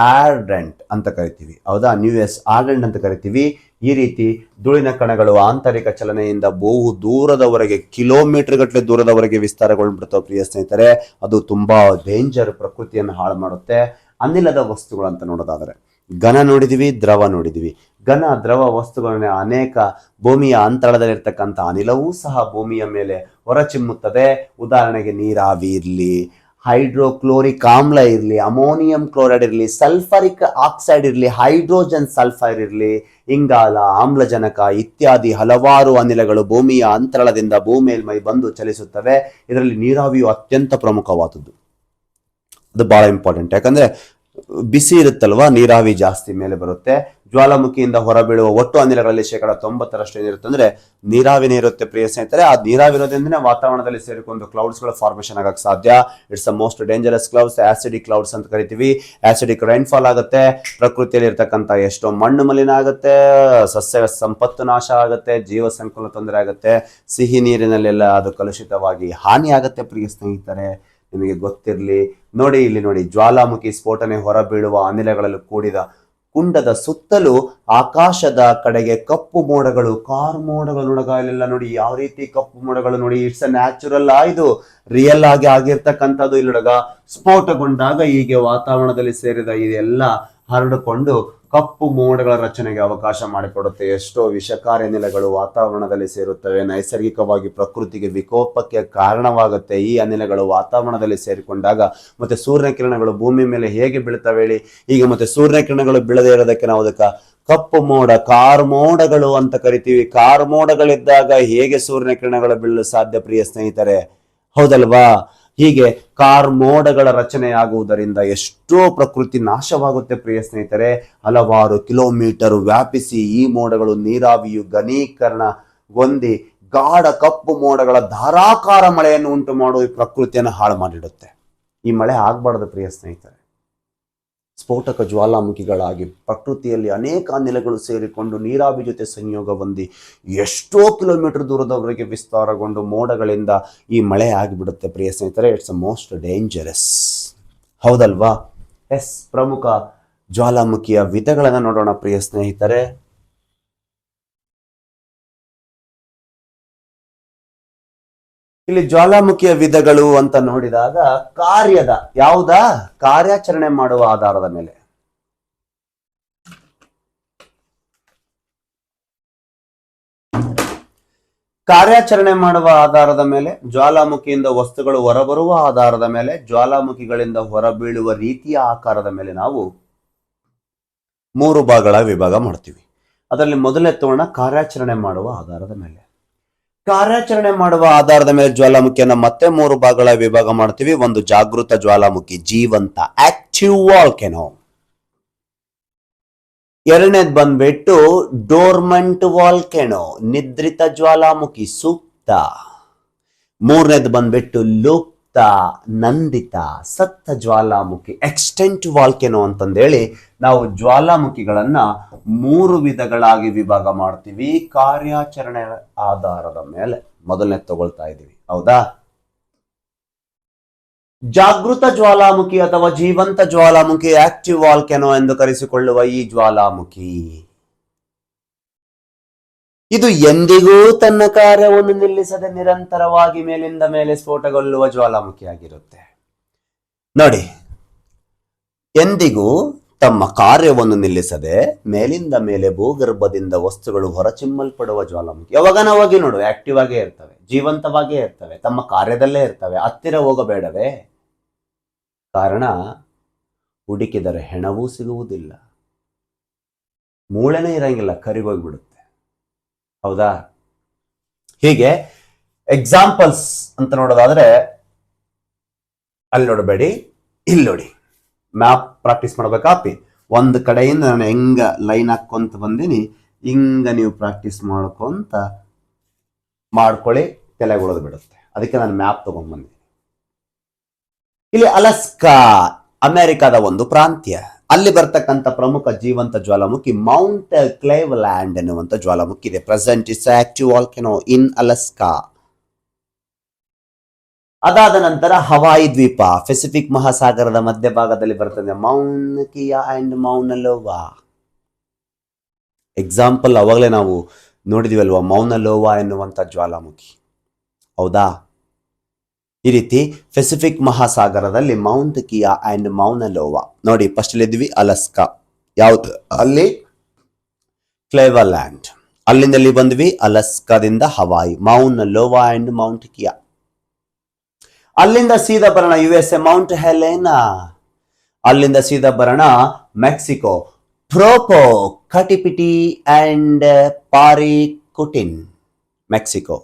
ಆರ್ಡೆಂಟ್ ಅಂತ ಕರಿತೀವಿ, ಹೌದಾ? ನ್ಯೂಯಸ್ ಆರ್ಡೆಂಟ್ ಅಂತ ಕರಿತೀವಿ. ಈ ರೀತಿ ಧೂಳಿನ ಕಣಗಳು ಆಂತರಿಕ ಚಲನೆಯಿಂದ ಬಹು ದೂರದವರೆಗೆ, ಕಿಲೋಮೀಟರ್ ಗಟ್ಟಲೆ ದೂರದವರೆಗೆ ವಿಸ್ತಾರಗೊಳ್ಬಿಡ್ತಾವೆ ಪ್ರಿಯ ಸ್ನೇಹಿತರೆ. ಅದು ತುಂಬಾ ಡೇಂಜರ್, ಪ್ರಕೃತಿಯನ್ನು ಹಾಳು ಮಾಡುತ್ತೆ. ಅನಿಲದ ವಸ್ತುಗಳು ಅಂತ ನೋಡೋದಾದ್ರೆ, ಘನ ನೋಡಿದಿವಿ, ದ್ರವ ನೋಡಿದಿವಿ. ಘನ ದ್ರವ ವಸ್ತುಗಳನ್ನ ಅನೇಕ ಭೂಮಿಯ ಅಂತಳದಲ್ಲಿರ್ತಕ್ಕಂಥ ಅನಿಲವೂ ಸಹ ಭೂಮಿಯ ಮೇಲೆ ಹೊರಚಿಮ್ಮುತ್ತದೆ. ಉದಾಹರಣೆಗೆ ನೀರಾವಿ ಇರಲಿ, ಹೈಡ್ರೋಕ್ಲೋರಿಕ್ ಆಮ್ಲ ಇರಲಿ, ಅಮೋನಿಯಂ ಕ್ಲೋರೈಡ್ ಇರಲಿ, ಸಲ್ಫರಿಕ್ ಆಕ್ಸೈಡ್ ಇರಲಿ, ಹೈಡ್ರೋಜನ್ ಸಲ್ಫೈಡ್ ಇರಲಿ, ಇಂಗಾಲ, ಆಮ್ಲಜನಕ ಇತ್ಯಾದಿ ಹಲವಾರು ಅನಿಲಗಳು ಭೂಮಿಯ ಅಂತರಳದಿಂದ ಭೂಮೇಲ್ಮೈ ಬಂದು ಚಲಿಸುತ್ತವೆ. ಇದರಲ್ಲಿ ನೀರಾವಿಯು ಅತ್ಯಂತ ಪ್ರಮುಖವಾದದ್ದು. ಅದು ಬಹಳ ಇಂಪಾರ್ಟೆಂಟ್. ಯಾಕಂದ್ರೆ ಬಿಸಿ ಇರುತ್ತಲ್ವಾ, ನೀರಾವಿ ಜಾಸ್ತಿ ಮೇಲೆ ಬರುತ್ತೆ. ಜ್ವಾಲಾಮುಖಿಯಿಂದ ಹೊರಬೀಳುವ ಒಟ್ಟು ಅನಿಲಗಳಲ್ಲಿ 90% ಏನಿರುತ್ತೆ ಅಂದ್ರೆ ನೀರಾವಿನೇ ಇರುತ್ತೆ ಪ್ರಿಯ ಸ್ನೇಹಿತರೆ. ಆ ನೀರಾವಿರೋದ್ರಿಂದನೇ ವಾತಾವರಣದಲ್ಲಿ ಸೇರಿಕೊಂಡು ಕ್ಲೌಡ್ಸ್ ಗಳ ಫಾರ್ಮೇಶನ್ ಆಗಕ್ಕೆ ಸಾಧ್ಯ. It's a most dangerous clouds, acidic clouds ಅಂತ ಕರಿತೀವಿ. ಆಸಿಡಿಕ್ ರೈನ್ಫಾಲ್ ಆಗುತ್ತೆ, ಪ್ರಕೃತಿಯಲ್ಲಿ ಇರ್ತಕ್ಕಂಥ ಎಷ್ಟೋ ಮಣ್ಣು ಮಲಿನ ಆಗುತ್ತೆ, ಸಸ್ಯ ಸಂಪತ್ತು ನಾಶ ಆಗುತ್ತೆ, ಜೀವ ಸಂಕುಲ ತೊಂದರೆ ಆಗುತ್ತೆ, ಸಿಹಿ ನೀರಿನಲ್ಲೆಲ್ಲ ಅದು ಕಲುಷಿತವಾಗಿ ಹಾನಿ ಆಗುತ್ತೆ ಪ್ರಿಯ ಸ್ನೇಹಿತರೆ. ನಿಮಗೆ ಗೊತ್ತಿರಲಿ. ನೋಡಿ, ಇಲ್ಲಿ ನೋಡಿ, ಜ್ವಾಲಾಮುಖಿ ಸ್ಫೋಟನೆ ಹೊರಬೀಳುವ ಅನಿಲಗಳಲ್ಲಿ ಕೂಡಿದ ಕುಂಡದ ಸುತ್ತಲೂ ಆಕಾಶದ ಕಡೆಗೆ ಕಪ್ಪು ಮೋಡಗಳು, ಕಾರ್ ಮೋಡಗಳು ನೋಡಗಾಲೆಲ್ಲ ನೋಡಿ ಯಾವ ರೀತಿ ಕಪ್ಪು ಮೋಡಗಳು ನೋಡಿ. ಇಟ್ಸ್ ಅ ನ್ಯಾಚುರಲ್, ಇದು ರಿಯಲ್ ಆಗಿ ಆಗಿರ್ತಕ್ಕಂಥದ್ದು. ಇಲ್ಲೊಳಗ ಸ್ಫೋಟಗೊಂಡಾಗ ಹೀಗೆ ವಾತಾವರಣದಲ್ಲಿ ಸೇರಿದ ಇದೆಲ್ಲ ಹರಡಿಕೊಂಡು ಕಪ್ಪು ಮೋಡಗಳ ರಚನೆಗೆ ಅವಕಾಶ ಮಾಡಿಕೊಡುತ್ತೆ. ಎಷ್ಟೋ ವಿಷಕಾರಿ ಅನಿಲಗಳು ವಾತಾವರಣದಲ್ಲಿ ಸೇರುತ್ತವೆ, ನೈಸರ್ಗಿಕವಾಗಿ ಪ್ರಕೃತಿಗೆ ವಿಕೋಪಕ್ಕೆ ಕಾರಣವಾಗುತ್ತೆ ಈ ಅನಿಲಗಳು ವಾತಾವರಣದಲ್ಲಿ ಸೇರಿಕೊಂಡಾಗ. ಮತ್ತೆ ಸೂರ್ಯನ ಕಿರಣಗಳು ಭೂಮಿ ಮೇಲೆ ಹೇಗೆ ಬೀಳ್ತವೆ ಹೇಳಿ. ಈಗ ಮತ್ತೆ ಸೂರ್ಯನ ಕಿರಣಗಳು ಬೀಳದೇ ಇರೋದಕ್ಕೆ ನಾವು ಅದಕ್ಕೆ ಕಪ್ಪು ಮೋಡ, ಕಾರ್ ಮೋಡಗಳು ಅಂತ ಕರಿತೀವಿ. ಕಾರ್ ಮೋಡಗಳಿದ್ದಾಗ ಹೇಗೆ ಸೂರ್ಯನ ಕಿರಣಗಳು ಬೀಳಲು ಸಾಧ್ಯ ಪ್ರಿಯ ಸ್ನೇಹಿತರೆ? ಹೌದಲ್ವಾ? ಹೀಗೆ ಕಾರ್ ಮೋಡಗಳ ರಚನೆಯಾಗುವುದರಿಂದ ಎಷ್ಟೋ ಪ್ರಕೃತಿ ನಾಶವಾಗುತ್ತೆ ಪ್ರಿಯ ಸ್ನೇಹಿತರೆ. ಹಲವಾರು ಕಿಲೋಮೀಟರ್ ವ್ಯಾಪಿಸಿ ಈ ಮೋಡಗಳು ನೀರಾವಿಯು ಘನೀಕರಣಗೊಂಡಿ ಗಾಢ ಕಪ್ಪು ಮೋಡಗಳ ಧಾರಾಕಾರ ಮಳೆಯನ್ನು ಉಂಟು ಮಾಡುವ ಈ ಪ್ರಕೃತಿಯನ್ನು ಹಾಳು ಮಾಡಿಡುತ್ತೆ. ಈ ಮಳೆ ಆಗ್ಬಾರ್ದು ಪ್ರಿಯ ಸ್ನೇಹಿತರೆ. ಸ್ಫೋಟಕ ಜ್ವಾಲಾಮುಖಿಗಳಾಗಿ ಪ್ರಕೃತಿಯಲ್ಲಿ ಅನೇಕ ಅನಿಲಗಳು ಸೇರಿಕೊಂಡು ನೀರಾವಿ ಜೊತೆ ಸಂಯೋಗ ಹೊಂದಿ ಎಷ್ಟೋ ಕಿಲೋಮೀಟರ್ ದೂರದವರೆಗೆ ವಿಸ್ತಾರಗೊಂಡು ಮೋಡಗಳಿಂದ ಈ ಮಳೆ ಆಗಿಬಿಡುತ್ತೆ ಪ್ರಿಯ ಸ್ನೇಹಿತರೆ. ಇಟ್ಸ್ ಅ ಮೋಸ್ಟ್ ಡೇಂಜರಸ್, ಹೌದಲ್ವಾ? ಎಸ್, ಪ್ರಮುಖ ಜ್ವಾಲಾಮುಖಿಯ ವಿಧಗಳನ್ನು ನೋಡೋಣ ಪ್ರಿಯ ಸ್ನೇಹಿತರೆ. ಇಲ್ಲಿ ಜ್ವಾಲಾಮುಖಿಯ ವಿಧಗಳು ಅಂತ ನೋಡಿದಾಗ ಕಾರ್ಯದ ಯಾವುದಾ ಕಾರ್ಯಾಚರಣೆ ಮಾಡುವ ಆಧಾರದ ಮೇಲೆ, ಕಾರ್ಯಾಚರಣೆ ಮಾಡುವ ಆಧಾರದ ಮೇಲೆ, ಜ್ವಾಲಾಮುಖಿಯಿಂದ ವಸ್ತುಗಳು ಹೊರಬರುವ ಆಧಾರದ ಮೇಲೆ, ಜ್ವಾಲಾಮುಖಿಗಳಿಂದ ಹೊರಬೀಳುವ ರೀತಿಯ ಆಕಾರದ ಮೇಲೆ ನಾವು 3 ಭಾಗಗಳ ವಿಭಾಗ ಮಾಡ್ತೀವಿ. ಅದರಲ್ಲಿ ಮೊದಲನೇ ತೋರಣ ಕಾರ್ಯಾಚರಣೆ ಮಾಡುವ ಆಧಾರದ ಮೇಲೆ. ಕಾರ್ಯಾಚರಣೆ ಮಾಡುವ ಆಧಾರದ ಮೇಲೆ ಜ್ವಾಲಾಮುಖಿಯನ್ನ ಮತ್ತೆ 3 ಭಾಗಗಳ ವಿಭಾಗ ಮಾಡ್ತೀವಿ. ಒಂದು ಜಾಗೃತ ಜ್ವಾಲಾಮುಖಿ, ಜೀವಂತ, ಆಕ್ಟಿವ್ ವಾಲ್ಕೆನೋ. ಎರಡನೇದು ಬಂದ್ಬಿಟ್ಟು ಡೋರ್ಮೆಂಟ್ ವಾಲ್ಕೆನೋ, ನಿದ್ರಿತ ಜ್ವಾಲಾಮುಖಿ, ಸುಪ್ತ ಸುಪ್ತ. ಮೂರನೇದು ಬಂದ್ಬಿಟ್ಟು ಲುಪ್ತ, ನಂದಿತ, ಸತ್ತ ಜ್ವಾಲಾಮುಖಿ, ಎಕ್ಸ್ಟೆಂಟ್ ವಾಲ್ಕೆನೋ ಅಂತಂದೇಳಿ ನಾವು ಜ್ವಾಲಾಮುಖಿಗಳನ್ನ 3 ವಿಧಗಳಾಗಿ ವಿಭಾಗ ಮಾಡ್ತೀವಿ ಕಾರ್ಯಾಚರಣೆ ಆಧಾರದ ಮೇಲೆ. ಮೊದಲನೇ ತಗೊಳ್ತಾ ಇದೀವಿ, ಹೌದಾ? ಜಾಗೃತ ಜ್ವಾಲಾಮುಖಿ ಅಥವಾ ಜೀವಂತ ಜ್ವಾಲಾಮುಖಿ, ಆಕ್ಟಿವ್ ವಾಲ್ಕೆನೋ ಎಂದು ಕರೆಸಿಕೊಳ್ಳುವ ಈ ಜ್ವಾಲಾಮುಖಿ ಇದು ಎಂದಿಗೂ ತನ್ನ ಕಾರ್ಯವನ್ನು ನಿಲ್ಲಿಸದೆ ನಿರಂತರವಾಗಿ ಮೇಲಿಂದ ಮೇಲೆ ಸ್ಫೋಟಗೊಳ್ಳುವ ಜ್ವಾಲಾಮುಖಿಯಾಗಿರುತ್ತೆ. ನೋಡಿ, ಎಂದಿಗೂ ತಮ್ಮ ಕಾರ್ಯವನ್ನು ನಿಲ್ಲಿಸದೆ ಮೇಲಿಂದ ಮೇಲೆ ಭೂಗರ್ಭದಿಂದ ವಸ್ತುಗಳು ಹೊರಚಿಮ್ಮಲ್ಪಡುವ ಜ್ವಾಲಾಮುಖಿ. ಯಾವಾಗನವಾಗಿ ನೋಡು, ಆಕ್ಟಿವ್ ಆಗೇ ಇರ್ತವೆ, ಜೀವಂತವಾಗಿಯೇ ಇರ್ತವೆ, ತಮ್ಮ ಕಾರ್ಯದಲ್ಲೇ ಇರ್ತವೆ. ಹತ್ತಿರ ಹೋಗಬೇಡವೇ? ಕಾರಣ, ಹುಡುಕಿದರೆ ಹೆಣವೂ ಸಿಗುವುದಿಲ್ಲ, ಮೂಳೆನೇ ಇರಂಗಿಲ್ಲ, ಕರಿಗೋಗ್ಬಿಡುತ್ತೆ. ಹೌದಾ? ಹೀಗೆ ಎಕ್ಸಾಂಪಲ್ಸ್ ಅಂತ ನೋಡೋದಾದ್ರೆ ಅಲ್ಲಿ ನೋಡಬೇಡಿ, ಇಲ್ಲಿ ನೋಡಿ. ಮ್ಯಾಪ್ ಪ್ರಾಕ್ಟೀಸ್ ಮಾಡ್ಬೇಕಾಪಿ. ಒಂದು ಕಡೆಯಿಂದ ನಾನು ಹೆಂಗ ಲೈನ್ ಹಾಕೊಂತ ಬಂದೀನಿ, ಹಿಂಗ ನೀವು ಪ್ರಾಕ್ಟೀಸ್ ಮಾಡ್ಕೊಂತ ಮಾಡ್ಕೊಳ್ಳಿ, ತಲೆಗೆ ಉಳಿದು ಬಿಡುತ್ತೆ. ಅದಕ್ಕೆ ನಾನು ಮ್ಯಾಪ್ ತಗೊಂಡ್ ಬಂದೀನಿ. ಇಲ್ಲಿ ಅಲಸ್ಕಾ, ಅಮೆರಿಕದ ಒಂದು ಪ್ರಾಂತ್ಯ. ಅಲ್ಲಿ ಬರ್ತಕ್ಕಂಥ ಪ್ರಮುಖ ಜೀವಂತ ಜ್ವಾಲಾಮುಖಿ ಮೌಂಟ್ ಕ್ಲೇವ್ಲ್ಯಾಂಡ್ ಎನ್ನುವಂತ ಜ್ವಾಲಾಮುಖಿ ಇದೆ. Present is active volcano in Alaska. ಅದಾದ ನಂತರ ಹವಾಯಿ ದ್ವೀಪ, ಪೆಸಿಫಿಕ್ ಮಹಾಸಾಗರದ ಮಧ್ಯಭಾಗದಲ್ಲಿ ಬರ್ತದೆ, ಮೌನ್ ಕಿಯಾ ಅಂಡ್ ಮೌನ ಲೋವಾ. ಎಕ್ಸಾಂಪಲ್ ಅವಾಗಲೇ ನಾವು ನೋಡಿದಿವಲ್ವಾ, ಮೌನ ಲೋವಾ ಎನ್ನುವಂತ ಜ್ವಾಲಾಮುಖಿ. ಹೌದಾ? ಈ ರೀತಿ ಪೆಸಿಫಿಕ್ ಮಹಾಸಾಗರದಲ್ಲಿ ಮೌಂಟ್ ಕಿಯಾ ಅಂಡ್ ಮೌನ ಲೋವಾ. ನೋಡಿ, ಫಸ್ಟ್ ಇದ್ವಿ ಅಲಸ್ಕಾ, ಯಾವ್ದು? ಅಲ್ಲಿ ಕ್ಲೇವಲ್ಯಾಂಡ್. ಅಲ್ಲಿಂದ ಇಲ್ಲಿ ಬಂದ್ವಿ ಅಲಸ್ಕಾದಿಂದ ಹವಾಯಿ, ಮೌನ ಲೋವಾ ಅಂಡ್ ಮೌಂಟ್ ಕಿಯಾ. ಅಲ್ಲಿಂದ ಸೀದಾ ಬರೋಣ USA, ಮೌಂಟ್ ಹೆಲೆನಾ. ಅಲ್ಲಿಂದ ಸೀದಾ ಬರೋಣ Mexico, Popocatepetl and Paricutin, Mexico.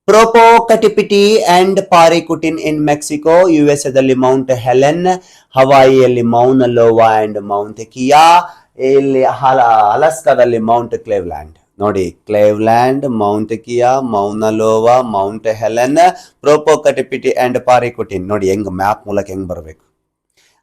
Popocatepetl and Paricutin in Mexico. USA ದಲ್ಲಿ ಮೌಂಟ್ ಹೆಲೆನ್, ಹವಾಯಿಯಲ್ಲಿ ಮೌನ ಲೋವಾ ಅಂಡ್ ಮೌಂಟ್ ಕಿಯಾ, ಇಲ್ಲಿ ಅಲಸ್ಕಾದಲ್ಲಿ ಮೌಂಟ್ ಕ್ಲೇವ್ಲ್ಯಾಂಡ್. ನೋಡಿ, ಕ್ಲೇವ್ಲ್ಯಾಂಡ್, ಮೌಂಟ್ ಕಿಯಾ, ಮೌನ ಲೋವಾ, ಮೌಂಟ್ ಹೆಲೆನ್, ಪ್ರೋಪೋ ಕಟಿಪಿಟಿ ಅಂಡ್ ಪಾರಿಕುಟಿನ್. ನೋಡಿ ಹೆಂಗ್ ಮ್ಯಾಪ್ ಮೂಲಕ ಹೆಂಗ್ ಬರಬೇಕು.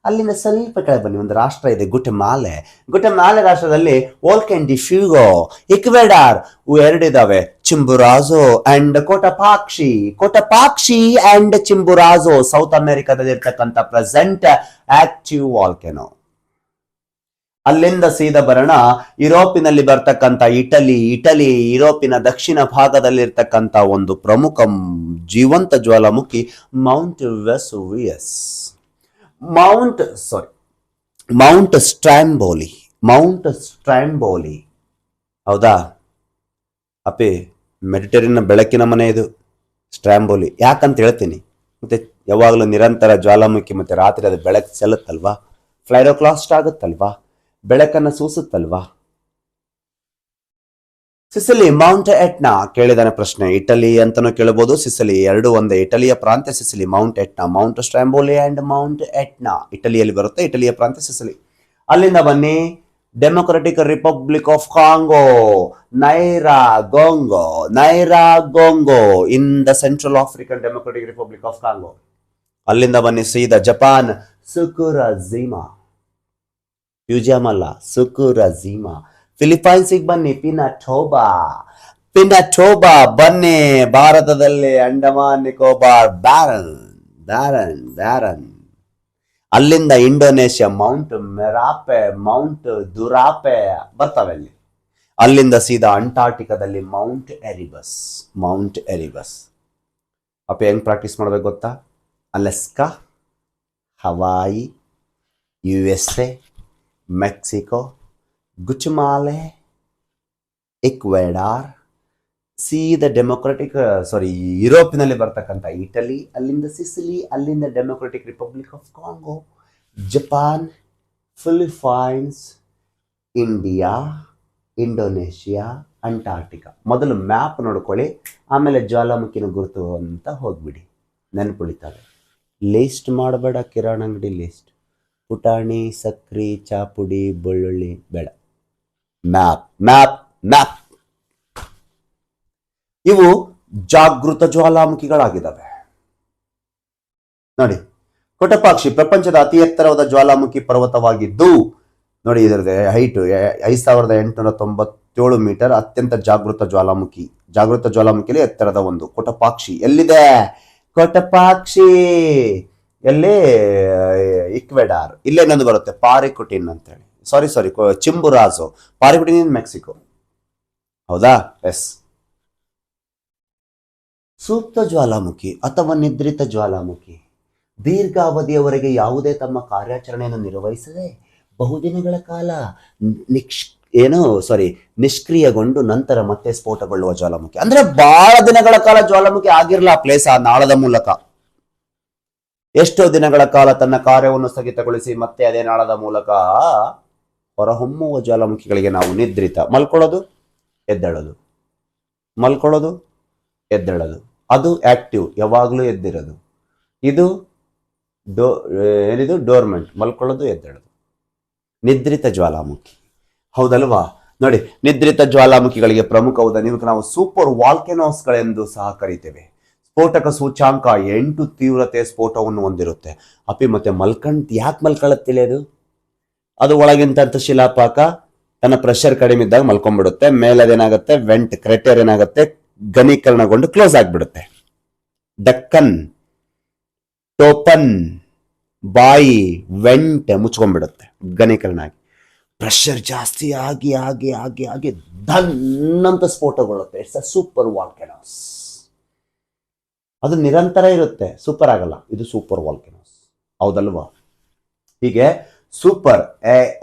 ಅಲ್ಲಿಂದ ಸ್ವಲ್ಪ ಕಡೆ ಬನ್ನಿ, ಒಂದು ರಾಷ್ಟ್ರ ಇದೆ ಗುಟೆಮಾಲೆ. ಗುಟೆಮಾಲೆ ರಾಷ್ಟ್ರದಲ್ಲಿ ವೋಲ್ಕೆನ್ ಡಿ ಫ್ಯೂಗೋ, ಇಕ್ವೆಡಾರ್ ಎರಡಿದಾವೆ, Chimborazo and Cotopaxi. Cotopaxi and Chimborazo South ಅಮೆರಿಕಾದಲ್ಲಿ ಇರ್ತಕ್ಕಂಥ ಪ್ರೆಸೆಂಟ್ ಆಕ್ಟಿವ್ ವಾಲ್ಕೆನೋ. ಅಲ್ಲಿಂದ ಸೀದಾ ಬರೋಣ ಯುರೋಪಿನಲ್ಲಿ ಬರ್ತಕ್ಕಂಥ ಇಟಲಿ. ಯುರೋಪಿನ ದಕ್ಷಿಣ ಭಾಗದಲ್ಲಿ ಇರ್ತಕ್ಕಂಥ ಒಂದು ಪ್ರಮುಖ ಜೀವಂತ ಜ್ವಾಲಾಮುಖಿ Mount ವೆಸುವಿಯಸ್, Mount Stromboli, Mount Stromboli. ಹೌದಾ ಅಪ್ಪಿ? ಮೆಡಿಟೇರಿಯನ್ ಬೆಳಕಿನ ಮನೆ ಇದು ಸ್ಟ್ರಾಂಬೋಲಿ. ಯಾಕಂತ ಹೇಳ್ತೀನಿ. ಮತ್ತೆ ಯಾವಾಗಲೂ ನಿರಂತರ ಜ್ವಾಲಾಮುಖಿ, ಮತ್ತೆ ರಾತ್ರಿ ಅದು ಬೆಳಕು ಚೆಲ್ಲುತ್ತಲ್ವಾ, ಫ್ಲೈರೋಕ್ಲಾಸ್ಟ್ ಆಗುತ್ತಲ್ವಾ, ಬೆಳಕನ್ನು ಸೂಸುತ್ತಲ್ವಾ. Sicily, Mount ಎಟ್ನಾ. ಕೇಳಿದಾನೆ ಪ್ರಶ್ನೆ. ಇಟಲಿ ಅಂತಾನು ಕೇಳಬಹುದು, ಸಿಸಿಲಿ ಎರಡು ಒಂದೇ. ಇಟಲಿಯ ಪ್ರಾಂತ್ಯ Sicily, Mount Etna, Mount Stromboli and Mount Etna ಇಟಲಿಯಲ್ಲಿ ಬರುತ್ತೆ. ಇಟಲಿಯ ಪ್ರಾಂತ್ಯ ಸಿಸಿಲಿ. ಅಲ್ಲಿಂದ ಬನ್ನಿ Democratic Republic of Congo, Nyiragongo in the Central African Democratic Republic of Congo. ಅಲ್ಲಿಂದ ಬನ್ನಿ ಸೀದಾ ಜಪಾನ್, ಸುಕುರಜಿಮಾ, ಫ್ಯೂಜಿಯಂ ಅಲ್ಲ, ಸುಕುರಜಿಮಾ. ಫಿಲಿಪೈನ್ಸಿಗೆ ಬನ್ನಿ, ಪಿನಟೋಬಾ. ಬನ್ನಿ ಭಾರತದಲ್ಲಿ ಅಂಡಮಾನ್ ನಿಕೋಬಾರ್, ಬ್ಯಾರನ್. ಅಲ್ಲಿಂದ ಇಂಡೋನೇಷ್ಯಾ, ಮೌಂಟ್ ಮೆರಾಪೆ, ಮೌಂಟ್ ದುರಾಪೆ ಬರ್ತವೆ ಅಲ್ಲಿ. ಅಲ್ಲಿಂದ ಸೀದಾ ಅಂಟಾರ್ಟಿಕಾದಲ್ಲಿ ಮೌಂಟ್ ಎರಿಬಸ್. ಅಪ್ಪ ಹೆಂಗ್ ಪ್ರಾಕ್ಟೀಸ್ ಮಾಡ್ಬೇಕು ಗೊತ್ತಾ? ಅಲಸ್ಕಾ, ಹವಾಯಿ, USA, ಮೆಕ್ಸಿಕೋ, ಗುಟೆಮಾಲೆ, ಇಕ್ವೆಡಾರ್, ಸೀದಾ ಯುರೋಪಿನಲ್ಲಿ ಬರ್ತಕ್ಕಂಥ ಇಟಲಿ, ಅಲ್ಲಿಂದ ಸಿಸಿಲಿ, ಅಲ್ಲಿಂದ democratic Republic of Congo, Japan, Philippines, India, Indonesia, Antarctica. ಮೊದಲು ಮ್ಯಾಪ್ ನೋಡ್ಕೊಳ್ಳಿ, ಆಮೇಲೆ ಜ್ವಾಲಾಮುಖಿನ ಗುರುತು ಅಂತ ಹೋಗ್ಬಿಡಿ, ನೆನಪುಳಿತಾರೆ. ಲಿಸ್ಟ್ ಮಾಡಬೇಡ, ಕಿರಾಣ ಅಂಗಡಿ ಲಿಸ್ಟ್, ಪುಟಾಣಿ, ಸಕ್ರಿ, ಚಾಪುಡಿ, ಬೆಳ್ಳುಳ್ಳಿ ಬೇಡ. ಮ್ಯಾಪ್. ಇವು ಜಾಗೃತ ಜ್ವಾಲಾಮುಖಿಗಳಾಗಿದ್ದಾವೆ. ನೋಡಿ, ಕೊಟಪಾಕ್ಷಿ ಪ್ರಪಂಚದ ಅತಿ ಎತ್ತರವಾದ ಜ್ವಾಲಾಮುಖಿ ಪರ್ವತವಾಗಿದ್ದು, ನೋಡಿ ಇದರ ಹೈಟ್ 5897 ಮೀಟರ್. ಅತ್ಯಂತ ಜಾಗೃತ ಜ್ವಾಲಾಮುಖಿಯಲ್ಲಿ ಎತ್ತರದ ಒಂದು ಕೊಟಪಾಕ್ಷಿ ಎಲ್ಲಿದೆ? ಕೊಟಪಾಕ್ಷಿ ಎಲ್ಲಿ? ಇಕ್ವೆಡಾರ್. ಇಲ್ಲೇ ಇನ್ನೊಂದು ಬರುತ್ತೆ ಪಾರಿಕುಟಿನ್ ಅಂತ ಹೇಳಿ. ಸಾರಿ ಚಿಂಬುರಾಜು. ಪಾರಿಕುಟಿನ್ ಇನ್ ಮೆಕ್ಸಿಕೋ. ಹೌದಾ? ಎಸ್. ಸೂಕ್ತ ಜ್ವಾಲಾಮುಖಿ ಅಥವಾ ನಿದ್ರಿತ ಜ್ವಾಲಾಮುಖಿ ದೀರ್ಘಾವಧಿಯವರೆಗೆ ಯಾವುದೇ ತಮ್ಮ ಕಾರ್ಯಾಚರಣೆಯನ್ನು ನಿರ್ವಹಿಸದೆ ಬಹುದಿನಗಳ ಕಾಲ ನಿಷ್ಕ್ರಿಯಗೊಂಡು ನಂತರ ಮತ್ತೆ ಸ್ಫೋಟಗೊಳ್ಳುವ ಜ್ವಾಲಾಮುಖಿ. ಅಂದ್ರೆ ಬಹಳ ದಿನಗಳ ಕಾಲ ಜ್ವಾಲಾಮುಖಿ ಆಗಿರಲ್ಲ ಆ ಪ್ಲೇಸ್, ಆ ನಾಳದ ಮೂಲಕ ಎಷ್ಟೋ ದಿನಗಳ ಕಾಲ ತನ್ನ ಕಾರ್ಯವನ್ನು ಸ್ಥಗಿತಗೊಳಿಸಿ ಮತ್ತೆ ಅದೇ ನಾಳದ ಮೂಲಕ ಹೊರಹೊಮ್ಮುವ ಜ್ವಾಲಾಮುಖಿಗಳಿಗೆ ನಾವು ನಿದ್ರಿತ. ಮಲ್ಕೊಳ್ಳೋದು ಎದ್ದೇಳೋದು, ಮಲ್ಕೊಳ್ಳೋದು ಎದ್ದೇಳೋದು, ಅದು ಆಕ್ಟಿವ್, ಯಾವಾಗಲೂ ಎದ್ದಿರೋದು. ಇದು ಏನಿದು ಡೋರ್ಮೆಂಟ್, ಮಲ್ಕೊಳ್ಳೋದು ಎದ್ದೇಳೋದು. ನಿದ್ರಿತ ಜ್ವಾಲಾಮುಖಿ. ಹೌದಲ್ವಾ? ನೋಡಿ, ನಿದ್ರಿತ ಜ್ವಾಲಾಮುಖಿಗಳಿಗೆ ಪ್ರಮುಖ ಉದಾಹರಣೆ ನಾವು ಸೂಪರ್ ವಾಲ್ಕೆನೋಸ್ಗಳೆಂದು ಸಹ ಕರೀತೇವೆ. ಸ್ಫೋಟಕ ಸೂಚಾಂಕ 8 ತೀವ್ರತೆ ಸ್ಫೋಟವನ್ನು ಹೊಂದಿರುತ್ತೆ. ಅಪಿ ಮತ್ತೆ ಯಾಕೆ ಮಲ್ಕೊಳ್ಳುತ್ತಿಲ್ಲ ಅದು ಒಳಗಿಂತ ಶಿಲಾಪಾಕ ತನ್ನ ಪ್ರೆಷರ್ ಕಡಿಮೆ ಇದ್ದಾಗ ಮಲ್ಕೊಂಡ್ಬಿಡುತ್ತೆ. ಮೇಲದೇನಾಗುತ್ತೆ, ಕ್ರೆಟರ್ ಏನಾಗುತ್ತೆ, ಘನೀಕರಣಗೊಂಡು ಕ್ಲೋಸ್ ಆಗ್ಬಿಡುತ್ತೆ. ಡಕ್ಕನ್, ಟೋಪನ್, ಬಾಯಿ, ಮುಚ್ಕೊಂಡ್ಬಿಡುತ್ತೆ ಘನೀಕರಣ ಆಗಿ. ಪ್ರೆಷರ್ ಜಾಸ್ತಿ ಆಗಿ ಆಗಿ ಆಗಿ ಆಗಿ ಧನ್ನಂತ ಸ್ಫೋಟಗೊಳ್ಳುತ್ತೆ. It's a super volcanoes. ಅದು ನಿರಂತರ ಇರುತ್ತೆ, ಸೂಪರ್ ಆಗಲ್ಲ. ಇದು ಸೂಪರ್ ವಾಲ್ಕೆನೋಸ್. ಹೌದಲ್ವಾ? ಹೀಗೆ ಸೂಪರ್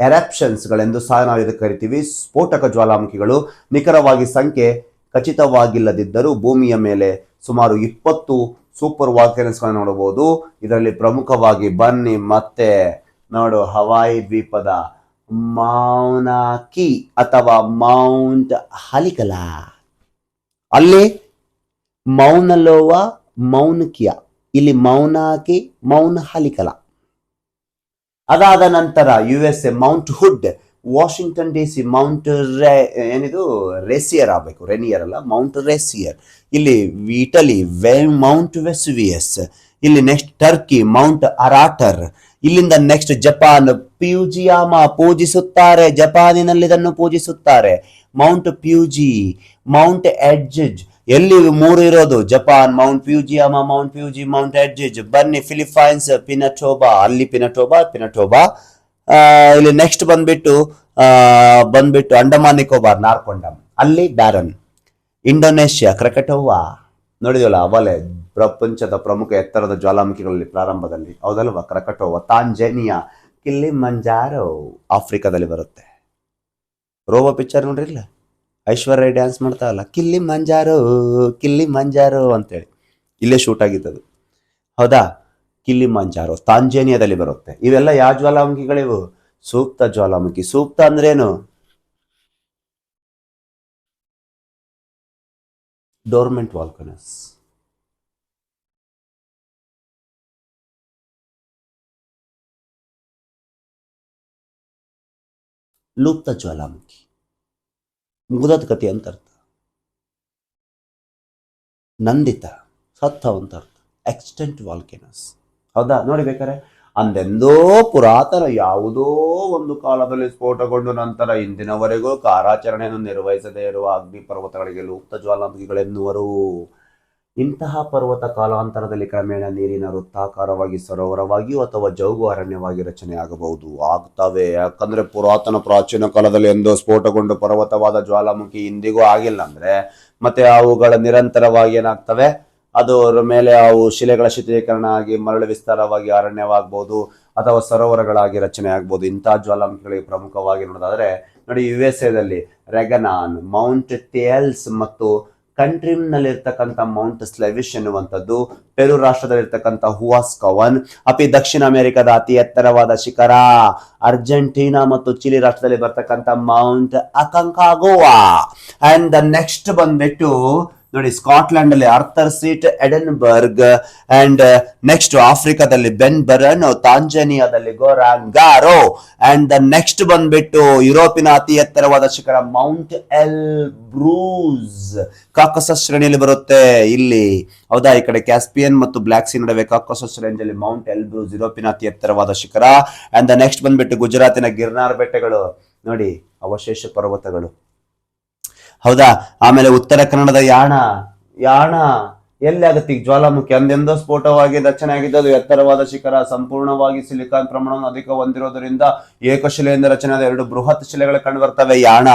ಎರಪ್ಷನ್ಸ್ ಗಳೆಂದು ಸಹ ನಾವು ಇದಕ್ಕೆ ಕರಿತೀವಿ. ಸ್ಫೋಟಕ ಜ್ವಾಲಾಮುಖಿಗಳು ನಿಖರವಾಗಿ ಸಂಖ್ಯೆ ಖಚಿತವಾಗಿಲ್ಲದಿದ್ದರೂ ಭೂಮಿಯ ಮೇಲೆ ಸುಮಾರು 20 ಸೂಪರ್ ವಾಲ್ಕೆನೋಸ್ಗಳನ್ನು ನೋಡಬಹುದು. ಇದರಲ್ಲಿ ಪ್ರಮುಖವಾಗಿ ಬನ್ನಿ ಮತ್ತೆ ನೋಡು, ಹವಾಯಿ ದ್ವೀಪದ ಮೌನಾಕಿ ಅಥವಾ ಮೌಂಟ್ ಹಲಿಕಲಾ, ಅಲ್ಲಿ ಮೌನಲೋವಾ, ಮೌನಕಿಯಾ, ಇಲ್ಲಿ ಮೌನಾಕಿ, ಮೌನ್ ಹಲಿಕಲಾ. ಅದಾದ ನಂತರ USA ಮೌಂಟ್ ಹುಡ್, ವಾಷಿಂಗ್ಟನ್ DC ಮೌಂಟ್ ರೆಸಿಯರ್ ಆಗಬೇಕು, ರೆನಿಯರ್ ಅಲ್ಲ, ಮೌಂಟ್ ರೆಸಿಯರ್. ಇಲ್ಲಿ ಇಟಲಿ ಮೌಂಟ್ ವೆಸುವಿಯಸ್. ಇಲ್ಲಿ ನೆಕ್ಸ್ಟ್ ಟರ್ಕಿ ಮೌಂಟ್ ಅರಾಟರ್. ಇಲ್ಲಿಂದ ನೆಕ್ಸ್ಟ್ ಜಪಾನ್ ಪ್ಯೂಜಿಯಾಮ ಪೂಜಿಸುತ್ತಾರೆ, ಜಪಾನಿನಲ್ಲಿ ಇದನ್ನು ಪೂಜಿಸುತ್ತಾರೆ. Mount Fuji, Mount edge. ಎಲ್ಲಿ 3 ಇರೋದು? Japan Mount Fujiyama, Mount Fuji, Mount edge. ಬನ್ನಿ ಫಿಲಿಪೈನ್ಸ್ ಪಿನಟೋಬಾ, ಅಲ್ಲಿ ಪಿನಟೋಬಾ. ಇಲ್ಲಿ ನೆಕ್ಸ್ಟ್ ಬಂದ್ಬಿಟ್ಟು ಅಂಡಮಾನ್ ನಿಕೋಬಾರ್ ನಾರ್ಕೊಂಡಮ್, ಅಲ್ಲಿ ಬ್ಯಾರನ್. ಇಂಡೋನೇಷ್ಯಾ ಕ್ರಕಟೋವಾ. ನೋಡಿದ್ವಲ್ಲ ಅವಲೇ ಪ್ರಪಂಚದ ಪ್ರಮುಖ ಎತ್ತರದ ಜ್ವಾಲಾಮುಖಿಗಳಲ್ಲಿ ಪ್ರಾರಂಭದಲ್ಲಿ. ಹೌದಲ್ವಾ? ಕ್ರಕಟೋವಾ. ತಾಂಜೇನಿಯಾ ಕಿಲಿಮಂಜಾರೋ, ಆಫ್ರಿಕಾದಲ್ಲಿ ಬರುತ್ತೆ. ರೋಬೋ ಪಿಕ್ಚರ್ ನೋಡ್ರಿಲ್ಲ, ಐಶ್ವರ್ಯ ಡ್ಯಾನ್ಸ್ ಮಾಡ್ತಾವಲ್ಲ, ಕಿಲ್ಲಿಮಂಜಾರೋ ಅಂತೇಳಿ, ಇಲ್ಲೇ ಶೂಟ್ ಆಗಿದ್ದದು. ಹೌದಾ? ಕಿಲಿಮಂಜಾರೋ ತಾಂಜೇನಿಯಾದಲ್ಲಿ ಬರುತ್ತೆ. ಇವೆಲ್ಲ ಯಾವ ಜ್ವಾಲಾಮುಖಿಗಳಿವು? ಸೂಕ್ತ ಜ್ವಾಲಾಮುಖಿ. ಸೂಕ್ತ ಅಂದ್ರೇನು? ಡೋರ್ಮೆಂಟ್ ವಾಲ್ಕನಸ್. ಲುಪ್ತ ಜ್ವಾಲಾಮುಖಿ, ಮುಗ್ದದ ಕಥೆ ಅಂತ ಅರ್ಥ. ನಂದಿತ, ಸತ್ತ ಅಂತ ಅರ್ಥ. ಎಕ್ಸ್ಟೆಂಟ್ ವಾಲ್ಕೆನಸ್. ಹೌದಾ? ನೋಡಿ ಬೇಕಾರೆ ಅಂದೆಂದೋ ಪುರಾತನ ಯಾವುದೋ ಒಂದು ಕಾಲದಲ್ಲಿ ಸ್ಫೋಟಗೊಂಡು ನಂತರ ಇಂದಿನವರೆಗೂ ಕಾರ್ಯಾಚರಣೆಯನ್ನು ನಿರ್ವಹಿಸದೇ ಇರುವ ಅಗ್ನಿ ಪರ್ವತಗಳಿಗೆ ಲುಪ್ತ ಜ್ವಾಲಾಮುಖಿಗಳೆನ್ನುವರು. ಇಂತಹ ಪರ್ವತ ಕಾಲಾಂತರದಲ್ಲಿ ಕ್ರಮೇಣ ನೀರಿನ ವೃತ್ತಾಕಾರವಾಗಿ ಸರೋವರವಾಗಿಯೂ ಅಥವಾ ಜೌಗು ಅರಣ್ಯವಾಗಿ ಆಗ್ತವೆ. ಯಾಕಂದ್ರೆ ಪ್ರಾಚೀನ ಕಾಲದಲ್ಲಿ ಎಂದೋ ಸ್ಫೋಟಗೊಂಡು ಪರ್ವತವಾದ ಜ್ವಾಲಾಮುಖಿ ಇಂದಿಗೂ ಆಗಿಲ್ಲ ಅಂದ್ರೆ ಮತ್ತೆ ಅವುಗಳ ನಿರಂತರವಾಗಿ ಏನಾಗ್ತವೆ, ಅದರ ಮೇಲೆ ಅವು ಶಿಲೆಗಳ ಶಿಥಿಲೀಕರಣ ಆಗಿ ಮರಳು ವಿಸ್ತಾರವಾಗಿ ಅರಣ್ಯವಾಗಬಹುದು ಅಥವಾ ಸರೋವರಗಳಾಗಿ ರಚನೆ ಆಗ್ಬಹುದು. ಇಂತಹ ಜ್ವಾಲಾಮುಖಿಗಳಿಗೆ ಪ್ರಮುಖವಾಗಿ ನೋಡೋದಾದ್ರೆ ನೋಡಿ, USA ರೆಗನಾನ್, ಮೌಂಟ್ ಥಿಯಲ್ಸ್ ಮತ್ತು ಕಂಟ್ರಿಮ್ ನಲ್ಲಿರ್ತಕ್ಕಂಥ ಮೌಂಟ್ ಸ್ಲೆವಿಶ್ ಎನ್ನುವಂಥದ್ದು, ಪೆರು ರಾಷ್ಟ್ರದಲ್ಲಿರ್ತಕ್ಕಂಥ ಹುವಾಸ್ಕವನ್, ದಕ್ಷಿಣ ಅಮೆರಿಕದ ಅತಿ ಎತ್ತರವಾದ ಶಿಖರ, ಅರ್ಜೆಂಟೀನಾ ಮತ್ತು ಚಿಲಿ ರಾಷ್ಟ್ರದಲ್ಲಿ ಬರ್ತಕ್ಕಂಥ ಮೌಂಟ್ ಅಕಾಂಕಾಗುವಾ. ಅಂಡ್ ದ ನೆಕ್ಸ್ಟ್ ಬಂದ್ಬಿಟ್ಟು ನೋಡಿ ಸ್ಕಾಟ್ಲೆಂಡ್ ಅಲ್ಲಿ ಆರ್ಥರ್ ಸೀಟ್, ಎಡನ್ಬರ್ಗ್, ಅಂಡ್ ನೆಕ್ಸ್ಟ್ ಆಫ್ರಿಕಾದಲ್ಲಿ ಬೆನ್ ಬರನ್, ತಾಂಜಾನಿಯಾದಲ್ಲಿ ಗೊರಾಂಗಾರೋ, ಅಂಡ್ ದ ನೆಕ್ಸ್ಟ್ ಬಂದ್ಬಿಟ್ಟು ಯುರೋಪಿನ ಅತಿ ಎತ್ತರವಾದ ಶಿಖರ ಮೌಂಟ್ ಎಲ್ ಬ್ರೂಸ್ ಕಾಕಸಸ್ ಶ್ರೇಣಿಯಲ್ಲಿ ಬರುತ್ತೆ ಇಲ್ಲಿ. ಹೌದಾ, ಈ ಕಡೆ ಕ್ಯಾಸ್ಪಿಯನ್ ಮತ್ತು ಬ್ಲಾಕ್ ಸಿ ನಡುವೆ ಕಾಕಸಸ್ ರೇಂಜ್ ಅಲ್ಲಿ ಮೌಂಟ್ ಎಲ್ ಬ್ರೂಸ್ ಯುರೋಪಿನ ಅತಿ ಎತ್ತರವಾದ ಶಿಖರ. ಅಂಡ್ ದ ನೆಕ್ಸ್ಟ್ ಬಂದ್ಬಿಟ್ಟು ಗುಜರಾತಿನ ಗಿರ್ನಾರ್ ಬೆಟ್ಟಗಳು, ನೋಡಿ ಅವಶೇಷ ಪರ್ವತಗಳು. ಹೌದಾ, ಆಮೇಲೆ ಉತ್ತರ ಕನ್ನಡದ ಯಾಣ ಎಲ್ಲಿ ಆಗುತ್ತೆ ಈಗ ಜ್ವಾಲಾಮುಖಿ, ಅಂದೆಂದೋ ಸ್ಫೋಟವಾಗಿ ರಚನೆ ಆಗಿದ್ದು, ಅದು ಎತ್ತರವಾದ ಶಿಖರ, ಸಂಪೂರ್ಣವಾಗಿ ಸಿಲಿಕಾನ್ ಪ್ರಮಾಣವನ್ನು ಅಧಿಕ ಹೊಂದಿರೋದ್ರಿಂದ ಏಕಶಿಲೆಯಿಂದ ರಚನೆ ಆದ 2 ಬೃಹತ್ ಶಿಲೆಗಳು ಕಂಡು ಬರ್ತವೆ, ಯಾಣ.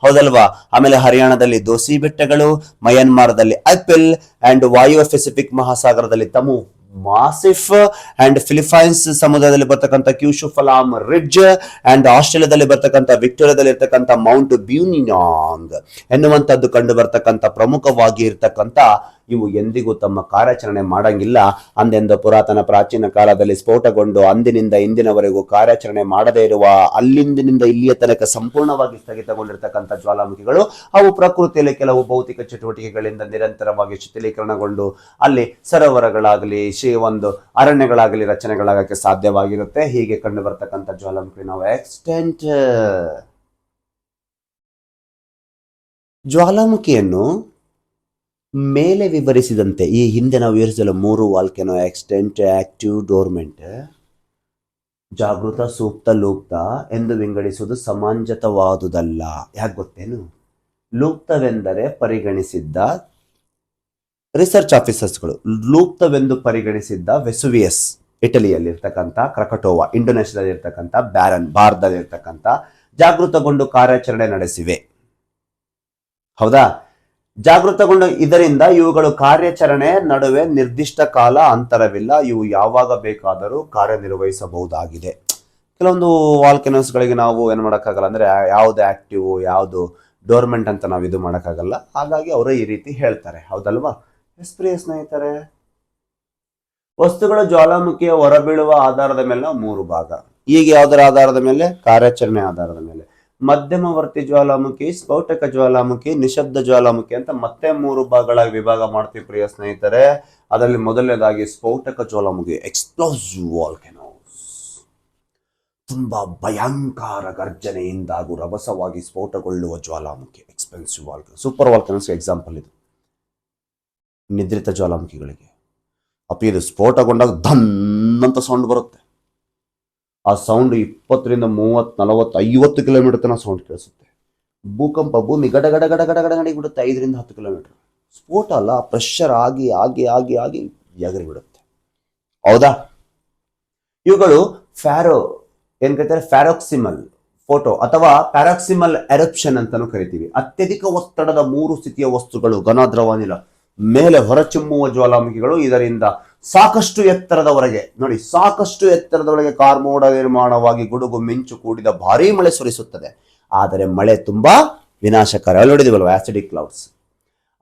ಹೌದಲ್ವಾ. ಆಮೇಲೆ ಹರಿಯಾಣದಲ್ಲಿ ದೋಸಿ ಬೆಟ್ಟಗಳು, ಮಯನ್ಮಾರ್ದಲ್ಲಿ ಅಪಿಲ್, ಅಂಡ್ ವಾಯುವ್ಯ ಪೆಸಿಫಿಕ್ ಮಹಾಸಾಗರದಲ್ಲಿ ತಮು ಮಾಸಿಫ್, ಅಂಡ್ ಫಿಲಿಪೈನ್ಸ್ ಸಮುದ್ರದಲ್ಲಿ ಬರ್ತಕ್ಕಂಥ ಕ್ಯೂಶುಫಲಾಮ್ ರಿಡ್ಜ್, ಅಂಡ್ ಆಸ್ಟ್ರೇಲಿಯಾದಲ್ಲಿ ಬರ್ತಕ್ಕಂಥ ವಿಕ್ಟೋರಿಯಾದಲ್ಲಿ ಇರ್ತಕ್ಕಂಥ ಮೌಂಟ್ ಬ್ಯೂನಿನಾಂಗ್ ಎನ್ನುವಂತದ್ದು ಕಂಡು ಬರ್ತಕ್ಕಂಥ ಪ್ರಮುಖವಾಗಿ ಇರ್ತಕ್ಕಂಥ ಇವು ಎಂದಿಗೂ ತಮ್ಮ ಕಾರ್ಯಾಚರಣೆ ಮಾಡಂಗಿಲ್ಲ. ಅಂದೆಂದು ಪುರಾತನ ಪ್ರಾಚೀನ ಕಾಲದಲ್ಲಿ ಸ್ಫೋಟಗೊಂಡು ಅಂದಿನಿಂದ ಇಂದಿನವರೆಗೂ ಕಾರ್ಯಾಚರಣೆ ಮಾಡದೇ ಇರುವ, ಅಲ್ಲಿಂದಿನಿಂದ ಇಲ್ಲಿಯ ತನಕ ಸಂಪೂರ್ಣವಾಗಿ ಸ್ಥಗಿತಗೊಂಡಿರ್ತಕ್ಕಂಥ ಜ್ವಾಲಾಮುಖಿಗಳು ಅವು ಪ್ರಕೃತಿಯಲ್ಲಿ ಕೆಲವು ಭೌತಿಕ ಚಟುವಟಿಕೆಗಳಿಂದ ನಿರಂತರವಾಗಿ ಶಿಥಿಲೀಕರಣಗೊಂಡು ಅಲ್ಲಿ ಸರೋವರಗಳಾಗಲಿ ಒಂದು ಅರಣ್ಯಗಳಾಗಲಿ ರಚನೆಗಳಾಗಕ್ಕೆ ಸಾಧ್ಯವಾಗಿರುತ್ತೆ. ಹೀಗೆ ಕಂಡು ಬರ್ತಕ್ಕಂಥ ಜ್ವಾಲಾಮುಖಿ ನಾವು ಎಕ್ಸ್ಟೆಂಟ್. ಜ್ವಾಲಾಮುಖಿಯನ್ನು ಮೇಲೆ ವಿವರಿಸಿದಂತೆ ಈ ಹಿಂದೆ ನಾವು ವಿವರಿಸಲು 3 ವಾಲ್ಕೆನೋ ಎಕ್ಸ್ಟೆಂಟ್, ಆಕ್ಟಿವ್, ಡೋರ್ಮೆಂಟ್, ಜಾಗೃತ, ಸೂಕ್ತ, ಲೂಪ್ತ ಎಂದು ವಿಂಗಡಿಸುವುದು ಸಮಂಜಸವಾದುದಲ್ಲ. ಯಾಕೆ ಗೊತ್ತೇನು? ಲೂಪ್ತವೆಂದರೆ ಪರಿಗಣಿಸಿದ್ದ ರಿಸರ್ಚ್ ಆಫೀಸರ್ಸ್ಗಳು, ಲೂಪ್ತವೆಂದು ಪರಿಗಣಿಸಿದ್ದ ವೆಸುವಿಯಸ್ ಇಟಲಿಯಲ್ಲಿ ಇರ್ತಕ್ಕಂಥ, ಕ್ರಕಟೋವಾ ಇಂಡೋನೇಷ್ಯಾದಲ್ಲಿ ಇರ್ತಕ್ಕಂಥ, ಬ್ಯಾರನ್ ಭಾರತದಲ್ಲಿ ಇರ್ತಕ್ಕಂಥ ಜಾಗೃತಗೊಂಡು ಕಾರ್ಯಾಚರಣೆ ನಡೆಸಿವೆ. ಹೌದಾ, ಜಾಗೃತಗೊಂಡ ಇದರಿಂದ ಇವುಗಳು ಕಾರ್ಯಾಚರಣೆ ನಡುವೆ ನಿರ್ದಿಷ್ಟ ಕಾಲ ಅಂತರವಿಲ್ಲ, ಇವು ಯಾವಾಗ ಬೇಕಾದರೂ ಕಾರ್ಯನಿರ್ವಹಿಸಬಹುದಾಗಿದೆ. ಕೆಲವೊಂದು ವಾಲ್ಕೆನೋಸ್ಗಳಿಗೆ ನಾವು ಏನು ಮಾಡೋಕ್ಕಾಗಲ್ಲ ಅಂದ್ರೆ ಯಾವ್ದು ಆಕ್ಟಿವ್ ಯಾವುದು ಡೋರ್ಮೆಂಟ್ ಅಂತ ನಾವು ಇದು ಮಾಡೋಕ್ಕಾಗಲ್ಲ. ಹಾಗಾಗಿ ಅವರು ಈ ರೀತಿ ಹೇಳ್ತಾರೆ. ಹೌದಲ್ವಾ? ಪ್ರಿಯ ಸ್ನೇಹಿತರೆ, ವಸ್ತುಗಳ ಜ್ವಾಲಾಮುಖಿಯ ಹೊರಬೀಳುವ ಆಧಾರದ ಮೇಲೆ ನಾವು 3 ಭಾಗ. ಈಗ ಯಾವುದರ ಆಧಾರದ ಮೇಲೆ? ಕಾರ್ಯಾಚರಣೆ ಆಧಾರದ ಮೇಲೆ. ಮಧ್ಯಮವರ್ತಿ ಜ್ವಾಲಾಮುಖಿ, ಸ್ಫೋಟಕ ಜ್ವಾಲಾಮುಖಿ, ನಿಶಬ್ದ ಜ್ವಾಲಾಮುಖಿ ಅಂತ ಮತ್ತೆ 3 ಭಾಗಗಳಾಗಿ ವಿಭಾಗ ಮಾಡ್ತೀವಿ ಪ್ರಿಯ ಸ್ನೇಹಿತರೆ. ಅದರಲ್ಲಿ ಮೊದಲನೇದಾಗಿ ಸ್ಫೋಟಕ ಜ್ವಾಲಾಮುಖಿ, ಎಕ್ಸ್ಪ್ಲೋಸಿವ್ ವಾಲ್ಕೆನೋಸ್. ತುಂಬಾ ಭಯಂಕರ ಗರ್ಜನೆಯಿಂದ ಹಾಗೂ ರಭಸವಾಗಿ ಸ್ಫೋಟಗೊಳ್ಳುವ ಜ್ವಾಲಾಮುಖಿ, expensive volcano. Super volcanoes example ಇದು. ನಿದ್ರಿತ ಜ್ವಾಲಾಮುಖಿಗಳಿಗೆ ಇದು ಸ್ಫೋಟಗೊಂಡಾಗ ಧನ್ ಅಂತ ಸೌಂಡ್ ಬರುತ್ತೆ. ಆ ಸೌಂಡ್ 20 ರಿಂದ 30, 40, 50 ಕಿಲೋಮೀಟರ್ ತನಕ ಸೌಂಡ್ ಕೇಳಿಸುತ್ತೆ. ಭೂಕಂಪ, ಭೂಮಿ ಗಡ ಗಡ ಗಡ ಗಡ ಗಡ ನಡಿಬಿಡುತ್ತೆ 5 ರಿಂದ 10 ಕಿಲೋಮೀಟರ್. ಸ್ಫೋಟ ಅಲ್ಲ, ಪ್ರೆಷರ್ ಆಗಿ ಆಗಿ ಆಗಿ ಆಗಿ ಎಗರಿ ಬಿಡುತ್ತೆ. ಹೌದಾ? ಇವುಗಳು ಏನ್ ಕರೀತಾರೆ, ಫ್ಯಾರೋಕ್ಸಿಮಲ್ ಫೋಟೋ ಅಥವಾ ಪ್ಯಾರಾಕ್ಸಿಮಲ್ ಎರಪ್ಷನ್ ಅಂತಾನು ಕರಿತೀವಿ. ಅತ್ಯಧಿಕ ಒತ್ತಡದ 3 ಸ್ಥಿತಿಯ ವಸ್ತುಗಳು, ಘನ, ದ್ರವ, ಅನಿಲ ಮೇಲೆ ಹೊರಚಿಮ್ಮುವ ಜ್ವಾಲಾಮುಖಿಗಳು. ಇದರಿಂದ ಸಾಕಷ್ಟು ಎತ್ತರದವರೆಗೆ ನೋಡಿ, ಸಾಕಷ್ಟು ಎತ್ತರದವರೆಗೆ ಕಾರ್ಮೋಡ ನಿರ್ಮಾಣವಾಗಿ ಗುಡುಗು ಮಿಂಚು ಕೂಡಿದ ಭಾರೀ ಮಳೆ ಸುರಿಸುತ್ತದೆ. ಆದರೆ ಮಳೆ ತುಂಬಾ ವಿನಾಶಕಾರಿ. ನೋಡಿದಿವಲ್ವ ಆಸಿಡಿಕ್ ಕ್ಲೌಡ್ಸ್.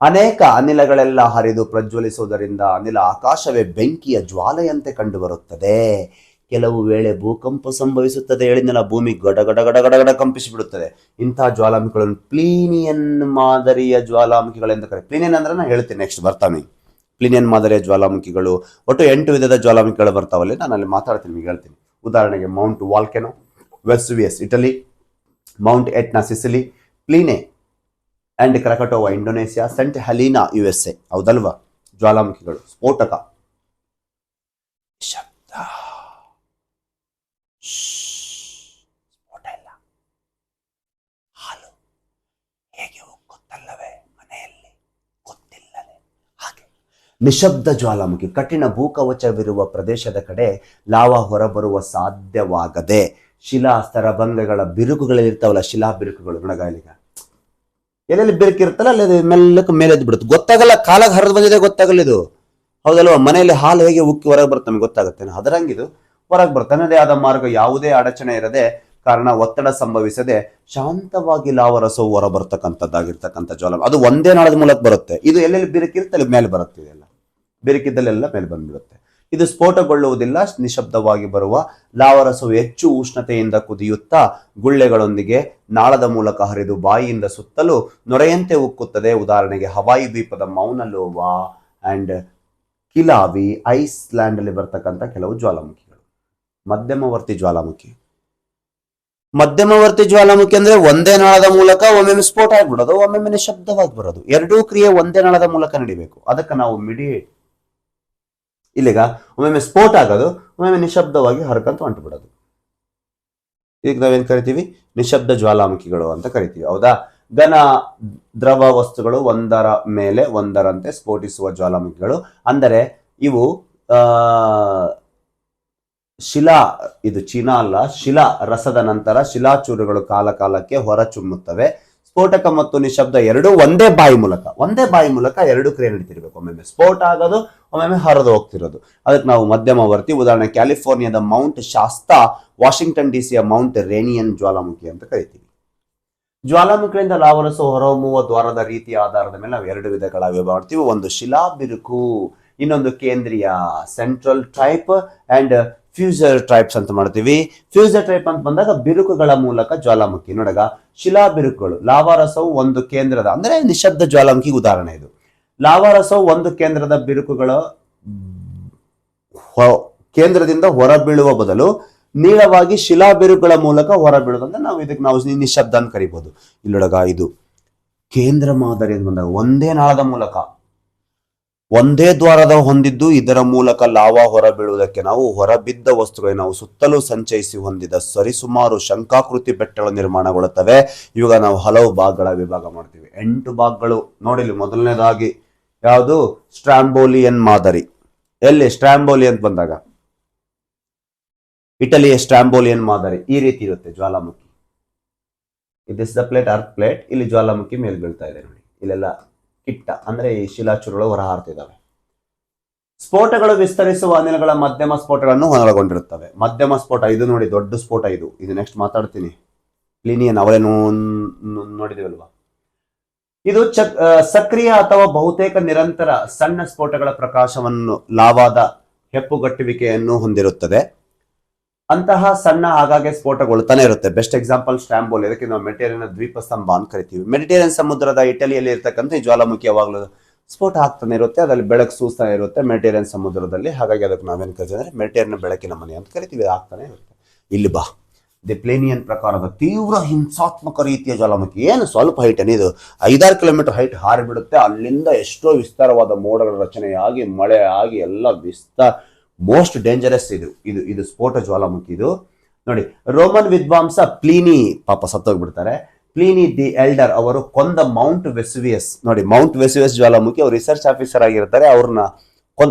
ಅನೇಕ ಅನಿಲಗಳೆಲ್ಲ ಹರಿದು ಪ್ರಜ್ವಲಿಸುವುದರಿಂದ ಅನಿಲ ಆಕಾಶವೇ ಬೆಂಕಿಯ ಜ್ವಾಲೆಯಂತೆ ಕಂಡುಬರುತ್ತದೆ. ಕೆಲವು ವೇಳೆ ಭೂಕಂಪ ಸಂಭವಿಸುತ್ತದೆ. ಹೇಳಿದ್ನಲ್ಲ, ಭೂಮಿ ಗಡ ಗಡ ಗಡ ಗಡ ಗಡ ಕಂಪಿಸಿ ಬಿಡುತ್ತದೆ. ಇಂತಹ ಜ್ವಾಲಾಮುಖಿಗಳನ್ನು ಪ್ಲೀನಿಯನ್ ಮಾದರಿಯ ಜ್ವಾಲಾಮುಖಿಗಳೆಂದು ಕರೆ. ಪ್ಲೀನಿಯನ್ ಅಂದ್ರೆ ನಾನು ಹೇಳ್ತೀನಿ, ನೆಕ್ಸ್ಟ್ ಬರ್ತಾನೆ. ಪ್ಲೀನಿಯನ್ ಮಾದರಿಯ ಜ್ವಾಲಾಮುಖಿಗಳು ಒಟ್ಟು 8 ವಿಧದ ಜ್ವಾಲಾಮುಖಿಗಳು ಬರ್ತಾವಲ್ಲಿ, ನಾನು ಅಲ್ಲಿ ಮಾತಾಡ್ತೀನಿ, ನಿಮಗೆ ಹೇಳ್ತೀನಿ. ಉದಾಹರಣೆಗೆ Mount volcano, Vesuvius Italy, Mount Etna Sicily, Pelee and Krakatoa Indonesia, Saint Helena USA. ಹೌದಲ್ವಾ? ಜ್ವಾಲಾಮುಖಿಗಳು ಸ್ಫೋಟಕ. ಶಬ್ದ ಸ್ಫೋಟ ಇಲ್ಲ. ಹಾಲು ಹೇಗೆ ಗೊತ್ತಲ್ಲವೇ ಮನೆಯಲ್ಲಿ ಗೊತ್ತಿಲ್ಲದೆ ಹಾಗೆ. ನಿಶಬ್ದ ಜ್ವಾಲಾಮುಖಿ, ಕಠಿಣ ಭೂಕವಚವಿರುವ ಪ್ರದೇಶದ ಕಡೆ ಲಾವಾ ಹೊರಬರುವ ಸಾಧ್ಯವಾಗದೆ ಶಿಲಾ ಸ್ತರಭಂಗಗಳ ಬಿರುಕುಗಳಲ್ಲಿ ಇರ್ತಾವಲ್ಲ, ಶಿಲಾ ಬಿರುಕುಗಳು. ನೋಡಗಾಲಿಗ ಎಲ್ಲೆಲ್ಲಿ ಬಿರುಕಿರುತ್ತಲ್ಲ ಅಲ್ಲಿ ಮೆಲ್ಲಕ್ಕೆ ಮೇಲೆ ಎದ್ದು ಬಿಡುತ್ತೆ, ಗೊತ್ತಾಗಲ್ಲ. ಕಾಲಾಗ ಹರಿದು ಬಂದಿದೆ, ಗೊತ್ತಾಗಲ್ಲ ಇದು. ಹೌದಲ್ವಾ? ಮನೆಯಲ್ಲಿ ಹಾಲು ಹೇಗೆ ಉಕ್ಕಿ ಹೊರಗೆ ಬರುತ್ತೆ ನಮಗೆ ಗೊತ್ತಾಗುತ್ತೆ, ಅದರಂಗಿದು ಹೊರಗೆ ಬರುತ್ತೆ. ತನ್ನದೇ ಆದ ಮಾರ್ಗ, ಯಾವುದೇ ಅಡಚಣೆ ಇರದೆ, ಕಾರಣ ಒತ್ತಡ ಸಂಭವಿಸದೆ ಶಾಂತವಾಗಿ ಲಾವರಸವು ಹೊರ ಬರ್ತಕ್ಕಂಥದ್ದಾಗಿರ್ತಕ್ಕಂಥ ಜ್ವಾಲಾಮುಖಿ. ಅದು ಒಂದೇ ನಾಳದ ಮೂಲಕ ಬರುತ್ತೆ. ಇದು ಎಲ್ಲೆಲ್ಲಿ ಬಿರುಕಿರುತ್ತೆ ಅಲ್ಲಿ ಮೇಲೆ ಬರುತ್ತೆ. ಇದೆಲ್ಲ ಬಿರುಕಿದ್ದಲ್ಲೆಲ್ಲ ಮೇಲೆ ಬಂದ್ಬಿಡುತ್ತೆ. ಇದು ಸ್ಫೋಟಗೊಳ್ಳುವುದಿಲ್ಲ. ನಿಶಬ್ದವಾಗಿ ಬರುವ ಲಾವರಸವು ಹೆಚ್ಚು ಉಷ್ಣತೆಯಿಂದ ಕುದಿಯುತ್ತಾ ಗುಳ್ಳೆಗಳೊಂದಿಗೆ ನಾಳದ ಮೂಲಕ ಹರಿದು ಬಾಯಿಯಿಂದ ಸುತ್ತಲೂ ನೊರೆಯಂತೆ ಉಕ್ಕುತ್ತದೆ. ಉದಾಹರಣೆಗೆ ಹವಾಯಿ ದ್ವೀಪದ ಮೌನಲೋವಾ ಅಂಡ್ ಕಿಲಾವಿ ಐಸ್ಲ್ಯಾಂಡ್ ಅಲ್ಲಿ ಬರ್ತಕ್ಕಂಥ ಕೆಲವು ಜ್ವಾಲಾಮುಖಿಗಳು. ಮಧ್ಯಮವರ್ತಿ ಜ್ವಾಲಾಮುಖಿ. ಮಧ್ಯಮವರ್ತಿ ಜ್ವಾಲಾಮುಖಿ ಅಂದ್ರೆ ಒಂದೇ ನಾಳದ ಮೂಲಕ ಒಮ್ಮೊಮ್ಮೆ ಸ್ಫೋಟ ಆಗ್ಬಿಡೋದು, ಒಮ್ಮೊಮ್ಮೆ ನಿಶಬ್ದವಾಗಿ ಬರೋದು. ಎರಡೂ ಕ್ರಿಯೆ ಒಂದೇ ನಾಳದ ಮೂಲಕ ನಡಿಬೇಕು. ಅದಕ್ಕೆ ನಾವು ಮಿಡಿಯೇಟ್ ಇಲ್ಲಿಗ ಒಮ್ಮೊಮ್ಮೆ ಸ್ಫೋಟ ಆಗೋದು, ಒಮ್ಮೊಮ್ಮೆ ನಿಶಬ್ದವಾಗಿ ಹರಕಂತ ಹೊಂಟು ಬಿಡೋದು. ಈಗ ನಾವೇನ್ ಕರಿತೀವಿ? ನಿಶಬ್ದ ಜ್ವಾಲಾಮುಖಿಗಳು ಅಂತ ಕರಿತೀವಿ. ಹೌದಾ? ಘನ ದ್ರವ ವಸ್ತುಗಳು ಒಂದರ ಮೇಲೆ ಒಂದರಂತೆ ಸ್ಫೋಟಿಸುವ ಜ್ವಾಲಾಮುಖಿಗಳು. ಅಂದರೆ ಇವು ಶಿಲಾ, ಇದು ಚೀನಾ ಅಲ್ಲ, ಶಿಲಾ ರಸದ ನಂತರ ಶಿಲಾಚೂರುಗಳು ಕಾಲ ಕಾಲಕ್ಕೆ ಹೊರಚುಮ್ಮುತ್ತವೆ. ಸ್ಫೋಟಕ ಮತ್ತು ನಿಶಬ್ದ ಎರಡೂ ಒಂದೇ ಬಾಯಿ ಮೂಲಕ ಎರಡು ಕ್ರಿಯೆ ನಡೀತಿರ್ಬೇಕು. ಒಮ್ಮೊಮ್ಮೆ ಸ್ಫೋಟ ಆಗೋದು, ಒಮ್ಮೊಮ್ಮೆ ಹರಿದು ಹೋಗ್ತಿರೋದು. ಅದಕ್ಕೆ ನಾವು ಮಧ್ಯಮವರ್ತಿ. ಉದಾಹರಣೆ ಕ್ಯಾಲಿಫೋರ್ನಿಯಾದ ಮೌಂಟ್ ಶಾಸ್ತಾ, ವಾಷಿಂಗ್ಟನ್ ಡಿಸಿಯ ಮೌಂಟ್ ರೇನಿಯನ್ ಜ್ವಾಲಾಮುಖಿ ಅಂತ ಕರಿತೀವಿ. ಜ್ವಾಲಾಮುಖಿಗಳಿಂದ ಲಾವರಸು ಹೊರಹೊಮ್ಮುವ ದ್ವಾರದ ರೀತಿಯ ಆಧಾರದ ಮೇಲೆ ನಾವು ಎರಡು ವಿಧಗಳಾಗಿ ವಿಭಾಗ ಮಾಡ್ತೀವಿ. ಒಂದು ಶಿಲಾ ಬಿರುಕು, ಇನ್ನೊಂದು ಕೇಂದ್ರೀಯ ಸೆಂಟ್ರಲ್ ಟೈಪ್ ಅಂಡ್ ಫ್ಯೂಸರ್ ಟೈಪ್ಸ್ ಅಂತ ಮಾಡ್ತೀವಿ. ಫ್ಯೂಸರ್ ಟೈಪ್ ಅಂತ ಬಂದಾಗ ಬಿರುಕುಗಳ ಮೂಲಕ ಜ್ವಾಲಾಮುಖಿ. ನೋಡಗ ಶಿಲಾ ಬಿರುಕುಗಳು. ಲಾವಾರಸವು ಒಂದು ಕೇಂದ್ರದ ಅಂದ್ರೆ ನಿಶಬ್ದ ಜ್ವಾಲಾಮುಖಿ ಉದಾಹರಣೆ ಇದು. ಲಾವಾರಸವು ಒಂದು ಕೇಂದ್ರದ ಬಿರುಕುಗಳ ಕೇಂದ್ರದಿಂದ ಹೊರಬೀಳುವ ಬದಲು ನೀಳವಾಗಿ ಶಿಲಾ ಬಿರುಕುಗಳ ಮೂಲಕ ಹೊರಬೀಳುವುದಂದ್ರೆ ನಾವು ನಿಶಬ್ದ ಅಂತ ಕರಿಬಹುದು. ಇಲ್ಲೊಳಗ ಇದು ಕೇಂದ್ರ ಮಾದರಿ ಅಂತ ಬಂದಾಗ ಒಂದೇ ನಾಳದ ಮೂಲಕ ಒಂದೇ ದ್ವಾರದ ಹೊಂದಿದ್ದು, ಇದರ ಮೂಲಕ ಲಾವಾ ಹೊರಬೀಳುವುದಕ್ಕೆ ನಾವು ಹೊರಬಿದ್ದ ವಸ್ತುಗಳಿಗೆ ನಾವು ಸುತ್ತಲೂ ಸಂಚಯಿಸಿ ಹೊಂದಿದ ಸರಿಸುಮಾರು ಶಂಕಾಕೃತಿ ಬೆಟ್ಟಗಳು ನಿರ್ಮಾಣಗೊಳ್ಳುತ್ತವೆ. ಇವಾಗ ನಾವು ಹಲವು ಭಾಗಗಳ ವಿಭಾಗ ಮಾಡ್ತೀವಿ. 8 ಭಾಗಗಳು ನೋಡಿಲಿ. ಮೊದಲನೇದಾಗಿ ಯಾವುದು? ಸ್ಟ್ರಾಂಬೋಲಿಯನ್ ಮಾದರಿ. ಎಲ್ಲಿ ಸ್ಟ್ರಾಂಬೋಲಿ ಅಂತ ಬಂದಾಗ ಇಟಲಿಯ ಸ್ಟ್ರಾಂಬೋಲಿಯನ್ ಮಾದರಿ ಈ ರೀತಿ ಇರುತ್ತೆ. ಜ್ವಾಲಾಮುಖಿ this the plate, earth plate. ಇಲ್ಲಿ ಜ್ವಾಲಾಮುಖಿ ಮೇಲೆ ಬೀಳ್ತಾ ಇದೆ ನೋಡಿ. ಇಲ್ಲೆಲ್ಲ ಕಿಟ್ಟ ಅಂದ್ರೆ ಈ ಶಿಲಾಚೂರುಗಳು ಹೊರ ಹಾರ್ತಿದ್ದಾವೆ. ಸ್ಫೋಟಗಳು ವಿಸ್ತರಿಸುವ ಅನಿಲಗಳ ಮಧ್ಯಮ ಸ್ಫೋಟಗಳನ್ನು ಒಳಗೊಂಡಿರುತ್ತವೆ. ಮಧ್ಯಮ ಸ್ಫೋಟ ಇದು ನೋಡಿ, ದೊಡ್ಡ ಸ್ಫೋಟ ಇದು. ನೆಕ್ಸ್ಟ್ ಮಾತಾಡ್ತೀನಿ. ಪ್ಲಿನಿಯನ್ ಅವಳೇನು ನೋಡಿದಿವಲ್ವಾ? ಇದು ಸಕ್ರಿಯ ಅಥವಾ ಬಹುತೇಕ ನಿರಂತರ ಸಣ್ಣ ಸ್ಫೋಟಗಳ ಪ್ರಕಾಶವನ್ನು ಲಾವಾದ ಹೆಪ್ಪುಗಟ್ಟುವಿಕೆಯನ್ನು ಹೊಂದಿರುತ್ತದೆ. ಅಂತಹ ಸಣ್ಣ ಆಗಾಗ್ಗೆ ಸ್ಫೋಟಗೊಳ್ತಾನೆ ಇರುತ್ತೆ. Best example Stromboli. ಇದಕ್ಕೆ ನಾವು ಮೆಡಿಟೇರಿಯನ್ ದ್ವೀಪ ಸ್ತಂಭ ಅಂತ ಕರಿತೀವಿ. ಮೆಡಿಟೇರಿಯನ್ ಸಮುದ್ರದ ಇಟಲಿಯಲ್ಲಿ ಇರ್ತಕ್ಕಂಥ ಈ ಜ್ವಾಲಾಮುಖಿ ಯಾವಾಗಲೂ ಸ್ಫೋಟ ಆಗ್ತಾನೆ ಇರುತ್ತೆ. ಅದರಲ್ಲಿ ಬೆಳಕು ಸೂಸ್ತಾನೆ ಇರುತ್ತೆ ಮೆಡಿಟೇರಿಯನ್ ಸಮುದ್ರದಲ್ಲಿ. ಹಾಗಾಗಿ ಅದಕ್ಕೆ ನಾವೇನು ಕರಿತೀವಿ ಅಂದ್ರೆ ಮೆಡಿಟೇರಿಯನ್ ಬೆಳಕಿನ ಮನೆ ಅಂತ ಕರಿತೀವಿ. ಆಗ್ತಾನೆ ಇರುತ್ತೆ. ಇಲ್ಲಿ ಬಾ, ದಿ ಪ್ಲೇನಿಯನ್ ಪ್ರಕಾರದ ತೀವ್ರ ಹಿಂಸಾತ್ಮಕ ರೀತಿಯ ಜ್ವಾಲಾಮುಖಿ. ಏನು ಸ್ವಲ್ಪ ಹೈಟ್ ಇದು 5-6 ಕಿಲೋಮೀಟರ್ ಹೈಟ್ ಹಾರಿಬಿಡುತ್ತೆ. ಅಲ್ಲಿಂದ ಎಷ್ಟೋ ವಿಸ್ತಾರವಾದ ಮೋಡಗಳ ರಚನೆಯಾಗಿ ಮಳೆ ಆಗಿ ಎಲ್ಲ ಮೋಸ್ಟ್ ಡೇಂಜರಸ್ ಇದು ಸ್ಫೋಟ ಜ್ವಾಲಾಮುಖಿ. ಇದು ನೋಡಿ, ರೋಮನ್ ವಿದ್ವಾಂಸ ಪ್ಲೀನಿ ಪಾಪ ಸತ್ತೋಗ್ಬಿಡ್ತಾರೆ. ಪ್ಲೀನಿ ದಿ ಎಲ್ಡರ್ ಅವರು ಕೊಂದ ಮೌಂಟ್ ವೆಸುವಿಯಸ್. ನೋಡಿ, ಮೌಂಟ್ ವೆಸುವಿಯಸ್ ಜ್ವಾಲಾಮುಖಿ. ಅವರು ರಿಸರ್ಚ್ ಆಫೀಸರ್ ಆಗಿರ್ತಾರೆ. ಅವ್ರನ್ನ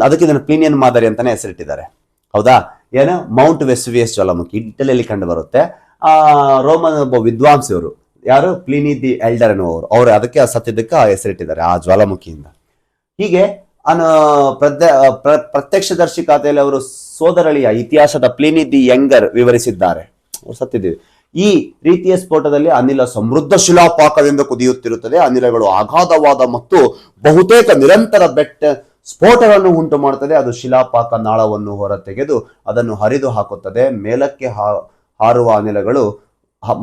ಅದಕ್ಕೆ ಇದನ್ನು ಪ್ಲೀನಿಯನ್ ಮಾದರಿ ಅಂತಾನೆ ಹೆಸರಿಟ್ಟಿದ್ದಾರೆ. ಹೌದಾ? ಏನು ಮೌಂಟ್ ವೆಸುವಿಯಸ್ ಜ್ವಾಲಾಮುಖಿ ಇಟಲಿಯಲ್ಲಿ ಕಂಡು ಬರುತ್ತೆ. ರೋಮನ್ ಒಬ್ಬ ವಿದ್ವಾಂಸ ಇವರು. ಯಾರು? Pliny the elder ಅನ್ನುವರು. ಅವರು ಅದಕ್ಕೆ ಸತ್ಯದಕ್ಕೆ ಹೆಸರಿಟ್ಟಿದ್ದಾರೆ ಆ ಜ್ವಾಲಾಮುಖಿಯಿಂದ. ಹೀಗೆ ಪ್ರತ್ಯಕ್ಷದರ್ಶಿ ಖಾತೆಯಲ್ಲಿ ಅವರು ಸೋದರಳಿಯ ಇತಿಹಾಸದ ಪ್ಲಿನಿ ದಿ ಯಂಗರ್ ವಿವರಿಸಿದ್ದಾರೆ. ಸತ್ತಿದ್ದೀವಿ. ಈ ರೀತಿಯ ಸ್ಫೋಟದಲ್ಲಿ ಅನಿಲ ಸಮೃದ್ಧ ಶಿಲಾಪಾಕದಿಂದ ಕುದಿಯುತ್ತಿರುತ್ತದೆ. ಅನಿಲಗಳು ಅಗಾಧವಾದ ಮತ್ತು ಬಹುತೇಕ ನಿರಂತರ ಸ್ಫೋಟಗಳನ್ನು ಉಂಟು ಮಾಡುತ್ತದೆ. ಅದು ಶಿಲಾಪಾಕ ನಾಳವನ್ನು ಹೊರತೆಗೆದು ಅದನ್ನು ಹರಿದು ಹಾಕುತ್ತದೆ. ಮೇಲಕ್ಕೆ ಹಾರುವ ಅನಿಲಗಳು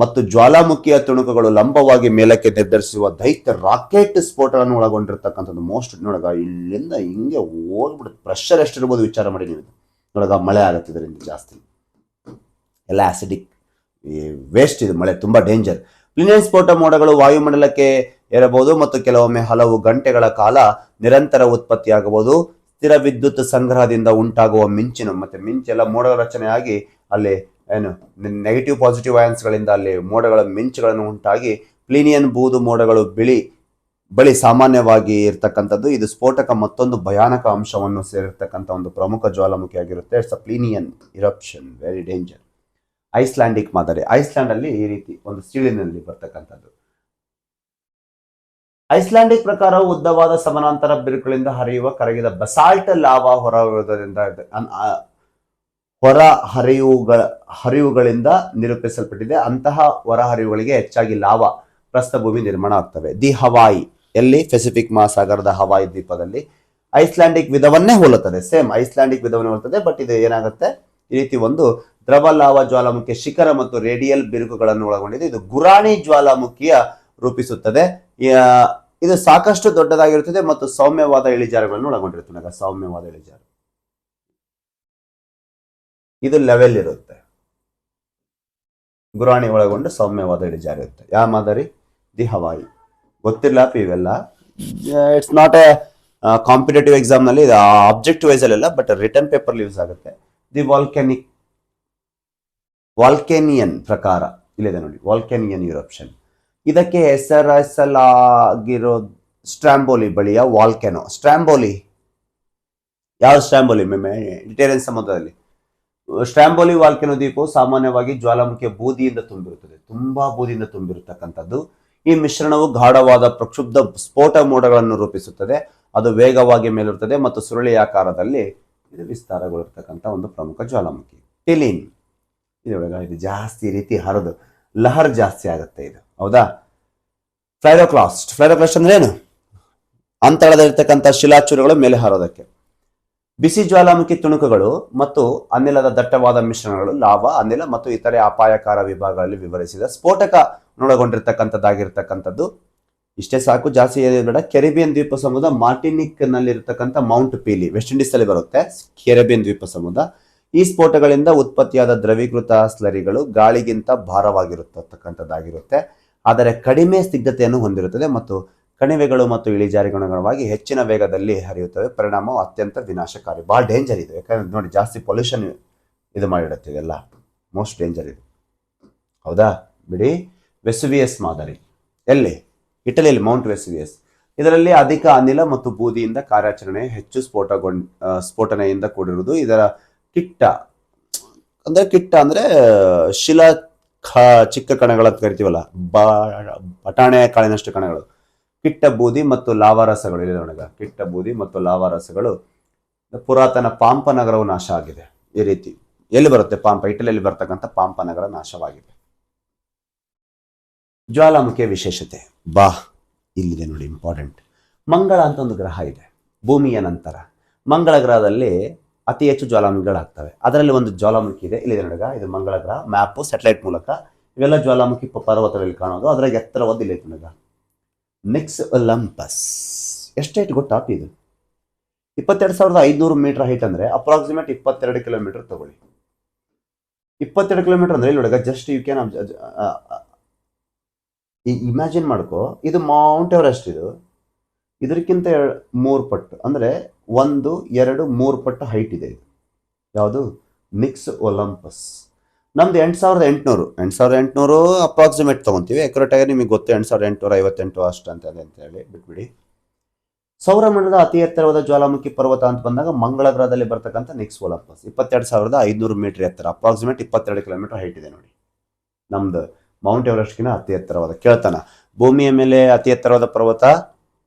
ಮತ್ತು ಜ್ವಾಲಾಮುಖಿಯ ತುಣುಕುಗಳು ಲಂಬವಾಗಿ ಮೇಲಕ್ಕೆ ನಿರ್ಧರಿಸುವ ದೈತ್ಯ ರಾಕೆಟ್ ಸ್ಫೋಟವನ್ನು ಒಳಗೊಂಡಿರ್ತಕ್ಕಂಥದ್ದು. ಮೋಸ್ಟ್ ನೋಡಗ ಇಲ್ಲಿಂದ ಹಿಂಗೆ ಹೋಗ್ಬಿಡುತ್ತೆ. ಪ್ರೆಷರ್ ಎಷ್ಟಿರ್ಬೋದು ವಿಚಾರ ಮಾಡಿ ನೀವು. ನೋಡಗ ಮಳೆ ಆಗುತ್ತೆ ಇದರಿಂದ ಜಾಸ್ತಿ. ಎಲ್ಲ ಆಸಿಡಿಕ್ ವೇಸ್ಟ್ ಇದು. ಮಳೆ ತುಂಬಾ ಡೇಂಜರ್. ಪ್ಲಿನಿಯನ್ ಸ್ಫೋಟ ಮೋಡಗಳು ವಾಯುಮಂಡಲಕ್ಕೆ ಏರಬಹುದು ಮತ್ತು ಕೆಲವೊಮ್ಮೆ ಹಲವು ಗಂಟೆಗಳ ಕಾಲ ನಿರಂತರ ಉತ್ಪತ್ತಿಯಾಗಬಹುದು. ಸ್ಥಿರ ವಿದ್ಯುತ್ ಸಂಗ್ರಹದಿಂದ ಉಂಟಾಗುವ ಮಿಂಚೆಲ್ಲ ಮೋಡಗಳ ರಚನೆಯಾಗಿ ಅಲ್ಲಿ ನೆಗೆಟಿವ್ ಪಾಸಿಟಿವ್ ಅಯಾನ್ಸ್ಗಳಿಂದ ಅಲ್ಲಿ ಮೋಡಗಳ ಮಿಂಚುಗಳನ್ನು ಉಂಟಾಗಿ ಪ್ಲಿನಿಯನ್ ಬೂದು ಮೋಡಗಳು ಬಳಿ ಸಾಮಾನ್ಯವಾಗಿ ಇರ್ತಕ್ಕಂಥದ್ದು. ಇದು ಸ್ಫೋಟಕ ಮತ್ತೊಂದು ಭಯಾನಕ ಅಂಶವನ್ನು ಸೇರಿರ್ತಕ್ಕಂಥ ಒಂದು ಪ್ರಮುಖ ಜ್ವಾಲಾಮುಖಿ ಆಗಿರುತ್ತೆ. It's a Plinian eruption, very danger. Icelandic ಮಾದರಿ. ಐಸ್ಲ್ಯಾಂಡ್ ಅಲ್ಲಿ ಈ ರೀತಿ ಒಂದು ಸೀಳಿನಲ್ಲಿ ಬರ್ತಕ್ಕಂಥದ್ದು. ಐಸ್ಲ್ಯಾಂಡಿಕ್ ಪ್ರಕಾರವು ಉದ್ದವಾದ ಸಮಾನಾಂತರ ಬಿರುಕುಗಳಿಂದ ಹರಿಯುವ ಕರಗಿದ ಬಸಾಲ್ಟ್ ಲಾವಾ ಹೊರ ಹರಿವುಗಳಿಂದ ನಿರೂಪಿಸಲ್ಪಟ್ಟಿದೆ. ಅಂತಹ ಹೊರಹರಿವುಗಳಿಗೆ ಹೆಚ್ಚಾಗಿ ಲಾವಾ ಪ್ರಸ್ಥಭೂಮಿ ನಿರ್ಮಾಣ ಆಗ್ತವೆ. ದಿ ಹವಾಯಿ ಎಲ್ಲಿ? ಪೆಸಿಫಿಕ್ ಮಹಾಸಾಗರದ ಹವಾಯಿ ದ್ವೀಪದಲ್ಲಿ ಐಸ್ಲ್ಯಾಂಡಿಕ್ ವಿಧವನ್ನೇ ಹೋಲುತ್ತದೆ, ಸೇಮ್ ಐಸ್ಲ್ಯಾಂಡಿಕ್ ವಿಧವನ್ನೇ ಹೋಲುತ್ತದೆ. ಬಟ್ ಇದು ಏನಾಗುತ್ತೆ, ಈ ರೀತಿ ಒಂದು ದ್ರವ ಲಾವಾ ಜ್ವಾಲಾಮುಖಿಯ ಶಿಖರ ಮತ್ತು ರೇಡಿಯಲ್ ಬಿರುಕುಗಳನ್ನು ಒಳಗೊಂಡಿದೆ. ಇದು ಗುರಾಣಿ ಜ್ವಾಲಾಮುಖಿಯ ರೂಪಿಸುತ್ತದೆ. ಇದು ಸಾಕಷ್ಟು ದೊಡ್ಡದಾಗಿರುತ್ತದೆ ಮತ್ತು ಸೌಮ್ಯವಾದ ಇಳಿಜಾರುಗಳನ್ನು ಒಳಗೊಂಡಿರುತ್ತದೆ. ಸೌಮ್ಯವಾದ ಇಳಿಜಾರು, ಇದು ಲೆವೆಲ್ ಇರುತ್ತೆ. ಗುರಾಣಿ ಒಳಗೊಂಡು ಸೌಮ್ಯವಾದ ಇಳಿಜಾರು ಇರುತ್ತೆ. ಯಾವ ಮಾದರಿ? The Hawaii. ಗೊತ್ತಿಲ್ಲ ಇವೆಲ್ಲ. It's not A competitive exam ನಲ್ಲಿ ಆಬ್ಜೆಕ್ಟಿವ್ ವೈಸ್ ಅಲ್ಲ, ಬಟ್ ರಿಟರ್ನ್ ಪೇಪರ್ ಯೂಸ್ ಆಗುತ್ತೆ. ದಿ ವಾಲ್ಕೇನಿಯನ್ ಪ್ರಕಾರ ಇಲ್ಲಿದೆ ನೋಡಿ, ವಾಲ್ಕೇನಿಯನ್ ಯುರಪ್ಷನ್. ಇದಕ್ಕೆ ಹೆಸರಿಸಲಾಗಿರೋ ಸ್ಟ್ರಾಂಬೋಲಿ ಬಳಿಯ ವಾಲ್ಕೆನೋ. ಸ್ಟ್ರಾಂಬೋಲಿ ಯಾವ ಸ್ಟ್ರಾಂಬೋಲಿ? ಮೆಡಿಟೇರಿಯನ್ ಸಮುದ್ರದಲ್ಲಿ ಸ್ಟ್ರಾಂಬೋಲಿ ವಾಲ್ಕೆನೋ ದ್ವೀಪವು ಸಾಮಾನ್ಯವಾಗಿ ಜ್ವಾಲಾಮುಖಿಯ ಬೂದಿಯಿಂದ ತುಂಬಿರುತ್ತದೆ, ತುಂಬಾ ಬೂದಿಯಿಂದ ತುಂಬಿರತಕ್ಕಂಥದ್ದು. ಈ ಮಿಶ್ರಣವು ಗಾಢವಾದ ಪ್ರಕ್ಷುಬ್ಧ ಸ್ಫೋಟ ಮೋಡಗಳನ್ನು ರೂಪಿಸುತ್ತದೆ. ಅದು ವೇಗವಾಗಿ ಮೇಲಿರುತ್ತದೆ ಮತ್ತು ಸುರುಳಿ ಆಕಾರದಲ್ಲಿ ಇದು ವಿಸ್ತಾರಗೊಳ್ಳಿರ್ತಕ್ಕಂಥ ಒಂದು ಪ್ರಮುಖ ಜ್ವಾಲಾಮುಖಿ. ಟಿಲಿನ್ ಇದು ಜಾಸ್ತಿ ರೀತಿ ಹರಿದು ಲಹರ್ ಜಾಸ್ತಿ ಆಗುತ್ತೆ ಇದು, ಹೌದಾ? ಫ್ಲೈರೋಕ್ಲಾಸ್ಟ್. ಫ್ಲೈರೋಕ್ಲಾಸ್ಟ್ ಅಂದ್ರೆ ಏನು? ಅಂತಳದಲ್ಲಿರ್ತಕ್ಕಂಥ ಶಿಲಾಚೂರುಗಳು ಮೇಲೆ ಹಾರೋದಕ್ಕೆ. ಬಿಸಿ ಜ್ವಾಲಾಮುಖಿ ತುಣುಕುಗಳು ಮತ್ತು ಅನಿಲದ ದಟ್ಟವಾದ ಮಿಶ್ರಣಗಳು ಲಾವಾ, ಅನಿಲ ಮತ್ತು ಇತರೆ ಅಪಾಯಕಾರ ವಿಭಾಗಗಳಲ್ಲಿ ವಿವರಿಸಿದ ಸ್ಫೋಟಕ ಒಳಗೊಂಡಿರ್ತಕ್ಕಂಥದ್ದಾಗಿರ್ತಕ್ಕಂಥದ್ದು. ಇಷ್ಟೇ ಸಾಕು, ಜಾಸ್ತಿ ಬೇಡ. ಕೆರಿಬಿಯನ್ ದ್ವೀಪ ಸಮೂಹ ಮಾರ್ಟಿನಿಕ್ ನಲ್ಲಿರ್ತಕ್ಕಂಥ ಮೌಂಟ್ ಪೀಲಿ, ವೆಸ್ಟ್ ಇಂಡೀಸ್ ಅಲ್ಲಿ ಬರುತ್ತೆ ಕೆರಿಬಿಯನ್ ದ್ವೀಪ ಸಮೂಹ. ಈ ಸ್ಫೋಟಗಳಿಂದ ಉತ್ಪತ್ತಿಯಾದ ದ್ರವೀಕೃತ ಸ್ಲರಿಗಳು ಗಾಳಿಗಿಂತ ಭಾರವಾಗಿರತಕ್ಕಂಥದ್ದಾಗಿರುತ್ತೆ, ಆದರೆ ಕಡಿಮೆ ಸ್ನಿಗ್ಧತೆಯನ್ನು ಹೊಂದಿರುತ್ತದೆ ಮತ್ತು ಕಣಿವೆಗಳು ಮತ್ತು ಇಳಿಜಾರಿಗನುಗುಣವಾಗಿ ಹೆಚ್ಚಿನ ವೇಗದಲ್ಲಿ ಹರಿಯುತ್ತವೆ. ಪರಿಣಾಮವು ಅತ್ಯಂತ ವಿನಾಶಕಾರಿ, ಬಹಳ ಡೇಂಜರ್ ಇದೆ. ಯಾಕಂದ್ರೆ ನೋಡಿ, ಜಾಸ್ತಿ ಪೊಲ್ಯೂಷನ್ ಇದು ಮಾಡಿಡುತ್ತೆ, ಇದೆಲ್ಲ ಮೋಸ್ಟ್ ಡೇಂಜರ್ ಇದು, ಹೌದಾ? ಬಿಡಿ. ವೆಸುವಿಯಸ್ ಮಾದರಿ ಎಲ್ಲಿ? ಇಟಲಿಯಲ್ಲಿ ಮೌಂಟ್ ವೆಸುವಿಯಸ್. ಇದರಲ್ಲಿ ಅಧಿಕ ಅನಿಲ ಮತ್ತು ಬೂದಿಯಿಂದ ಕಾರ್ಯಾಚರಣೆ ಹೆಚ್ಚು ಸ್ಫೋಟನೆಯಿಂದ ಕೂಡಿರುವುದು. ಇದರ ಕಿಟ್ಟ ಅಂದ್ರೆ ಶಿಲಾ ಚಿಕ್ಕ ಕಣಗಳ ಕರಿತೀವಲ್ಲ, ಬಟಾಣೆ ಕಾಳಿನಷ್ಟು ಕಣಗಳು, ಕಿಟ್ಟ ಬೂದಿ ಮತ್ತು ಲಾವಾರಸಗಳು. ಇಲ್ಲಿ ನೋಡಿದ ಕಿಟ್ಟ ಬೂದಿ ಮತ್ತು ಲಾವಾರಸಗಳು. ಪುರಾತನ ಪಾಂಪ ನಗರವು ನಾಶ ಆಗಿದೆ. ಈ ರೀತಿ ಎಲ್ಲಿ ಬರುತ್ತೆ? ಪಾಂಪ, ಇಟಲಿಯಲ್ಲಿ ಬರ್ತಕ್ಕಂಥ ಪಾಂಪ ನಗರ ನಾಶವಾಗಿದೆ. ಜ್ವಾಲಾಮುಖಿಯ ವಿಶೇಷತೆ ಇಲ್ಲಿದೆ ನೋಡಿ, ಇಂಪಾರ್ಟೆಂಟ್. ಮಂಗಳ ಅಂತ ಒಂದು ಗ್ರಹ ಇದೆ ಭೂಮಿಯ ನಂತರ. ಮಂಗಳ ಗ್ರಹದಲ್ಲಿ ಅತಿ ಹೆಚ್ಚು ಜ್ವಾಲಾಮುಖಿಗಳಾಗ್ತವೆ. ಅದರಲ್ಲಿ ಒಂದು ಜ್ವಾಲಾಮುಖಿ ಇದೆ, ಇಲ್ಲಿದೆ ನೋಡಿಗ, ಇದು ಮಂಗಳ ಗ್ರಹ. ಮ್ಯಾಪು ಸ್ಯಾಟಲೈಟ್ ಮೂಲಕ ಇವೆಲ್ಲ ಜ್ವಾಲಾಮುಖಿ ಪರ್ವತದಲ್ಲಿ ಕಾಣೋದು. ಅದರ ಎತ್ತರವಾದ ಇಲ್ಲಿ ನೋಡಿಗ ನಿಕ್ಸ್ ಒಲಂಪಸ್. ಎಷ್ಟು ಹೈಟ್ ಗೊತ್ತಾ? ಇದು 22,500 ಮೀಟರ್ ಹೈಟ್ ಅಂದ್ರೆ ಅಪ್ರಾಕ್ಸಿಮೇಟ್ 22 ಕಿಲೋಮೀಟರ್ ತಗೊಳ್ಳಿ. 22 ಕಿಲೋಮೀಟರ್ ಅಂದ್ರೆ ಇಲ್ಲಿ ನೋಡಿಗ, ಜಸ್ಟ್ ಯು ಕ್ಯಾನ್ ಇಮ್ಯಾಜಿನ್ ಮಾಡ್ಕೋ. ಇದು ಮೌಂಟ್ ಎವರೆಸ್ಟ್. ಇದಕ್ಕಿಂತ 3 ಪಟ್ಟು ಅಂದ್ರೆ 1, 2, 3 ಪಟ್ಟು ಹೈಟ್ ಇದೆ ಇದು. ಯಾವುದು? ನಿಕ್ಸ್ ಒಲಂಪಸ್. ನಮ್ದು 8,800 ಅಪ್ರಾಕ್ಸಿಮೇಟ್ ತಗೊಂತೀವಿ. ಅಕ್ಯುರೇಟ್ ಆಗಿ ನಿಮಗೆ ಗೊತ್ತು 8,858 ಅಷ್ಟು ಅಂತ ಹೇಳಿ ಬಿಟ್ಬಿಡಿ. ಸೌರಮಂಡಲದ ಅತಿ ಎತ್ತರವಾದ ಜ್ವಾಲಾಮುಖಿ ಪರ್ವತ ಅಂತ ಬಂದಾಗ ಮಂಗಳ ಗ್ರಹದಲ್ಲಿ ಬರ್ತಕ್ಕಂಥ ನಿಕ್ಸ್ ಒಲಂಪಸ್ 22,500 ಮೀಟರ್ ಎತ್ತರ, ಅಪ್ರಾಕ್ಸಿಮೇಟ್ 22 ಕಿಲೋಮೀಟರ್ ಹೈಟ್ ಇದೆ ನೋಡಿ. ನಮ್ದು ಮೌಂಟ್ ಎವರೆಸ್ಟ್ಗಿನ ಅತಿ ಎತ್ತರವಾದ. ಕೇಳ್ತಾನ, ಭೂಮಿಯ ಮೇಲೆ ಅತಿ ಎತ್ತರವಾದ ಪರ್ವತ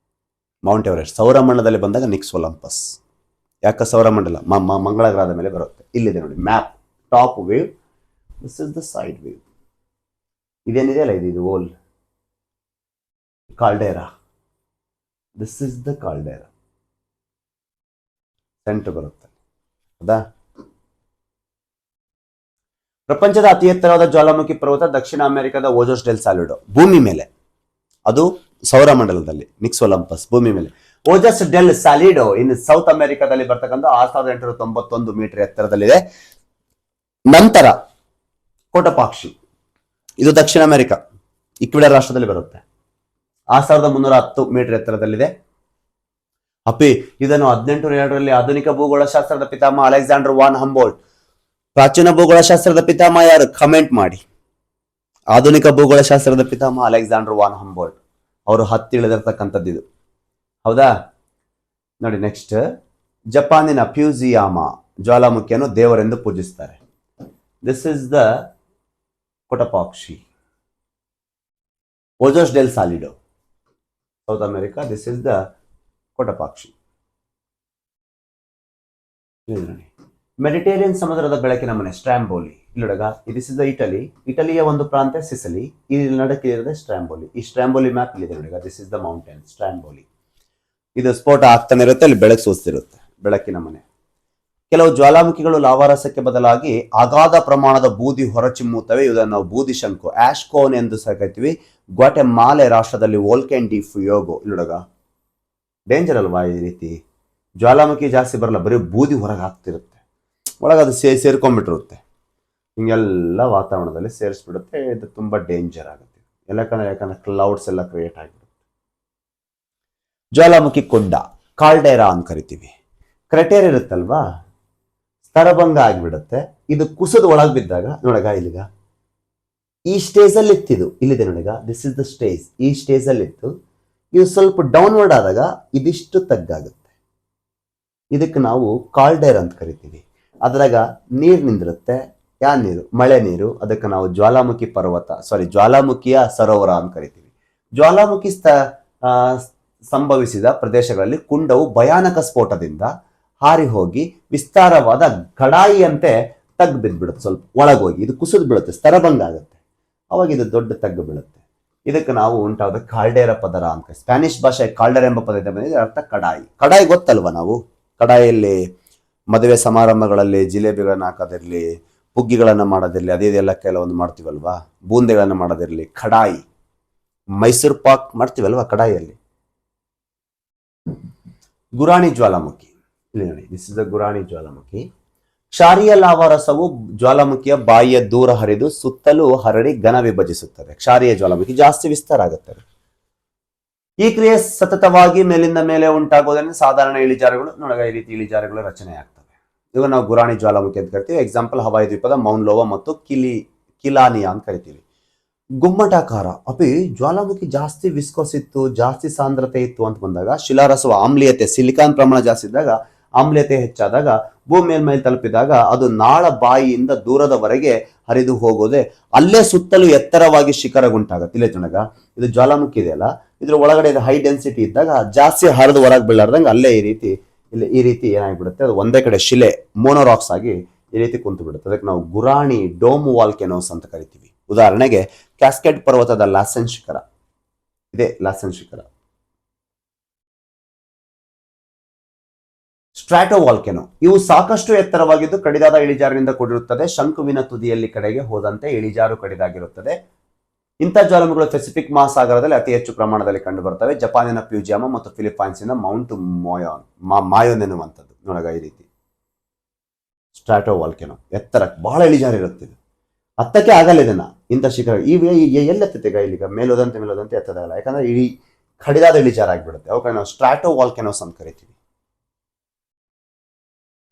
ಮೌಂಟ್ ಎವರೆಸ್ಟ್, ಸೌರಮಂಡಲದಲ್ಲಿ ಬಂದಾಗ ನಿಕ್ಸ್ ಒಲಂಪಸ್. ಯಾಕೆ ಸೌರಮಂಡಲ? ಮಂಗಳ ಗ್ರಹದ ಮೇಲೆ ಬರುತ್ತೆ. ಇಲ್ಲಿದೆ ನೋಡಿ map. Top view, this is the side view. ಇದೇನಿದೆ ಅಲ್ಲ, ಇದು old caldera. This is the caldera. Centre ಬರುತ್ತೆ, ಹೌದಾ? ಪ್ರಪಂಚದ ಅತಿ ಎತ್ತರವಾದ ಜ್ವಾಲಾಮುಖಿ ಪರ್ವತ ದಕ್ಷಿಣ ಅಮೆರಿಕದ ಓಜೋಸ್ ಡೆಲ್ ಸಾಲಿಡೋ, ಭೂಮಿ ಮೇಲೆ. ಅದು ಸೌರಮಂಡಲದಲ್ಲಿ. ನಿಕ್ಸ್ ಒಲಂಪಸ್ ಭೂಮಿ ಮೇಲೆ. ಓಜಸ್ ಡೆಲ್ ಸಾಲಿಡೋ ಇನ್ ಸೌತ್ ಅಮೆರಿಕಾದಲ್ಲಿ ಬರ್ತಕ್ಕಂಥ 6,891 ಮೀಟರ್ ಎತ್ತರದಲ್ಲಿದೆ. ನಂತರ ಕೋಟಪಾಕ್ಷಿ, ಇದು ದಕ್ಷಿಣ ಅಮೆರಿಕ, ಈಕ್ವೆಡರ್ ರಾಷ್ಟ್ರದಲ್ಲಿ ಬರುತ್ತೆ, 6,310 ಮೀಟರ್ ಎತ್ತರದಲ್ಲಿದೆ. ಇದನ್ನು 1802ರಲ್ಲಿ ಆಧುನಿಕ ಭೂಗೋಳಶಾಸ್ತ್ರದ ಪಿತಾಮಹ ಅಲೆಕ್ಸಾಂಡರ್ ವಾನ್ ಹಂಬೋಲ್ಟ್. ಪ್ರಾಚೀನ ಭೂಗೋಳಶಾಸ್ತ್ರದ ಪಿತಾಮಹ ಯಾರು? ಕಮೆಂಟ್ ಮಾಡಿ. ಆಧುನಿಕ ಭೂಗೋಳಶಾಸ್ತ್ರದ ಪಿತಾಮಹ ಅಲೆಕ್ಸಾಂಡರ್ ವಾನ್ ಹಂಬೋಲ್ಟ್. ಅವರು ಹತ್ತಿಳಿದಿರ್ತಕ್ಕಂಥದ್ದು ಇದು, ಹೌದಾ? ನೋಡಿ ನೆಕ್ಸ್ಟ್, ಜಪಾನಿನ ಫ್ಯೂಜಿಯಾಮ ಜ್ವಾಲಾಮುಖಿಯನ್ನು ದೇವರೆಂದು ಪೂಜಿಸ್ತಾರೆ. This is the Cotopaxi. Ojos del Salado, South America. This is the Cotopaxi. Mediterranean ಸಮುದ್ರದ ಬೆಳಕಿನ ಮನೆ ಸ್ಟ್ರಾಂಬೋಲಿ. ಇಲ್ಲೊಳಗ ದಿಸ್ ಇಸ್ ದ ಇಟಲಿ. ಇಟಲಿಯ ಒಂದು ಪ್ರಾಂತ್ಯ ಸಿಸಲಿ. ಇಲ್ಲಿ ನಡಕ್ಕೆ ಇರೋದೇ ಸ್ಟ್ರಾಂಬೋಲಿ. ಈ ಸ್ಟ್ರಾಂಬೋಲಿ ಮ್ಯಾಪ್ ಇಲ್ಲಿದೆ ನೋಡಿಗ. This is the mountain Stromboli. ಇದು ಸ್ಫೋಟ ಆಗ್ತಾನೆ ಇರುತ್ತೆ, ಅಲ್ಲಿ ಬೆಳಕು ಸೂಸ್ತಿರುತ್ತೆ, ಬೆಳಕಿನ ಮನೆ. ಕೆಲವು ಜ್ವಾಲಾಮುಖಿಗಳು ಲಾವಾರಸಕ್ಕೆ ಬದಲಾಗಿ ಅಗಾಧ ಪ್ರಮಾಣದ ಬೂದಿ ಹೊರಚಿಮ್ಮುತ್ತವೆ. ಇದನ್ನು ನಾವು ಬೂದಿ ಶಂಕು, ಆಶ್ಕೋನ್ ಎಂದು ಸಹ ಕರಿತೀವಿ. ಗ್ವಾಟೆಮಾಲೆ ರಾಷ್ಟ್ರದಲ್ಲಿ ವೋಲ್ಕೆನ್ ಡಿ ಫುಯೋಗೋ, ಇಲ್ಲೊಳಗ ಡೇಂಜರ್ ಅಲ್ವಾ ಈ ರೀತಿ. ಜ್ವಾಲಾಮುಖಿ ಜಾಸ್ತಿ ಬರಲ್ಲ, ಬರೀ ಬೂದಿ ಹೊರಗೆ ಹಾಕ್ತಿರುತ್ತೆ, ಒಳಗೆ ಅದು ಸೇರ್ಕೊಂಡ್ಬಿಟ್ಟಿರುತ್ತೆ, ಹಿಂಗೆಲ್ಲ ವಾತಾವರಣದಲ್ಲಿ ಸೇರಿಸ್ಬಿಡುತ್ತೆ. ಇದು ತುಂಬಾ ಡೇಂಜರ್ ಆಗುತ್ತೆ, ಯಾಕಂದ್ರೆ ಕ್ಲೌಡ್ಸ್ ಎಲ್ಲ ಕ್ರಿಯೇಟ್ ಆಗಿಬಿಡುತ್ತೆ. ಜ್ವಾಲಾಮುಖಿ ಕೊಂಡ, ಕಾಲ್ಡೇರಾ ಅಂತ ಕರಿತೀವಿ. ಕ್ರೆಟೇರ್ ಇರುತ್ತಲ್ವಾ, ಸ್ತರಭಂಗ ಆಗಿಬಿಡುತ್ತೆ. ಇದು ಕುಸಿದ ಒಳಗೆ ಬಿದ್ದಾಗ ನೋಡಗ ಇಲ್ಲಿಗ ಈ ಸ್ಟೇಜ್ ಅಲ್ಲಿ ಇತ್ತಿದು, ಇಲ್ಲಿದೆ ನೋಡಗ, ದಿಸ್ ಇಸ್ ದ ಸ್ಟೇಜ್. ಈ ಸ್ಟೇಜ್ ಅಲ್ಲಿ ಇತ್ತು, ಇದು ಸ್ವಲ್ಪ ಡೌನ್ವರ್ಡ್ ಆದಾಗ ಇದಿಷ್ಟು ತಗ್ಗಾಗುತ್ತೆ. ಇದಕ್ಕೆ ನಾವು ಕಾಲ್ಡೇರ್ ಅಂತ ಕರಿತೀವಿ. ಅದ್ರಾಗ ನೀರು ನಿಂದಿರುತ್ತೆ. ಯಾ ನೀರು? ಮಳೆ ನೀರು. ಅದಕ್ಕೆ ನಾವು ಜ್ವಾಲಾಮುಖಿಯ ಸರೋವರ ಅಂತ ಕರಿತೀವಿ. ಜ್ವಾಲಾಮುಖಿ ಸಂಭವಿಸಿದ ಪ್ರದೇಶಗಳಲ್ಲಿ ಕುಂಡವು ಭಯಾನಕ ಸ್ಫೋಟದಿಂದ ಹಾರಿ ಹೋಗಿ ವಿಸ್ತಾರವಾದ ಕಡಾಯಿಯಂತೆ ತಗ್ಗು ಬಿದ್ದುಬಿಡುತ್ತೆ. ಸ್ವಲ್ಪ ಒಳಗೋಗಿ ಇದು ಕುಸಿದು ಬೀಳುತ್ತೆ, ಸ್ತರಭಂಗ ಆಗುತ್ತೆ. ಅವಾಗ ಇದು ದೊಡ್ಡ ತಗ್ಗು ಬೀಳುತ್ತೆ. ಇದಕ್ಕೆ ನಾವು ಉಂಟಾದ ಕಾಲ್ಡೇರ ಪದರ ಅಂತ. ಸ್ಪ್ಯಾನಿಷ್ ಭಾಷೆ ಕಾಲ್ಡೇರ ಎಂಬ ಪದದಿಂದ ಬಂದಿದೆ, ಅರ್ಥ ಕಡಾಯಿ. ಕಡಾಯಿ ಗೊತ್ತಲ್ವ ನಾವು? ಕಡಾಯಿಯಲ್ಲಿ ಮದುವೆ ಸಮಾರಂಭಗಳಲ್ಲಿ ಜಿಲೇಬಿಗಳನ್ನ ಹಾಕೋದಿರ್ಲಿ, ಹುಗ್ಗಿಗಳನ್ನು ಮಾಡೋದಿರಲಿ, ಅದೇದೆಲ್ಲ ಕೆಲವೊಂದು ಮಾಡ್ತೀವಲ್ವಾ, ಬೂಂದೆಗಳನ್ನು ಮಾಡೋದಿರಲಿ, ಕಡಾಯಿ. ಮೈಸೂರು ಪಾಕ್ ಮಾಡ್ತೀವಲ್ವಾ ಕಡಾಯಿಯಲ್ಲಿ. ಗುರಾಣಿ ಜ್ವಾಲಾಮುಖಿ, ಇಲ್ಲಿ ನೋಡಿ, ದಿಸ್ ಇಸ್ ದ ಗುರಾಣಿ ಜ್ವಾಲಾಮುಖಿ. ಕ್ಷಾರೀಯ ಲಾವಾರಸವು ಜ್ವಾಲಾಮುಖಿಯ ಬಾಯಿಯ ದೂರ ಹರಿದು ಸುತ್ತಲೂ ಹರಡಿ ಘನ ವಿಭಜಿಸುತ್ತದೆ. ಕ್ಷಾರೀಯ ಜ್ವಾಲಾಮುಖಿ ಜಾಸ್ತಿ ವಿಸ್ತಾರ ಆಗುತ್ತದೆ. ಈ ಕ್ರಿಯೆ ಸತತವಾಗಿ ಮೇಲಿಂದ ಮೇಲೆ ಉಂಟಾಗುವುದರಿಂದ ಸಾಧಾರಣ ಇಳಿಜಾರುಗಳು ನೋಡಗ ಈ ರೀತಿ ಇಳಿಜಾರುಗಳು ರಚನೆ ಆಗ್ತವೆ. ಇವಾಗ ನಾವು ಗುರಾಣಿ ಜ್ವಾಲಾಮುಖಿ ಅಂತ ಕರಿತೀವಿ. ಎಕ್ಸಾಂಪಲ್ ಹವಾಯಿ ದ್ವೀಪದ ಮೌನ್ ಲೋವಾ ಮತ್ತು ಕಿಲಾನಿಯಾ ಅಂತ ಕರಿತೀವಿ. ಗುಮ್ಮಟಾಕಾರ. ಅಪಿ ಜ್ವಾಲಾಮುಖಿ ಜಾಸ್ತಿ ವಿಸ್ಕೋಸ್ ಇತ್ತು, ಜಾಸ್ತಿ ಸಾಂದ್ರತೆ ಇತ್ತು ಅಂತ ಬಂದಾಗ ಶಿಲಾರಸವು ಆಮ್ಲೀಯತೆ, ಸಿಲಿಕಾನ್ ಪ್ರಮಾಣ ಜಾಸ್ತಿ ಇದ್ದಾಗ, ಆಮ್ಲೀಯತೆ ಹೆಚ್ಚಾದಾಗ, ಭೂಮಿ ಮೇಲ್ಮೈ ತಲುಪಿದಾಗ ಅದು ನಾಳ ಬಾಯಿಯಿಂದ ದೂರದವರೆಗೆ ಹರಿದು ಹೋಗೋದೆ, ಅಲ್ಲೇ ಸುತ್ತಲೂ ಎತ್ತರವಾಗಿ ಶಿಖರಗುಂಟಾಗತ್ತೆ. ಇಲ್ಲೇ ತನಗ ಇದು ಜ್ವಾಲಾಮುಖಿ ಇದೆಯಲ್ಲ, ಇದ್ರ ಒಳಗಡೆ ಇದು ಹೈ ಡೆನ್ಸಿಟಿ ಇದ್ದಾಗ ಜಾಸ್ತಿ ಹರಿದು ಹೊರಗೆ ಬೀಳಾರ್ದಂಗೆ ಅಲ್ಲೇ ಈ ರೀತಿ ಏನಾಗ್ಬಿಡುತ್ತೆ, ಅದು ಒಂದೇ ಕಡೆ ಶಿಲೆ ಮೋನೋರಾಕ್ಸ್ ಆಗಿ ಈ ರೀತಿ ಕುಂತು ಬಿಡುತ್ತೆ. ಅದಕ್ಕೆ ನಾವು ಗುರಾಣಿ ಡೋಮ್ ವಾಲ್ಕೆನೋಸ್ ಅಂತ ಕರಿತೀವಿ. ಉದಾಹರಣೆಗೆ ಕ್ಯಾಸ್ಕೇಡ್ ಪರ್ವತದ ಲಾಸೆನ್ ಶಿಖರ ಇದೆ, ಲಾಸೆನ್ ಶಿಖರ. ಸ್ಟ್ರಾಟೋ ವಾಲ್ಕೆನೋ, ಇವು ಸಾಕಷ್ಟು ಎತ್ತರವಾಗಿದ್ದು ಕಡಿದಾದ ಇಳಿಜಾರಿನಿಂದ ಕೂಡಿರುತ್ತದೆ. ಶಂಕುವಿನ ತುದಿಯಲ್ಲಿ ಕಡೆಗೆ ಹೋದಂತೆ ಇಳಿಜಾರು ಕಡಿದಾಗಿರುತ್ತದೆ. ಇಂಥ ಜ್ವಾಲಾಮುಖಿಗಳು ಪೆಸಿಫಿಕ್ ಮಹಾಸಾಗರದಲ್ಲಿ ಅತಿ ಹೆಚ್ಚು ಪ್ರಮಾಣದಲ್ಲಿ ಕಂಡು ಬರ್ತವೆ. ಜಪಾನಿನ ಫ್ಯೂಜಿಯಾಮ ಮತ್ತು ಫಿಲಿಪೈನ್ಸಿನ ಮೌಂಟ್ ಮಾಯೋನ್ ಎನ್ನುವಂಥದ್ದು ನೋಡಗ ಈ ರೀತಿ ಸ್ಟ್ರಾಟೋ ವಾಲ್ಕೆನೋ. ಎತ್ತರ ಬಹಳ ಇಳಿಜಾರು ಇರುತ್ತೆ, ಹತ್ತಕ್ಕೆ ಆಗಲ್ಲ ಇದನ್ನ. ಇಂಥ ಶಿಖರ ಎಲ್ಲೆತ್ತೈತೆ ಇಲ್ಲಿಗ ಮೇಲೋದಂತೆ ಎತ್ತದಾಗಲ್ಲ, ಯಾಕಂದ್ರೆ ಇಳಿ ಕಡಿದಾದ ಇಳಿಜಾರ ಆಗಿಬಿಡುತ್ತೆ. ಅವಾಗ ನಾವು ಸ್ಟ್ರಾಟೋ ವಾಲ್ಕೆನೋಸ್ ಅಂತ ಕರಿತೀವಿ.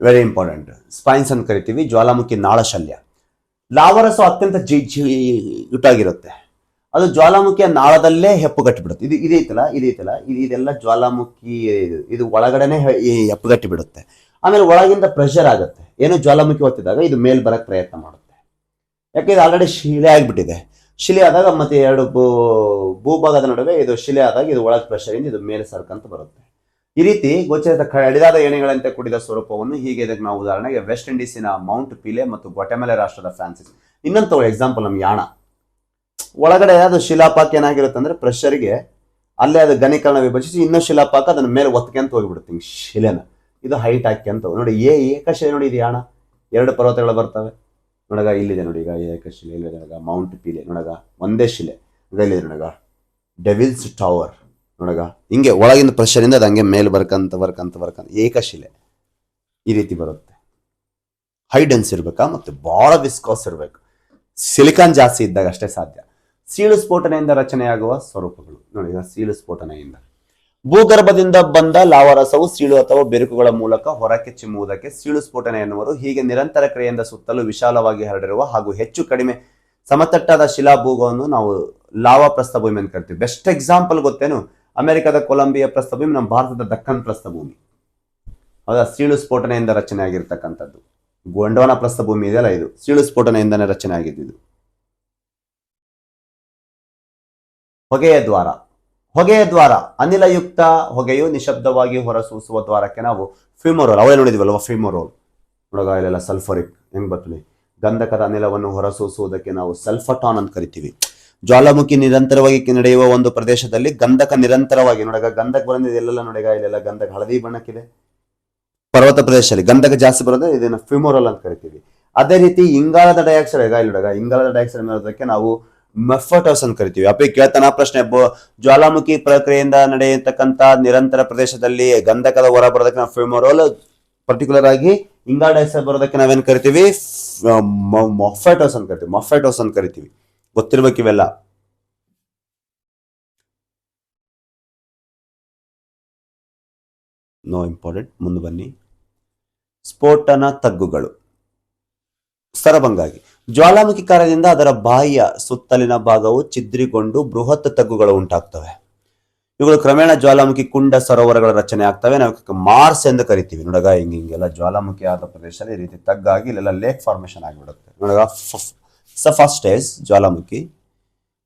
Very important. ಸ್ಪೈನ್ಸ್ ಅಂತ ಕರಿತೀವಿ. ಜ್ವಾಲಾಮುಖಿ ನಾಳಶಲ್ಯ. ಲಾವರಸು ಅತ್ಯಂತ ಜಿಗುಟಾಗಿರುತ್ತೆ. ಅದು ಜ್ವಾಲಾಮುಖಿಯ ನಾಳದಲ್ಲೇ ಹೆಪ್ಪುಗಟ್ಟಿಬಿಡುತ್ತೆ. ಇದೈತಲ್ಲ ಇದೆಲ್ಲ ಜ್ವಾಲಾಮುಖಿ, ಇದು ಒಳಗಡೆನೆ ಹೆಪ್ಪುಗಟ್ಟಿ ಬಿಡುತ್ತೆ. ಆಮೇಲೆ ಒಳಗಿಂದ ಪ್ರೆಷರ್ ಆಗುತ್ತೆ. ಏನು ಜ್ವಾಲಾಮುಖಿ ಹೊತ್ತಿದಾಗ ಇದು ಮೇಲ್ ಬರಕ್ ಪ್ರಯತ್ನ ಮಾಡುತ್ತೆ. ಯಾಕೆ ಇದು ಆಲ್ರೆಡಿ ಶಿಲೆ ಆಗಿಬಿಟ್ಟಿದೆ. ಶಿಲೆ ಆದಾಗ ಮತ್ತೆ ಎರಡು ಭೂಭಾಗದ ನಡುವೆ ಇದು ಶಿಲೆ ಆದಾಗ ಇದು ಒಳಗೆ ಪ್ರೆಷರ್ ಇಂದ ಇದು ಮೇಲೆ ಸರ್ಕಂತ ಬರುತ್ತೆ. ಈ ರೀತಿ ಗೋಚರಿತ ಕಡಿದಾದ ಏಣಿಗಳಂತೆ ಕೂಡಿದ ಸ್ವರೂಪವನ್ನು ಹೀಗೆ ಇದಕ್ಕೆ ನಾವು ಉದಾಹರಣೆಗೆ ವೆಸ್ಟ್ ಇಂಡೀಸಿನ ಮೌಂಟ್ ಪಿಲೆ ಮತ್ತು ಗ್ವಾಟೆಮಾಲೆ ರಾಷ್ಟ್ರದ ಫ್ರಾನ್ಸಿಸ್. ಇನ್ನೊಂದು ತಗೊಳ್ಳಿ ಎಕ್ಸಾಂಪಲ್, ನಮ್ಗೆ ಯಾಣ ಒಳಗಡೆ ಅದು ಶಿಲಾಪಾಕ ಏನಾಗಿರುತ್ತೆ ಅಂದ್ರೆ ಪ್ರೆಷರ್ಗೆ ಅಲ್ಲೇ ಅದು ಘನೀಕರಣ ವಿಭಜಿಸಿ ಇನ್ನೂ ಶಿಲಾಪಾಕ ಅದನ್ನ ಮೇಲೆ ಒತ್ಕೊಂತ ಹೋಗಿಬಿಡುತ್ತೆ ಶಿಲೆನ. ಇದು ಹೈಟ್ ಹಾಕ್ಯಂತ ನೋಡಿ. ಏಕಶಿಲೆ ನೋಡಿ, ಇದು ಯಾಣ. ಎರಡು ಪರ್ವತಗಳು ಬರ್ತವೆ ನೋಡಗ. ಇಲ್ಲಿದೆ ನೋಡಿ, ಈಗ ಏಕಶಿಲೆ ಇಲ್ಲಿದೆ ನೋಡಗ. ಮೌಂಟ್ ಪಿಲೆ ನೋಡಗ, ಒಂದೇ ಶಿಲೆ. ಇಲ್ಲಿದೆ ನೋಡಗ ಡೆವಿಲ್ಸ್ ಟವರ್ ನೋಡಗ. ಹಿಂಗೆ ಒಳಗಿನ ಪ್ರೆಷರಿಂದ ಅದು ಹಂಗೆ ಮೇಲೆ ಬರ್ಕಂತ ಏಕಶಿಲೆ ಈ ರೀತಿ ಬರುತ್ತೆ. ಹೈ ಡೆನ್ಸ್ ಇರ್ಬೇಕಾ ಮತ್ತು ಬಹಳ ವಿಸ್ಕಾಸ್ ಇರಬೇಕು. ಸಿಲಿಕಾನ್ ಜಾಸ್ತಿ ಇದ್ದಾಗ ಅಷ್ಟೇ ಸಾಧ್ಯ. ಸೀಳು ಸ್ಫೋಟನೆಯಿಂದ ರಚನೆಯಾಗುವ ಸ್ವರೂಪಗಳು ನೋಡಿ. ಈಗ ಸೀಳು ಸ್ಫೋಟನೆಯಿಂದ ಭೂಗರ್ಭದಿಂದ ಬಂದ ಲಾವಾರಸವು ಸೀಳು ಅಥವಾ ಬೆರುಕುಗಳ ಮೂಲಕ ಹೊರಕ್ಕೆ ಚಿಮ್ಮುವುದಕ್ಕೆ ಸೀಳು ಸ್ಫೋಟನೆ ಎನ್ನುವರು. ಹೀಗೆ ನಿರಂತರ ಕ್ರಿಯೆಯಿಂದ ಸುತ್ತಲೂ ವಿಶಾಲವಾಗಿ ಹರಡಿರುವ ಹಾಗೂ ಹೆಚ್ಚು ಕಡಿಮೆ ಸಮತಟ್ಟಾದ ಶಿಲಾಭೂಗವನ್ನು ನಾವು ಲಾವಾ ಪ್ರಸ್ಥಭೂಮಿ ಅಂತ ಕರಿತೀವಿ. ಬೆಸ್ಟ್ ಎಕ್ಸಾಂಪಲ್ ಗೊತ್ತೇನು? ಅಮೆರಿಕದ ಕೊಲಂಬಿಯಾ ಪ್ರಸ್ಥಭೂಮಿ, ನಮ್ಮ ಭಾರತದ ದಕ್ಕನ್ ಪ್ರಸ್ಥಭೂಮಿ. ಹೌದಾ? ಸೀಳು ಸ್ಫೋಟನೆಯಿಂದ ರಚನೆ ಆಗಿರ್ತಕ್ಕಂಥದ್ದು. ಗೊಂಡವಾನ ಪ್ರಸ್ಥಭೂಮಿ ಇದೆಯಲ್ಲ, ಇದು ಸೀಳು ಸ್ಫೋಟನೆಯಿಂದನೇ ರಚನೆ ಆಗಿದ್ದು. ಹೊಗೆಯ ದ್ವಾರ ಅನಿಲಯುಕ್ತ ಹೊಗೆಯು ನಿಶಬ್ದವಾಗಿ ಹೊರಸೂಸುವ ದ್ವಾರಕ್ಕೆ ನಾವು ಫಿಮೋರೋಲ್, ಅವೇ ನೋಡಿದ್ವಲ್ವ ಫಿಮೋರೋಲ್ ನೋಡಗ. ಇಲ್ಲೆಲ್ಲ ಸಲ್ಫರಿಕ್ ಹೆಂಗ್ ಬರ್ತದೆ. ಗಂಧಕದ ಅನಿಲವನ್ನು ಹೊರಸೂಸುವುದಕ್ಕೆ ನಾವು ಸಲ್ಫಟಾನ್ ಅಂತ ಕರಿತೀವಿ. ಜ್ವಾಲಾಮುಖಿ ನಿರಂತರವಾಗಿ ನಡೆಯುವ ಒಂದು ಪ್ರದೇಶದಲ್ಲಿ ಗಂಧಕ ನಿರಂತರವಾಗಿ ನೋಡಗ ಗಂಧಕ ಬಂದಿದೆ ಎಲ್ಲೆಲ್ಲ ನೋಡಗ ಇಲ್ಲೆಲ್ಲ ಗಂಧಕ ಹಳದಿ ಬಣ್ಣಕ್ಕಿದೆ. ಪರ್ವತ ಪ್ರದೇಶದಲ್ಲಿ ಗಂಧಕ ಜಾಸ್ತಿ ಬರೋದು ಇದನ್ನ ಫಿಮೋರಲ್ ಅಂತ ಕರಿತೀವಿ. ಅದೇ ರೀತಿ ಇಂಗಾಲದ ಡೈಆಕ್ಸೈಡ್ ಇಲ್ಲಿ ನೋಡಗ ಇಂಗಾಲದ ಡೈಆಕ್ಸೈಡ್ ಮಾಡೋದಕ್ಕೆ ನಾವು ಮೆಫಟೋಸ್ ಅಂತ ಕರಿತೀವಿ. ಅಪ್ಪ ಕೇಳ್ತಾನ ಪ್ರಶ್ನೆ, ಜ್ವಾಲಾಮುಖಿ ಪ್ರಕ್ರಿಯೆಯಿಂದ ನಡೆಯತಕ್ಕಂತ ನಿರಂತರ ಪ್ರದೇಶದಲ್ಲಿ ಗಂಧಕದ ಹೊರ ಬರೋದಕ್ಕೆ ನಾವು ಫಿಮೋರಲ್, ಪರ್ಟಿಕ್ಯುಲರ್ ಆಗಿ ಇಂಗಾಲ ಡೈಆಕ್ಸೈಡ್ ಬರೋದಕ್ಕೆ ನಾವೇನ್ ಕರಿತೀವಿ ಮೊಫೆಟೋಸ್ ಅಂತ ಕರಿತೀವಿ. ಮೊಫೆಟೋಸ್ ಅಂತ ಕರಿತೀವಿ. ಗೊತ್ತಿರ್ಬೇಕು ಇವೆಲ್ಲ. No important. ಮುಂದೆ ಬನ್ನಿ. ಸ್ಫೋಟನ ತಗ್ಗುಗಳು. ಸರಬಂಗಾಗಿ ಜ್ವಾಲಾಮುಖಿ ಕಾರ್ಯದಿಂದ ಅದರ ಬಾಯಿಯ ಸುತ್ತಲಿನ ಭಾಗವು ಛಿದ್ರಿಕೊಂಡು ಬೃಹತ್ ತಗ್ಗುಗಳು ಉಂಟಾಗ್ತವೆ. ಇವುಗಳು ಕ್ರಮೇಣ ಜ್ವಾಲಾಮುಖಿ ಕುಂಡ ಸರೋವರಗಳ ರಚನೆ ಆಗ್ತವೆ. ನಾವು ಮಾರ್ಸ್ ಎಂದು ಕರಿತೀವಿ. ನೋಡಗ ಹಿಂಗೆಲ್ಲ ಜ್ವಾಲಾಮುಖಿ ಆದ ಪ್ರದೇಶದಲ್ಲಿ ಈ ರೀತಿ ತಗ್ಗಾಗಿ ಇಲ್ಲೆಲ್ಲ ಲೇಕ್ ಫಾರ್ಮೇಶನ್ ಆಗಿಬಿಡುತ್ತೆ. ನೋಡಗ ಫಸ್ಟ್ ಸ್ಟೇಜ್ ಜ್ವಾಲಾಮುಖಿ,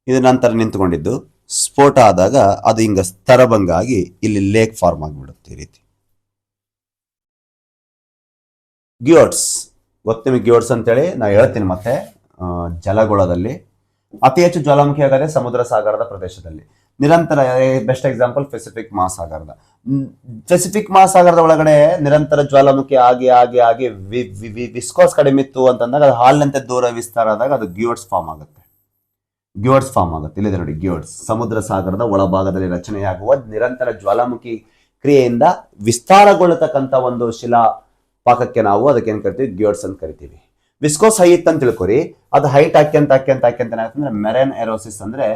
ಇದು ನಂತರ ನಿಂತ್ಕೊಂಡಿದ್ದು. ಸ್ಫೋಟ ಆದಾಗ ಅದು ಹಿಂಗ ಸ್ತರಭಂಗ ಆಗಿ ಇಲ್ಲಿ ಲೇಕ್ ಫಾರ್ಮ್ ಆಗಿಬಿಡುತ್ತೆ ಈ ರೀತಿ. ಗ್ಯೂಟ್ಸ್ ಗೊತ್ತಿವೆ. ಗ್ಯೂಟ್ಸ್ ಅಂತೇಳಿ ನಾವು ಹೇಳ್ತೀನಿ ಮತ್ತೆ. ಜಲಗೋಳದಲ್ಲಿ ಅತಿ ಹೆಚ್ಚು ಜ್ವಾಲಾಮುಖಿ ಆಗದೆ ಸಮುದ್ರ ಸಾಗರದ ಪ್ರದೇಶದಲ್ಲಿ. ನಿರಂತರ ಬೆಸ್ಟ್ ಎಕ್ಸಾಂಪಲ್ ಪೆಸಿಫಿಕ್ ಮಹಾಸಾಗರದ. ಪೆಸಿಫಿಕ್ ಮಹಾಸಾಗರದ ಒಳಗಡೆ ನಿರಂತರ ಜ್ವಾಲಾಮುಖಿ ಆಗಿ ಆಗಿ ಆಗಿ ವಿಸ್ಕೋಸ್ ಕಡಿಮೆ ಇತ್ತು ಅಂತಂದಾಗ ಅದು ಹಾಲಿನಂತೆ ದೂರ ವಿಸ್ತಾರ ಆದಾಗ ಅದು ಗ್ಯೂಟ್ಸ್ ಫಾರ್ಮ್ ಆಗುತ್ತೆ. ಗ್ಯೂಟ್ಸ್ ಫಾರ್ಮ್ ಆಗುತ್ತೆ. ಇಲ್ಲಿದೆ ನೋಡಿ ಗ್ಯೂಟ್ಸ್. ಸಮುದ್ರ ಸಾಗರದ ಒಳಭಾಗದಲ್ಲಿ ರಚನೆಯಾಗುವ ನಿರಂತರ ಜ್ವಾಲಾಮುಖಿ ಕ್ರಿಯೆಯಿಂದ ವಿಸ್ತಾರಗೊಳ್ಳತಕ್ಕಂಥ ಒಂದು ಶಿಲಾ ಪಾಕಕ್ಕೆ ನಾವು ಅದಕ್ಕೆ ಏನ್ ಕರಿತೀವಿ ಗ್ಯೂಟ್ಸ್ ಅಂತ ಕರಿತೀವಿ. ವಿಸ್ಕೋಸ್ ಹೈಟ್ ಅಂತ ತಿಳ್ಕೊರಿ. ಅದು ಹೈಟ್ ಹಾಕ್ಯಂತ ಏನಾಗ್ತಂದ್ರೆ ಮೆರೈನ್ ಎರೋಸಿಸ್ ಅಂದ್ರೆ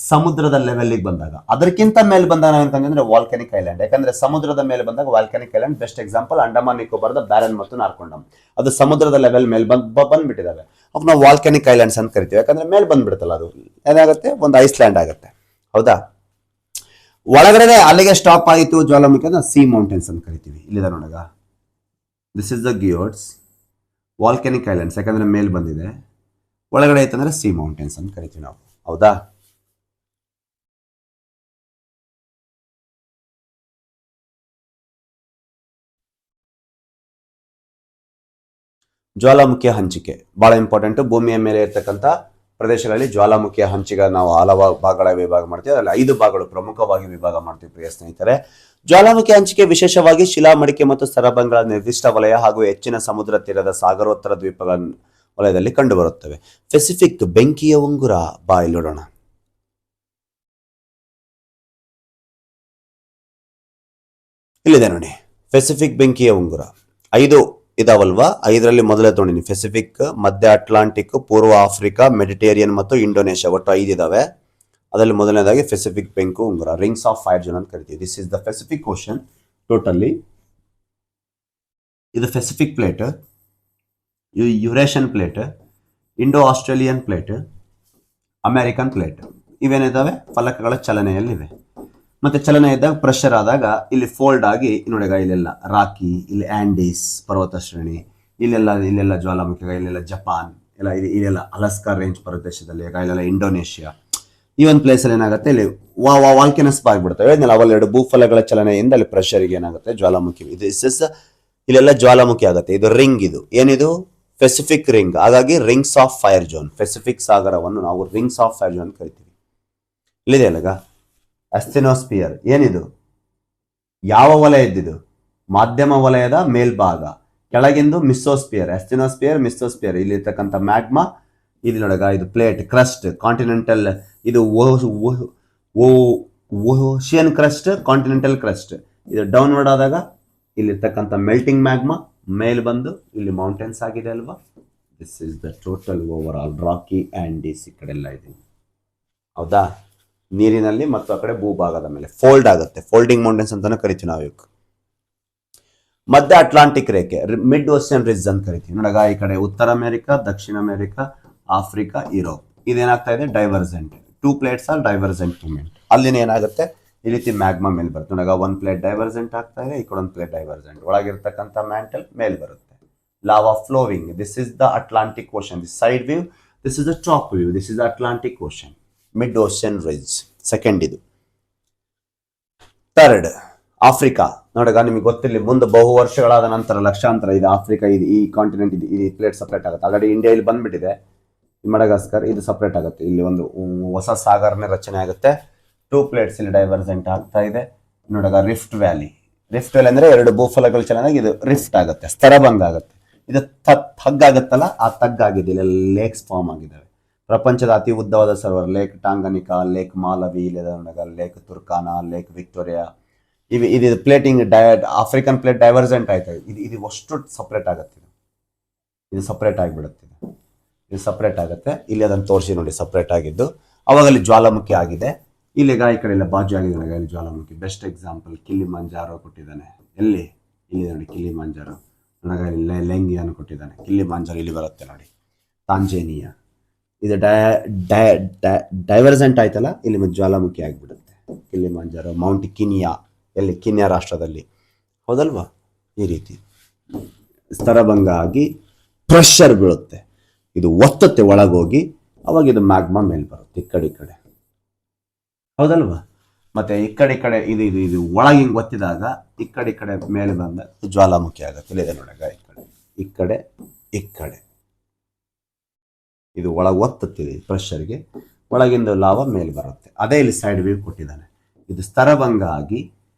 ಸಮುದ್ರದ ಲೆವೆಲ್ಗೆ ಬಂದಾಗ, ಅದಕ್ಕಿಂತ ಮೇಲೆ ಬಂದಾಗ ನಾವೇನಂತಂದ್ರೆ ವಾಲ್ಕ್ಯಾನಿಕ್ ಐಲ್ಯಾಂಡ್. ಯಾಕಂದ್ರೆ ಸಮುದ್ರದ ಮೇಲೆ ಬಂದಾಗ volcanic island best example Andaman ನಿಕೋಬಾರ್ದ ಬ್ಯಾರನ್ ಮತ್ತು ನಾರ್ಕೊಂಡಮ್. ಅದು ಸಮುದ್ರದ ಲೆವೆಲ್ ಮೇಲೆ ಬಂದ್ಬಿಟ್ಟಿದಾವೆ. ಅವಾಗ ನಾವು ವಾಲ್ಕ್ಯಾನಿಕ್ ಐಲ್ಯಾಂಡ್ಸ್ ಅಂತ ಕರಿತೀವಿ. ಯಾಕಂದ್ರೆ ಮೇಲೆ ಬಂದ್ಬಿಡುತ್ತಲ್ಲ, ಅದು ಏನಾಗುತ್ತೆ ಒಂದು ಐಸ್ಲ್ಯಾಂಡ್ ಆಗುತ್ತೆ. ಹೌದಾ? ಒಳಗಡೆ ಅಲ್ಲಿಗೆ ಸ್ಟಾಪ್ ಆಯಿತು ಜ್ವಾಲಾಮುಖಿ ಅಂದ್ರೆ ಸಿ ಮೌಂಟೇನ್ಸ್ ಅಂತ ಕರಿತೀವಿ. ಇಲ್ಲಿದೆ ನೋಡಗ, this is the guyots, volcanic islands. ಯಾಕಂದ್ರೆ ಮೇಲ್ ಬಂದಿದೆ. ಒಳಗಡೆ ಐತಂದ್ರೆ ಸಿ ಮೌಂಟೇನ್ಸ್ ಅಂತ ಕರಿತೀವಿ ನಾವು. ಹೌದಾ? ಜ್ವಾಲಾಮುಖಿಯ ಹಂಚಿಕೆ ಬಹಳ ಇಂಪಾರ್ಟೆಂಟ್. ಭೂಮಿಯ ಮೇಲೆ ಇರ್ತಕ್ಕಂಥ ಪ್ರದೇಶಗಳಲ್ಲಿ ಜ್ವಾಲಾಮುಖಿಯ ಹಂಚಿಕೆ ನಾವು ಹಲವಾರು ಭಾಗಗಳ ವಿಭಾಗ ಮಾಡ್ತೀವಿ. ಅದರಲ್ಲಿ 5 ಭಾಗಗಳು ಪ್ರಮುಖವಾಗಿ ವಿಭಾಗ ಮಾಡ್ತೀವಿ ಪ್ರಿಯ ಸ್ನೇಹಿತರೆ. ಜ್ವಾಲಾಮುಖಿ ಹಂಚಿಕೆ ವಿಶೇಷವಾಗಿ ಶಿಲಾ ಮಡಿಕೆ ಮತ್ತು ಸ್ತರಭಂಗಗಳ ನಿರ್ದಿಷ್ಟ ವಲಯ ಹಾಗೂ ಹೆಚ್ಚಿನ ಸಮುದ್ರ ತೀರದ ಸಾಗರೋತ್ತರ ದ್ವೀಪಗಳ ವಲಯದಲ್ಲಿ ಕಂಡುಬರುತ್ತವೆ. ಪೆಸಿಫಿಕ್ ಬೆಂಕಿಯ ಉಂಗುರ ಬಾ ಇಲ್ಲಿ ನೋಡೋಣ. ಇಲ್ಲಿದೆ ನೋಡಿ ಪೆಸಿಫಿಕ್ ಬೆಂಕಿಯ ಉಂಗುರ. 5 ಇದಾವಲ್ವಾ? 5ರಲ್ಲಿ ಮೊದಲೇ ತೊಗೊಂಡಿನಿ. ಪೆಸಿಫಿಕ್, ಮಧ್ಯ ಅಟ್ಲಾಂಟಿಕ್, ಪೂರ್ವ ಆಫ್ರಿಕಾ, ಮೆಡಿಟೇರಿಯನ್ ಮತ್ತು ಇಂಡೋನೇಷ್ಯಾ. ಒಟ್ಟು 5 ಇದಾವೆ. ಅದರಲ್ಲಿ ಮೊದಲನೇದಾಗಿ ಪೆಸಿಫಿಕ್ ಬೆಂಕು ಉಂಗುರ, ರಿಂಗ್ಸ್ ಆಫ್ ಫೈರ್ ಜೋನ್ ಅಂತ ಕರಿತೀವಿ. This is the Pacific Ocean. Totally ಇದು ಪೆಸಿಫಿಕ್ ಪ್ಲೇಟ್, ಇದು Eurasian plate, Indo Australian plate, American plate. ಇವೇನಿದಾವೆ ಫಲಕಗಳ ಚಲನೆಯಲ್ಲಿವೆ. ಮತ್ತೆ ಚಲನೆ ಇದ್ದಾಗ ಪ್ರೆಷರ್ ಆದಾಗ ಇಲ್ಲಿ ಫೋಲ್ಡ್ ಆಗಿ ನೋಡಿಗ ಇಲ್ಲೆಲ್ಲ ರಾಕಿ, ಇಲ್ಲಿ ಆಂಡೀಸ್ ಪರ್ವತ ಶ್ರೇಣಿ, ಇಲ್ಲೆಲ್ಲ ಜ್ವಾಲಾಮುಖಿ, ಇಲ್ಲೆಲ್ಲ ಜಪಾನ್, ಇಲ್ಲೆಲ್ಲ ಅಲಸ್ಕಾ ರೇಂಜ್ ಪ್ರದೇಶದಲ್ಲಿ, ಇಲ್ಲೆಲ್ಲ ಇಂಡೋನೇಷ್ಯಾ. ಈ ಒಂದು ಪ್ಲೇಸ್ ಅಲ್ಲಿ ಏನಾಗುತ್ತೆ, ಇಲ್ಲಿ ವಾಲ್ಕೆನಸ್ ಆಗಿಬಿಡ್ತವೆ. ಅವಲ್ಲಿ 2 ಭೂಫಲಗಳ ಚಲನೆಯಿಂದ ಅಲ್ಲಿ ಪ್ರೆಷರ್ಗೆ ಏನಾಗುತ್ತೆ ಜ್ವಾಲಾಮುಖಿ. ಇಲ್ಲೆಲ್ಲ ಜ್ವಾಲಾಮುಖಿ ಆಗುತ್ತೆ. ಇದು ರಿಂಗ್, ಇದು ಏನಿದು ಪೆಸಿಫಿಕ್ ರಿಂಗ್. ಹಾಗಾಗಿ rings of fire zone. Pacific ಸಾಗರವನ್ನು ನಾವು ರಿಂಗ್ಸ್ ಆಫ್ ಫೈರ್ ಜೋನ್ ಕರಿತೀವಿ. ಇಲ್ಲಿದೆ ಅಲ್ಲಗ ಅಸ್ಥೆನೋಸ್ಪಿಯರ್. ಏನಿದು? ಯಾವ ವಲಯ ಇದ್ದಿದ್ದು? ಮಾಧ್ಯಮ ವಲಯದ ಮೇಲ್ಭಾಗ. ಕೆಳಗಿಂದು ಮಿಸೋಸ್ಪಿಯರ್. ಅಸ್ಥೆನೋಸ್ಪಿಯರ್, ಮಿಸೋಸ್ಪಿಯರ್. ಇಲ್ಲಿರ್ತಕ್ಕಂಥ ಮ್ಯಾಗ್ಮಾ. ಇಲ್ಲಿ ನೋಡಗ ಇದು ಪ್ಲೇಟ್, ಕ್ರಸ್ಟ್, ಕಾಂಟಿನೆಂಟಲ್. ಇದು ಓಷಿಯನ್ ಕ್ರಸ್ಟ್, ಕಾಂಟಿನೆಂಟಲ್ ಕ್ರಸ್ಟ್. ಇದು ಡೌನ್ವರ್ಡ್ ಆದಾಗ ಇಲ್ಲಿರ್ತಕ್ಕಂಥ ಮೆಲ್ಟಿಂಗ್ ಮ್ಯಾಗ್ಮಾ ಮೇಲ್ ಬಂದು ಇಲ್ಲಿ ಮೌಂಟೇನ್ಸ್ ಆಗಿದೆ ಅಲ್ವಾ. This is the total over all rocky Andes. ಈ ಕಡೆ ಎಲ್ಲ ಇದೆ. ಹೌದಾ? ನೀರಿನಲ್ಲಿ ಮತ್ತು ಆ ಕಡೆ ಭೂಭಾಗದ ಮೇಲೆ ಫೋಲ್ಡ್ ಆಗುತ್ತೆ. ಫೋಲ್ಡಿಂಗ್ ಮೌಂಟೇನ್ಸ್ ಅಂತಾನೆ ಕರಿತೀವಿ ನಾವು. ಮಧ್ಯ ಅಟ್ಲಾಂಟಿಕ್ ರೇಖೆ, ಮಿಡ್ ಓಷಿಯನ್ ರಿಡ್ಜ್ ಅಂತ ಕರಿತೀವಿ. ನೋಡಗ ಈ ಕಡೆ ಉತ್ತರ ಅಮೆರಿಕಾ, ದಕ್ಷಿಣ ಅಮೆರಿಕಾ, ಆಫ್ರಿಕಾ, ಯುರೋಪ್. ಇದೇನಾಗ್ತಾ ಇದೆ? Divergent. 2 plates are divergent movement. ಅಲ್ಲಿನ ಏನಾಗುತ್ತೆ, ಈ ರೀತಿ ಮ್ಯಾಗ್ಮಾ ಮೇಲೆ ಬರುತ್ತೆ. ನೋಡಗ 1 ಪ್ಲೇಟ್ ಡೈವರ್ಜೆಂಟ್ ಆಗ್ತಾ ಇದೆ, ಈ ಕಡೆ 1 ಪ್ಲೇಟ್ ಡೈವರ್ಜೆಂಟ್. ಒಳಗಿರ್ತಕ್ಕಂಥ ಮ್ಯಾಂಟಲ್ ಮೇಲೆ ಬರುತ್ತೆ. Lava flowing. This is the Atlantic Ocean. This side view, this is the top view. This is the Atlantic Ocean, mid ocean ridge. Second ಇದು. Third Africa. ನೋಡಗ ನಿಮಗೆ ಗೊತ್ತಿರಲಿ, ಮುಂದೆ ಬಹು ವರ್ಷಗಳಾದ ನಂತರ ಲಕ್ಷಾಂತರ ಇದು ಆಫ್ರಿಕಾ, ಇದು ಈ ಕಾಂಟಿನೆಂಟ್, ಇದು ಈ ಪ್ಲೇಟ್ ಸಪ್ರೇಟ್ ಆಗುತ್ತೆ. ಆಲ್ರೆಡಿ ಇಂಡಿಯಾ ಇಲ್ಲಿ ಬಂದ್ಬಿಟ್ಟಿದೆ. ಮಡಗಾಸ್ಕರ್ ಇದು ಸಪ್ರೇಟ್ ಆಗುತ್ತೆ. ಇಲ್ಲಿ ಒಂದು ಹೊಸ ಸಾಗರನೇ ರಚನೆ ಆಗುತ್ತೆ. 2 ಪ್ಲೇಟ್ಸ್ ಇಲ್ಲಿ ಡೈವರ್ಜೆಂಟ್ ಆಗ್ತಾ ಇದೆ. ನೋಡಾಗ ರಿಫ್ಟ್ ವ್ಯಾಲಿ ಅಂದ್ರೆ 2 ಭೂಫಲಗಳು ಚೆನ್ನಾಗಿ ಇದು ರಿಫ್ಟ್ ಆಗುತ್ತೆ, ಸ್ತರಭಂಗ ಆಗುತ್ತೆ. ಇದು ತಗ್ಗಾಗತ್ತಲ್ಲ, ಆ ತಗ್ಗಾಗಿದೆ. ಇಲ್ಲಿ ಲೇಕ್ಸ್ ಫಾರ್ಮ್ ಆಗಿದ್ದಾವೆ. ಪ್ರಪಂಚದ ಅತಿ ಉದ್ದವಾದ ಸರೋವರ Lake Tanganyika, Lake Malawi, Lake Turkana, Lake Victoria. ಇದು ಪ್ಲೇಟಿಂಗ್ ಆಫ್ರಿಕನ್ ಪ್ಲೇಟ್ ಡೈವರ್ಜೆಂಟ್ ಆಯ್ತು. ಇದು ಅಷ್ಟು ಸಪ್ರೇಟ್ ಆಗುತ್ತೆ. ಇದು ಸಪ್ರೇಟ್ ಆಗಿಬಿಡುತ್ತೆ. ಇದು ಸಪ್ರೇಟ್ ಆಗುತ್ತೆ. ಇಲ್ಲಿ ಅದನ್ನು ತೋರಿಸಿ ನೋಡಿ, ಸಪ್ರೇಟ್ ಆಗಿದ್ದು. ಅವಾಗ ಅಲ್ಲಿ ಜ್ವಾಲಾಮುಖಿ ಆಗಿದೆ. ಇಲ್ಲಿ ಈ ಕಡೆ ಎಲ್ಲ ಬಾಜು ಆಗಿದೆ ನೋಡಿ, ಅಲ್ಲಿ ಜ್ವಾಲಾಮುಖಿ. ಬೆಸ್ಟ್ ಎಕ್ಸಾಂಪಲ್ ಕಿಲಿಮಾಂಜಾರೋ ಕೊಟ್ಟಿದ್ದಾನೆ. ಎಲ್ಲಿ? ಇಲ್ಲಿ ನೋಡಿ, ಕಿಲಿಮಾಂಜಾರೋ. ನನಗೆ ಇಲ್ಲಿ ಲೆಂಗಿಯನ್ನು ಕೊಟ್ಟಿದ್ದಾನೆ. ಕಿಲಿಮಾಂಜಾರೋ ಇಲ್ಲಿ ಬರುತ್ತೆ ನೋಡಿ. ತಾಂಜೇನಿಯಾ ಇದು ಡೈವರ್ಜೆಂಟ್ ಆಯ್ತಲ್ಲ, ಇಲ್ಲಿ ಮತ್ತೆ ಜ್ವಾಲಾಮುಖಿ ಆಗಿಬಿಡುತ್ತೆ. ಕಿಲಿಮಾಂಜಾರೋ. ಮೌಂಟ್ ಕಿನಿಯಾ, ಎಲ್ಲಿ? ಕಿನಿಯಾ ರಾಷ್ಟ್ರದಲ್ಲಿ. ಹೌದಲ್ವಾ? ಈ ರೀತಿ ಸ್ತರಭಂಗ ಆಗಿ ಪ್ರೆಷರ್ ಬೀಳುತ್ತೆ. ಇದು ಒತ್ತತ್ತೆ ಒಳಗೋಗಿ, ಅವಾಗ ಇದು ಮ್ಯಾಗ್ಮಾ ಮೇಲೆ ಬರುತ್ತೆ. ಈ ಕಡೆ ಹೌದಲ್ವಾ? ಮತ್ತೆ ಈ ಕಡೆ ಇದು ಒಳಗೆ ಹಿಂಗೆ ಒತ್ತಿದಾಗ ಈ ಕಡೆ ಮೇಲೆ ಬಂದ ಜ್ವಾಲಾಮುಖಿ ಆಗುತ್ತೆ. ಇಲ್ಲಿದೆ ನೋಡಾಗ, ಈ ಕಡೆ ಇದು ಒಳಗೆ ಒತ್ತುತ್ತಿದೆ ಪ್ರೆಷರ್ಗೆ, ಒಳಗಿಂದ ಲಾವ ಮೇಲೆ ಬರುತ್ತೆ. ಅದೇ ಇಲ್ಲಿ ಸೈಡ್ ವ್ಯೂ ಕೊಟ್ಟಿದ್ದಾನೆ. ಇದು ಸ್ತರಭಂಗ ಆಗಿ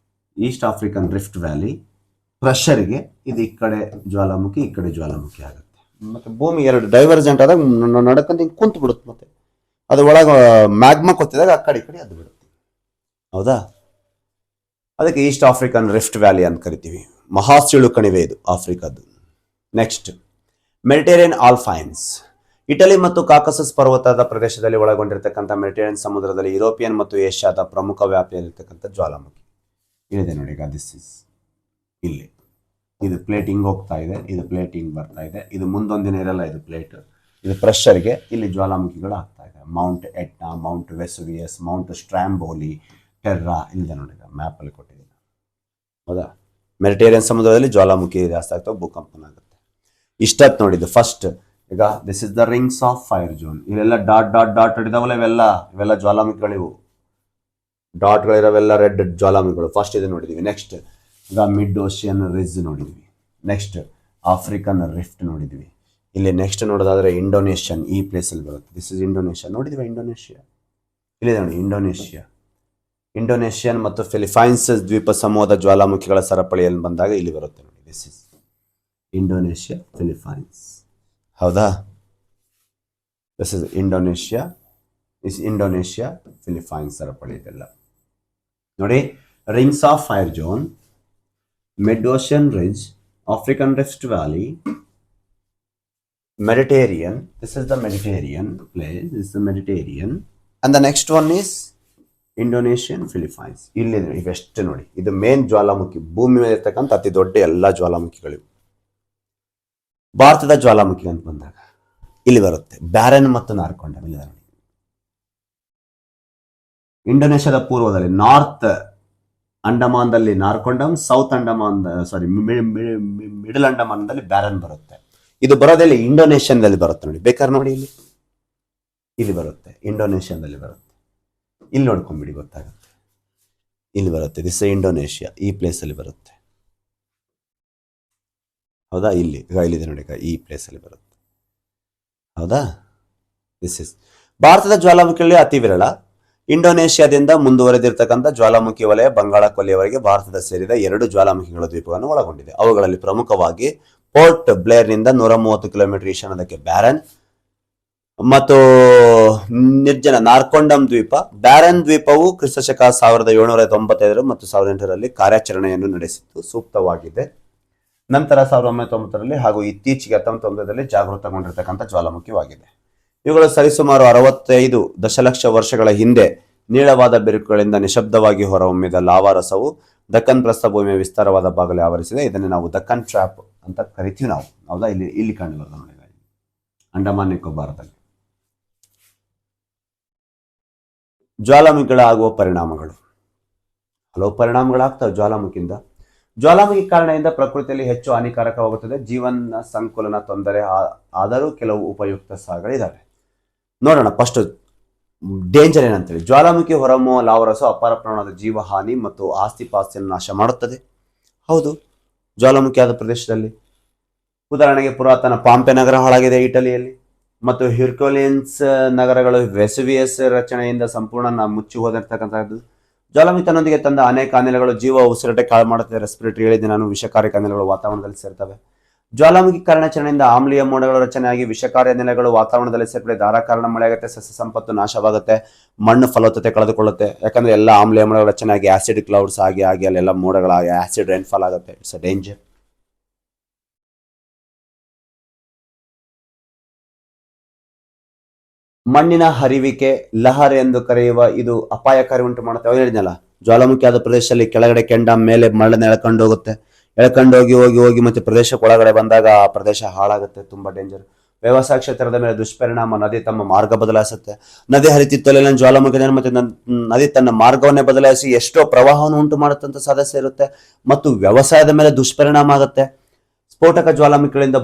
ಈಸ್ಟ್ ಆಫ್ರಿಕನ್ ರಿಫ್ಟ್ ವ್ಯಾಲಿ ಪ್ರೆಷರ್ಗೆ ಇದು ಈ ಕಡೆ ಜ್ವಾಲಾಮುಖಿ ಆಗುತ್ತೆ. ಮತ್ತೆ ಭೂಮಿ 2 ಡೈವರ್ಜೆಂಟ್ ಆದಾಗ ನಡ್ಕೊಂಡು ಹಿಂಗೆ ಕುಂತು ಬಿಡುತ್ತೆ. ಮತ್ತೆ ಅದು ಒಳಗೆ ಮ್ಯಾಗ್ಮಾ ಕೊತ್ತಿದಾಗ ಆ ಕಡೆ ಅದು ಬಿಡುತ್ತೆ. ಹೌದಾ? ಅದಕ್ಕೆ ಈಸ್ಟ್ ಆಫ್ರಿಕನ್ ರಿಫ್ಟ್ ವ್ಯಾಲಿ ಅಂತ ಕರಿತೀವಿ. ಮಹಾಸಿಳು ಕಣಿವೆ ಇದು ಆಫ್ರಿಕಾದ್ದು. Next, Mediterranean Alpines. ಇಟಲಿ ಮತ್ತು ಕಾಕಸಸ್ ಪರ್ವತದ ಪ್ರದೇಶದಲ್ಲಿ ಒಳಗೊಂಡಿರ್ತಕ್ಕಂಥ ಮೆಡಿಟೇರಿಯನ್ ಸಮುದ್ರದಲ್ಲಿ ಯುರೋಪಿಯನ್ ಮತ್ತು ಏಷ್ಯಾದ ಪ್ರಮುಖ ವ್ಯಾಪ್ತಿಯಲ್ಲಿರ್ತಕ್ಕಂಥ ಜ್ವಾಲಾಮುಖಿ ಇಲ್ಲಿದೆ ನೋಡಿ. ಈಗ ದಿಸ್ ಇಸ್ ಇಲ್ಲಿ ಇದು ಪ್ಲೇಟ್ ಹಿಂಗ್ ಹೋಗ್ತಾ ಇದೆ, ಇದು ಪ್ಲೇಟ್ ಹಿಂಗ್ ಬರ್ತಾ ಇದೆ. ಇದು ಮುಂದೊಂದಿನ ಇರಲ್ಲ, ಇದು ಪ್ಲೇಟ್. ಇದು ಪ್ರೆಷರ್ಗೆ ಇಲ್ಲಿ ಜ್ವಾಲಾಮುಖಿಗಳು ಆಗ್ತಾ ಇದೆ. Mount Etna, Mount ವೆಸುವಿಯಸ್, Mount Stromboli, Terra ಇಲ್ಲಿದೆ ನೋಡಿ. ಮ್ಯಾಪ್ ಅಲ್ಲಿ ಕೊಟ್ಟಿದ್ದೀನಿ. ಹೌದಾ? ಮೆಡಿಟೇರಿಯನ್ ಸಮುದ್ರದಲ್ಲಿ ಜ್ವಾಲಾಮುಖಿ ಜಾಸ್ತಿ ಆಗ್ತಾವೆ, ಭೂಕಂಪನ ಆಗುತ್ತೆ. ಇಷ್ಟತ್ ನೋಡಿದ್ದು ಫಸ್ಟ್. ಈಗ this is the rings of fire zone. ಇಲ್ಲೆಲ್ಲ ಡಾಟ್ ಹಿಡಿದವಲ್ಲ, ಇವೆಲ್ಲ ಜ್ವಾಲಾಮುಖಿಗಳಿವು. ಡಾಟ್ಗಳಿರೋವೆಲ್ಲ ರೆಡ್ ಜ್ವಾಲಾಮುಖಿಗಳು. ಫಸ್ಟ್ ಇದು ನೋಡಿದೀವಿ. ನೆಕ್ಸ್ಟ್ ಈಗ ಮಿಡ್ ಓಷಿಯನ್ ರಿಜ್ ನೋಡಿದ್ವಿ. ನೆಕ್ಸ್ಟ್ ಆಫ್ರಿಕನ್ ರಿಫ್ಟ್ ನೋಡಿದ್ವಿ. ಇಲ್ಲಿ ನೆಕ್ಸ್ಟ್ ನೋಡೋದಾದ್ರೆ ಇಂಡೋನೇಷಿಯನ್ ಈ ಪ್ಲೇಸಲ್ಲಿ ಬರುತ್ತೆ. This is Indonesia. ನೋಡಿದ್ವಿ ಇಂಡೋನೇಷಿಯಾ. ಇಲ್ಲಿದೆ ನೋಡಿ ಇಂಡೋನೇಷಿಯನ್ ಮತ್ತು ಫಿಲಿಪೈನ್ಸ್ ದ್ವೀಪ ಸಮೂಹದ ಜ್ವಾಲಾಮುಖಿಗಳ ಸರಪಳಿಯಲ್ಲಿ ಬಂದಾಗ ಇಲ್ಲಿ ಬರುತ್ತೆ ನೋಡಿ. This is Indonesia, Philippines. ಹೌದಾ? ದಿಸ್ ಇಸ್ ಇಂಡೋನೇಷಿಯಾ ಫಿಲಿಪೈನ್ಸ್ ಸರಪಳಿ ಇದೆಲ್ಲ ನೋಡಿ. Rings of fire zone, mid ocean ridge, African rift valley, Mediterranean. This is the Mediterranean place. This is the Mediterranean. And the next one is Indonesian Philippines. ಇಲ್ಲಿ ಇವೆಷ್ಟು ನೋಡಿ. ಇದು main ಜ್ವಾಲಾಮುಖಿ. ಭೂಮಿ ಮೇಲೆ ಇರ್ತಕ್ಕಂಥ ಅತಿ ದೊಡ್ಡ ಎಲ್ಲ ಜ್ವಾಲಾಮುಖಿಗಳು. ಭಾರತದ ಜ್ವಾಲಾಮುಖಿ ಅಂತ ಬಂದಾಗ ಇಲ್ಲಿ ಬರುತ್ತೆ ಬ್ಯಾರನ್ ಮತ್ತು ನಾರ್ಕೊಂಡಮ್. ಇಲ್ಲಿ ನೋಡಿ. ಇಂಡೋನೇಷ್ಯಾದ ಪೂರ್ವದಲ್ಲಿ ನಾರ್ತ್ ಅಂಡಮಾನ್ದಲ್ಲಿ ನಾರ್ಕೊಂಡಮ್, ಸೌತ್ ಅಂಡಮಾನ್ ಮಿಡಲ್ ಅಂಡಮಾನ್ದಲ್ಲಿ ಬ್ಯಾರನ್ ಬರುತ್ತೆ. ಇದು ಬರೋದಲ್ಲಿ ಇಂಡೋನೇಷ್ಯಾದಲ್ಲಿ ಬರುತ್ತೆ ನೋಡಿ. ಬೇಕಾದ್ರೆ ನೋಡಿ, ಇಲ್ಲಿ ಬರುತ್ತೆ, ಇಂಡೋನೇಷ್ಯಾದಲ್ಲಿ ಬರುತ್ತೆ. ಇಲ್ಲಿ ನೋಡ್ಕೊಂಡ್ಬಿಡಿ, ಗೊತ್ತಾಗುತ್ತೆ. ಇಲ್ಲಿ ಬರುತ್ತೆ. ದಿಸ್ ಇಂಡೋನೇಷ್ಯಾ ಈ ಪ್ಲೇಸ್ ಅಲ್ಲಿ ಬರುತ್ತೆ. ಹೌದಾ? ಇಲ್ಲಿದೆ ನೋಡಿ, ಈ ಪ್ಲೇಸ್ ಅಲ್ಲಿ ಬರುತ್ತೆ. ಹೌದಾ? ದಿಸ್ ಇಸ್ ಭಾರತದ ಜ್ವಾಲಾಮುಖಿಗಳಲ್ಲಿ ಅತಿ ವಿರಳ. ಇಂಡೋನೇಷ್ಯಾದಿಂದ ಮುಂದುವರೆದಿರ್ತಕ್ಕಂಥ ಜ್ವಾಲಾಮುಖಿ ವಲಯ ಬಂಗಾಳ ಕೊಲ್ಲಿಯವರೆಗೆ ಭಾರತದ ಸೇರಿದ 2 ಜ್ವಾಲಾಮುಖಿಗಳ ದ್ವೀಪಗಳನ್ನು ಒಳಗೊಂಡಿದೆ. ಅವುಗಳಲ್ಲಿ ಪ್ರಮುಖವಾಗಿ ಪೋರ್ಟ್ ಬ್ಲೇರ್ನಿಂದ 130 ಕಿಲೋಮೀಟರ್ ಈಶಾನ್ಯದಕ್ಕೆ ಬ್ಯಾರನ್ ಮತ್ತು ನಿರ್ಜನ ನಾರ್ಕೊಂಡಮ್ ದ್ವೀಪ. ಬ್ಯಾರನ್ ದ್ವೀಪವು ಕ್ರಿಸ್ತಶಕ 1795 ಮತ್ತು 1800ರಲ್ಲಿ ಕಾರ್ಯಾಚರಣೆಯನ್ನು ನಡೆಸಿತ್ತು, ಸೂಕ್ತವಾಗಿದೆ. ನಂತರ 1990ರಲ್ಲಿ ಹಾಗೂ ಇತ್ತೀಚೆಗೆ 1990ರಲ್ಲಿ ಜಾಗೃತಗೊಂಡಿರ್ತಕ್ಕಂಥ ಜ್ವಾಲಾಮುಖಿಯಾಗಿದೆ. ಇವುಗಳು ಸರಿಸುಮಾರು 65 ದಶಲಕ್ಷ ವರ್ಷಗಳ ಹಿಂದೆ ನೀಳವಾದ ಬಿರುಕುಗಳಿಂದ ನಿಶಬ್ದವಾಗಿ ಹೊರಹೊಮ್ಮಿದ ಲಾವಾರಸವು ದಕ್ಕನ್ ಪ್ರಸ್ಥಭೂಮಿಯ ವಿಸ್ತಾರವಾದ ಭಾಗದಲ್ಲಿ ಆವರಿಸಿದೆ. ಇದನ್ನು ನಾವು ದಕ್ಕನ್ ಟ್ರ್ಯಾಪ್ ಅಂತ ಕರಿತೀವಿ ನಾವು. ಹೌದಾ? ಇಲ್ಲಿ ಕಂಡು ಬರ್ತದೆ ನೋಡಿ, ಅಂಡಮಾನ್ ನಿಕೋಬಾರದಲ್ಲಿ. ಜ್ವಾಲಾಮುಖಿಗಳ ಆಗುವ ಪರಿಣಾಮಗಳು. ಹಲವು ಪರಿಣಾಮಗಳಾಗ್ತವೆ ಜ್ವಾಲಾಮುಖಿಯಿಂದ. ಜ್ವಾಲಾಮುಖಿ ಕಾರಣದಿಂದ ಪ್ರಕೃತಿಯಲ್ಲಿ ಹೆಚ್ಚು ಹಾನಿಕಾರಕವಾಗುತ್ತದೆ. ಜೀವನ ಸಂಕುಲನ ತೊಂದರೆ, ಆದರೂ ಕೆಲವು ಉಪಯುಕ್ತ ಸಹಗಳಿದ್ದಾವೆ. ನೋಡೋಣ ಫಸ್ಟ್ ಡೇಂಜರ್ ಏನಂತೇಳಿ. ಜ್ವಾಲಾಮುಖಿ ಹೊರಹೊಮ್ಮುವ ಲಾವರಸು ಅಪಾರ ಪ್ರಮಾಣದ ಜೀವಹಾನಿ ಮತ್ತು ಆಸ್ತಿ ಪಾಸ್ತಿಯನ್ನು ನಾಶ ಮಾಡುತ್ತದೆ. ಹೌದು, ಜ್ವಾಲಾಮುಖಿಯಾದ ಪ್ರದೇಶದಲ್ಲಿ ಉದಾಹರಣೆಗೆ ಪುರಾತನ ಪಾಂಪೆ ನಗರ ಹಾಳಾಗಿದೆ ಇಟಲಿಯಲ್ಲಿ. ಮತ್ತು ಹಿರ್ಕೋಲಿಯನ್ಸ್ ನಗರಗಳು ವೆಸುವಿಯಸ್ ರಚನೆಯಿಂದ ಸಂಪೂರ್ಣ ಮುಚ್ಚಿ ಹೋದಿರ್ತಕ್ಕಂಥದ್ದು. ಜ್ವಾಲಾಮುಖಿ ತನ್ನೊಂದಿಗೆ ತಂದ ಅನೇಕ ಅನಿಲಗಳು ಜೀವ ಉಸಿರಾಟಕ್ಕೆ ಹಾಳು ಮಾಡುತ್ತದೆ. ರೆಸ್ಪಿರೇಟರಿ ಹೇಳಿದೆ ನಾನು, ವಿಷಕಾರಿ ಅನಿಲಗಳು ವಾತಾವರಣದಲ್ಲಿ ಸೇರ್ತವೆ. ಜ್ವಾಲಾಮುಖಿ ಕಾರಣಚರಣೆಯಿಂದ ಆಮ್ಲೀಯ ಮೋಡಗಳು ರಚನೆಯಾಗಿ ವಿಷಕಾರಿ ಅನಿಲಗಳು ವಾತಾವರಣದಲ್ಲಿ ಸೇರ್ಪಡೆ, ಧಾರಾಕಾರಣ ಮಳೆಯಾಗುತ್ತೆ, ಸಸ್ಯ ಸಂಪತ್ತು ನಾಶವಾಗುತ್ತೆ, ಮಣ್ಣು ಫಲವತ್ತತೆ ಕಳೆದುಕೊಳ್ಳುತ್ತೆ. ಯಾಕಂದ್ರೆ ಎಲ್ಲ ಆಮ್ಲೀಯ ಮೋಡಗಳು ರಚನೆಯಾಗಿ ಆಸಿಡ್ ಕ್ಲೌಡ್ಸ್ ಆಗಿ ಅಲ್ಲೆಲ್ಲ ಮೋಡಗಳಾಗಿ ಆಸಿಡ್ ರೈನ್ಫಾಲ್ ಆಗುತ್ತೆ. It's a danger. ಮಣ್ಣಿನ ಹರಿವಿಕೆ ಲಹರಿ ಎಂದು ಕರೆಯುವ ಇದು ಅಪಾಯಕಾರಿ ಉಂಟು ಮಾಡುತ್ತೆ. ಅವ್ ಹೇಳಿದ್ನಲ್ಲ, ಜ್ವಾಲಾಮುಖಿಯಾದ ಪ್ರದೇಶದಲ್ಲಿ ಕೆಳಗಡೆ ಕೆಂಡ ಮೇಲೆ ಮಣ್ಣನ್ನು ಎಳ್ಕೊಂಡು ಹೋಗುತ್ತೆ. ಎಳ್ಕೊಂಡು ಹೋಗಿ ಹೋಗಿ ಹೋಗಿ ಮತ್ತೆ ಪ್ರದೇಶಕ್ಕೆ ಒಳಗಡೆ ಬಂದಾಗ ಆ ಪ್ರದೇಶ ಹಾಳಾಗುತ್ತೆ. ತುಂಬಾ ಡೇಂಜರ್. ವ್ಯವಸಾಯ ಕ್ಷೇತ್ರದ ಮೇಲೆ ದುಷ್ಪರಿಣಾಮ. ನದಿ ತಮ್ಮ ಮಾರ್ಗ ಬದಲಾಯಿಸುತ್ತೆ. ನದಿ ಹರಿತಿತ್ತಲ್ಲ ಜ್ವಾಲಾಮುಖಿ ಮತ್ತೆ ನದಿ ತನ್ನ ಮಾರ್ಗವನ್ನೇ ಬದಲಾಯಿಸಿ ಎಷ್ಟೋ ಪ್ರವಾಹವನ್ನು ಉಂಟು ಮಾಡುತ್ತಂತ ಸದಸ್ಯ ಇರುತ್ತೆ. ಮತ್ತು ವ್ಯವಸಾಯದ ಮೇಲೆ ದುಷ್ಪರಿಣಾಮ ಆಗುತ್ತೆ. ಸ್ಫೋಟಕ ಜ್ವಾಲಾಮುಖಿಗಳಿಂದ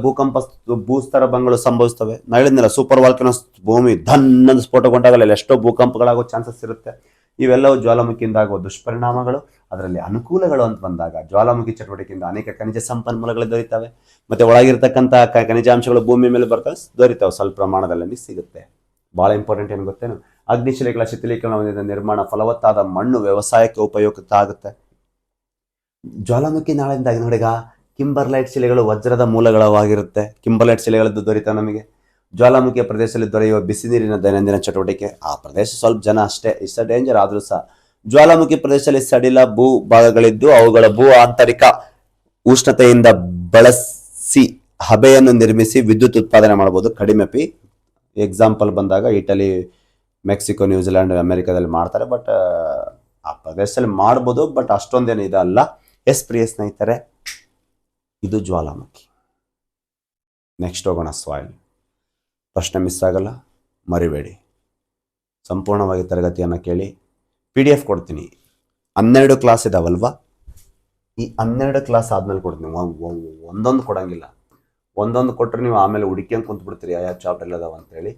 ಭೂಸ್ತರ ಭಂಗಗಳು ಸಂಭವಿಸ್ತವೆ. ನಾ ಹೇಳಿದ್ನಲ್ಲ, ಸೂಪರ್ ವಾಲ್ಕನೋಸ್ ಭೂಮಿ ಧನ್ನೊಂದು ಸ್ಫೋಟಗೊಂಡಾಗಲ್ಲ ಎಷ್ಟೋ ಭೂಕಂಪಗಳಾಗೋ ಚಾನ್ಸಸ್ ಇರುತ್ತೆ. ಇವೆಲ್ಲವೂ ಜ್ವಾಲಾಮುಖಿಯಿಂದ ಆಗುವ ದುಷ್ಪರಿಣಾಮಗಳು. ಅದರಲ್ಲಿ ಅನುಕೂಲಗಳು ಅಂತ ಬಂದಾಗ ಜ್ವಾಲಾಮುಖಿ ಚಟುವಟಿಕೆಯಿಂದ ಅನೇಕ ಖನಿಜ ಸಂಪನ್ಮೂಲಗಳು ದೊರೀತವೆ. ಮತ್ತೆ ಒಳಗಿರ್ತಕ್ಕಂಥ ಖನಿಜಾಂಶಗಳು ಭೂಮಿ ಮೇಲೆ ಬರ್ತವೆ, ದೊರೀತಾವೆ, ಸ್ವಲ್ಪ ಪ್ರಮಾಣದಲ್ಲಿ ಸಿಗುತ್ತೆ. ಬಹಳ ಇಂಪಾರ್ಟೆಂಟ್ ಏನು ಗೊತ್ತೇನು, ಅಗ್ನಿಶಿಲೆಗಳ ಶಿಥಿಲೀಕರಣದಿಂದ ನಿರ್ಮಾಣ ಫಲವತ್ತಾದ ಮಣ್ಣು ವ್ಯವಸಾಯಕ್ಕೆ ಉಪಯುಕ್ತ ಆಗುತ್ತೆ. ಜ್ವಾಲಾಮುಖಿ ನಾಳೆಯಿಂದ ನೋಡಿಗ ಕಿಂಬರ್ಲೈಟ್ ಶಿಲೆಗಳು ವಜ್ರದ ಮೂಲಗಳವಾಗಿರುತ್ತೆ. ಕಿಂಬರ್ಲೈಟ್ ಶಿಲೆಗಳದ್ದು ದೊರೀತಾವೆ ನಮಗೆ. ಜ್ವಾಲಾಮುಖಿಯ ಪ್ರದೇಶದಲ್ಲಿ ದೊರೆಯುವ ಬಿಸಿ ನೀರಿನ ದೈನಂದಿನ ಚಟುವಟಿಕೆ. ಆ ಪ್ರದೇಶ ಸ್ವಲ್ಪ ಜನ ಅಷ್ಟೇ, ಇಟ್ಸ್ ಅ ಡೇಂಜರ್. ಆದ್ರೂ ಸಹ ಜ್ವಾಲಾಮುಖಿ ಪ್ರದೇಶದಲ್ಲಿ ಸಡಿಲ ಭೂ ಭಾಗಗಳಿದ್ದು ಅವುಗಳ ಭೂ ಆಂತರಿಕ ಉಷ್ಣತೆಯಿಂದ ಬಳಸಿ ಹಬೆಯನ್ನು ನಿರ್ಮಿಸಿ ವಿದ್ಯುತ್ ಉತ್ಪಾದನೆ ಮಾಡಬಹುದು. ಕಡಿಮೆ ಪಿ. ಎಕ್ಸಾಂಪಲ್ ಬಂದಾಗ ಇಟಲಿ, ಮೆಕ್ಸಿಕೋ, ನ್ಯೂಜಿಲ್ಯಾಂಡ್, ಅಮೆರಿಕಾದಲ್ಲಿ ಮಾಡ್ತಾರೆ. ಬಟ್ ಆ ಪ್ರದೇಶದಲ್ಲಿ ಮಾಡ್ಬೋದು, ಬಟ್ ಅಷ್ಟೊಂದೇನು ಇದಲ್ಲ. ಎಸ್ ಪ್ರಿಯ ಸ್ನೇಹಿತರೆ, ಇದು ಜ್ವಾಲಾಮುಖಿ. ನೆಕ್ಸ್ಟ್ ಹೋಗೋಣ ಸಾಯಿಲ್. ಪ್ರಶ್ನೆ ಮಿಸ್ ಆಗಲ್ಲ, ಮರಿಬೇಡಿ. ಸಂಪೂರ್ಣವಾಗಿ ತರಗತಿಯನ್ನು ಕೇಳಿ. PDF ಕೊಡ್ತೀನಿ. 12 ಕ್ಲಾಸ್ ಇದಾವಲ್ವಾ, ಈ 12 ಕ್ಲಾಸ್ ಆದ್ಮೇಲೆ ಕೊಡ್ತೀನಿ. ಒಂದೊಂದು ಕೊಡಂಗಿಲ್ಲ. ಒಂದೊಂದು ಕೊಟ್ಟರೆ ನೀವು ಆಮೇಲೆ ಹುಡುಕ್ಯಂಗೆ ಕುಂತ್ಬಿಡ್ತೀರಿ ಯಾವ ಚಾಪ್ಟರ್ ಎಲ್ಲದಾವ ಅಂತೇಳಿ.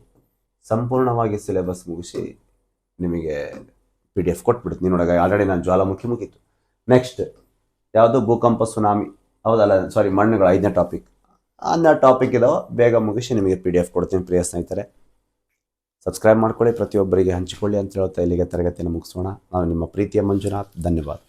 ಸಂಪೂರ್ಣವಾಗಿ ಸಿಲೆಬಸ್ ಮುಗಿಸಿ ನಿಮಗೆ PDF ಕೊಟ್ಬಿಡ್ತೀನಿ. ನೋಡಾಗ ಆಲ್ರೆಡಿ ನಾನು ಜ್ವಾಲಾಮುಖಿ ಮುಗೀತು. ನೆಕ್ಸ್ಟ್ ಯಾವುದು, ಭೂಕಂಪ, ಸುನಾಮಿ, ಹೌದಲ್ಲ, ಸಾರಿ, ಮಣ್ಣುಗಳು 5ನೇ ಟಾಪಿಕ್. 12 ಟಾಪಿಕ್ ಇದಾವೆ. ಬೇಗ ಮುಗಿಸಿ ನಿಮಗೆ PDF ಕೊಡ್ತೀನಿ ಪ್ರಿಯ ಸ್ನೇಹಿತರೆ. ಸಬ್ಸ್ಕ್ರೈಬ್ ಮಾಡ್ಕೊಳ್ಳಿ, ಪ್ರತಿಯೊಬ್ಬರಿಗೆ ಹಂಚಿಕೊಳ್ಳಿ ಅಂತ ಹೇಳ್ತಾ ಇಲ್ಲಿಗೆ ತರಗತಿಯನ್ನು ಮುಗಿಸೋಣ. ನಾನು ನಿಮ್ಮ ಪ್ರೀತಿಯ ಮಂಜುನಾಥ್. ಧನ್ಯವಾದ.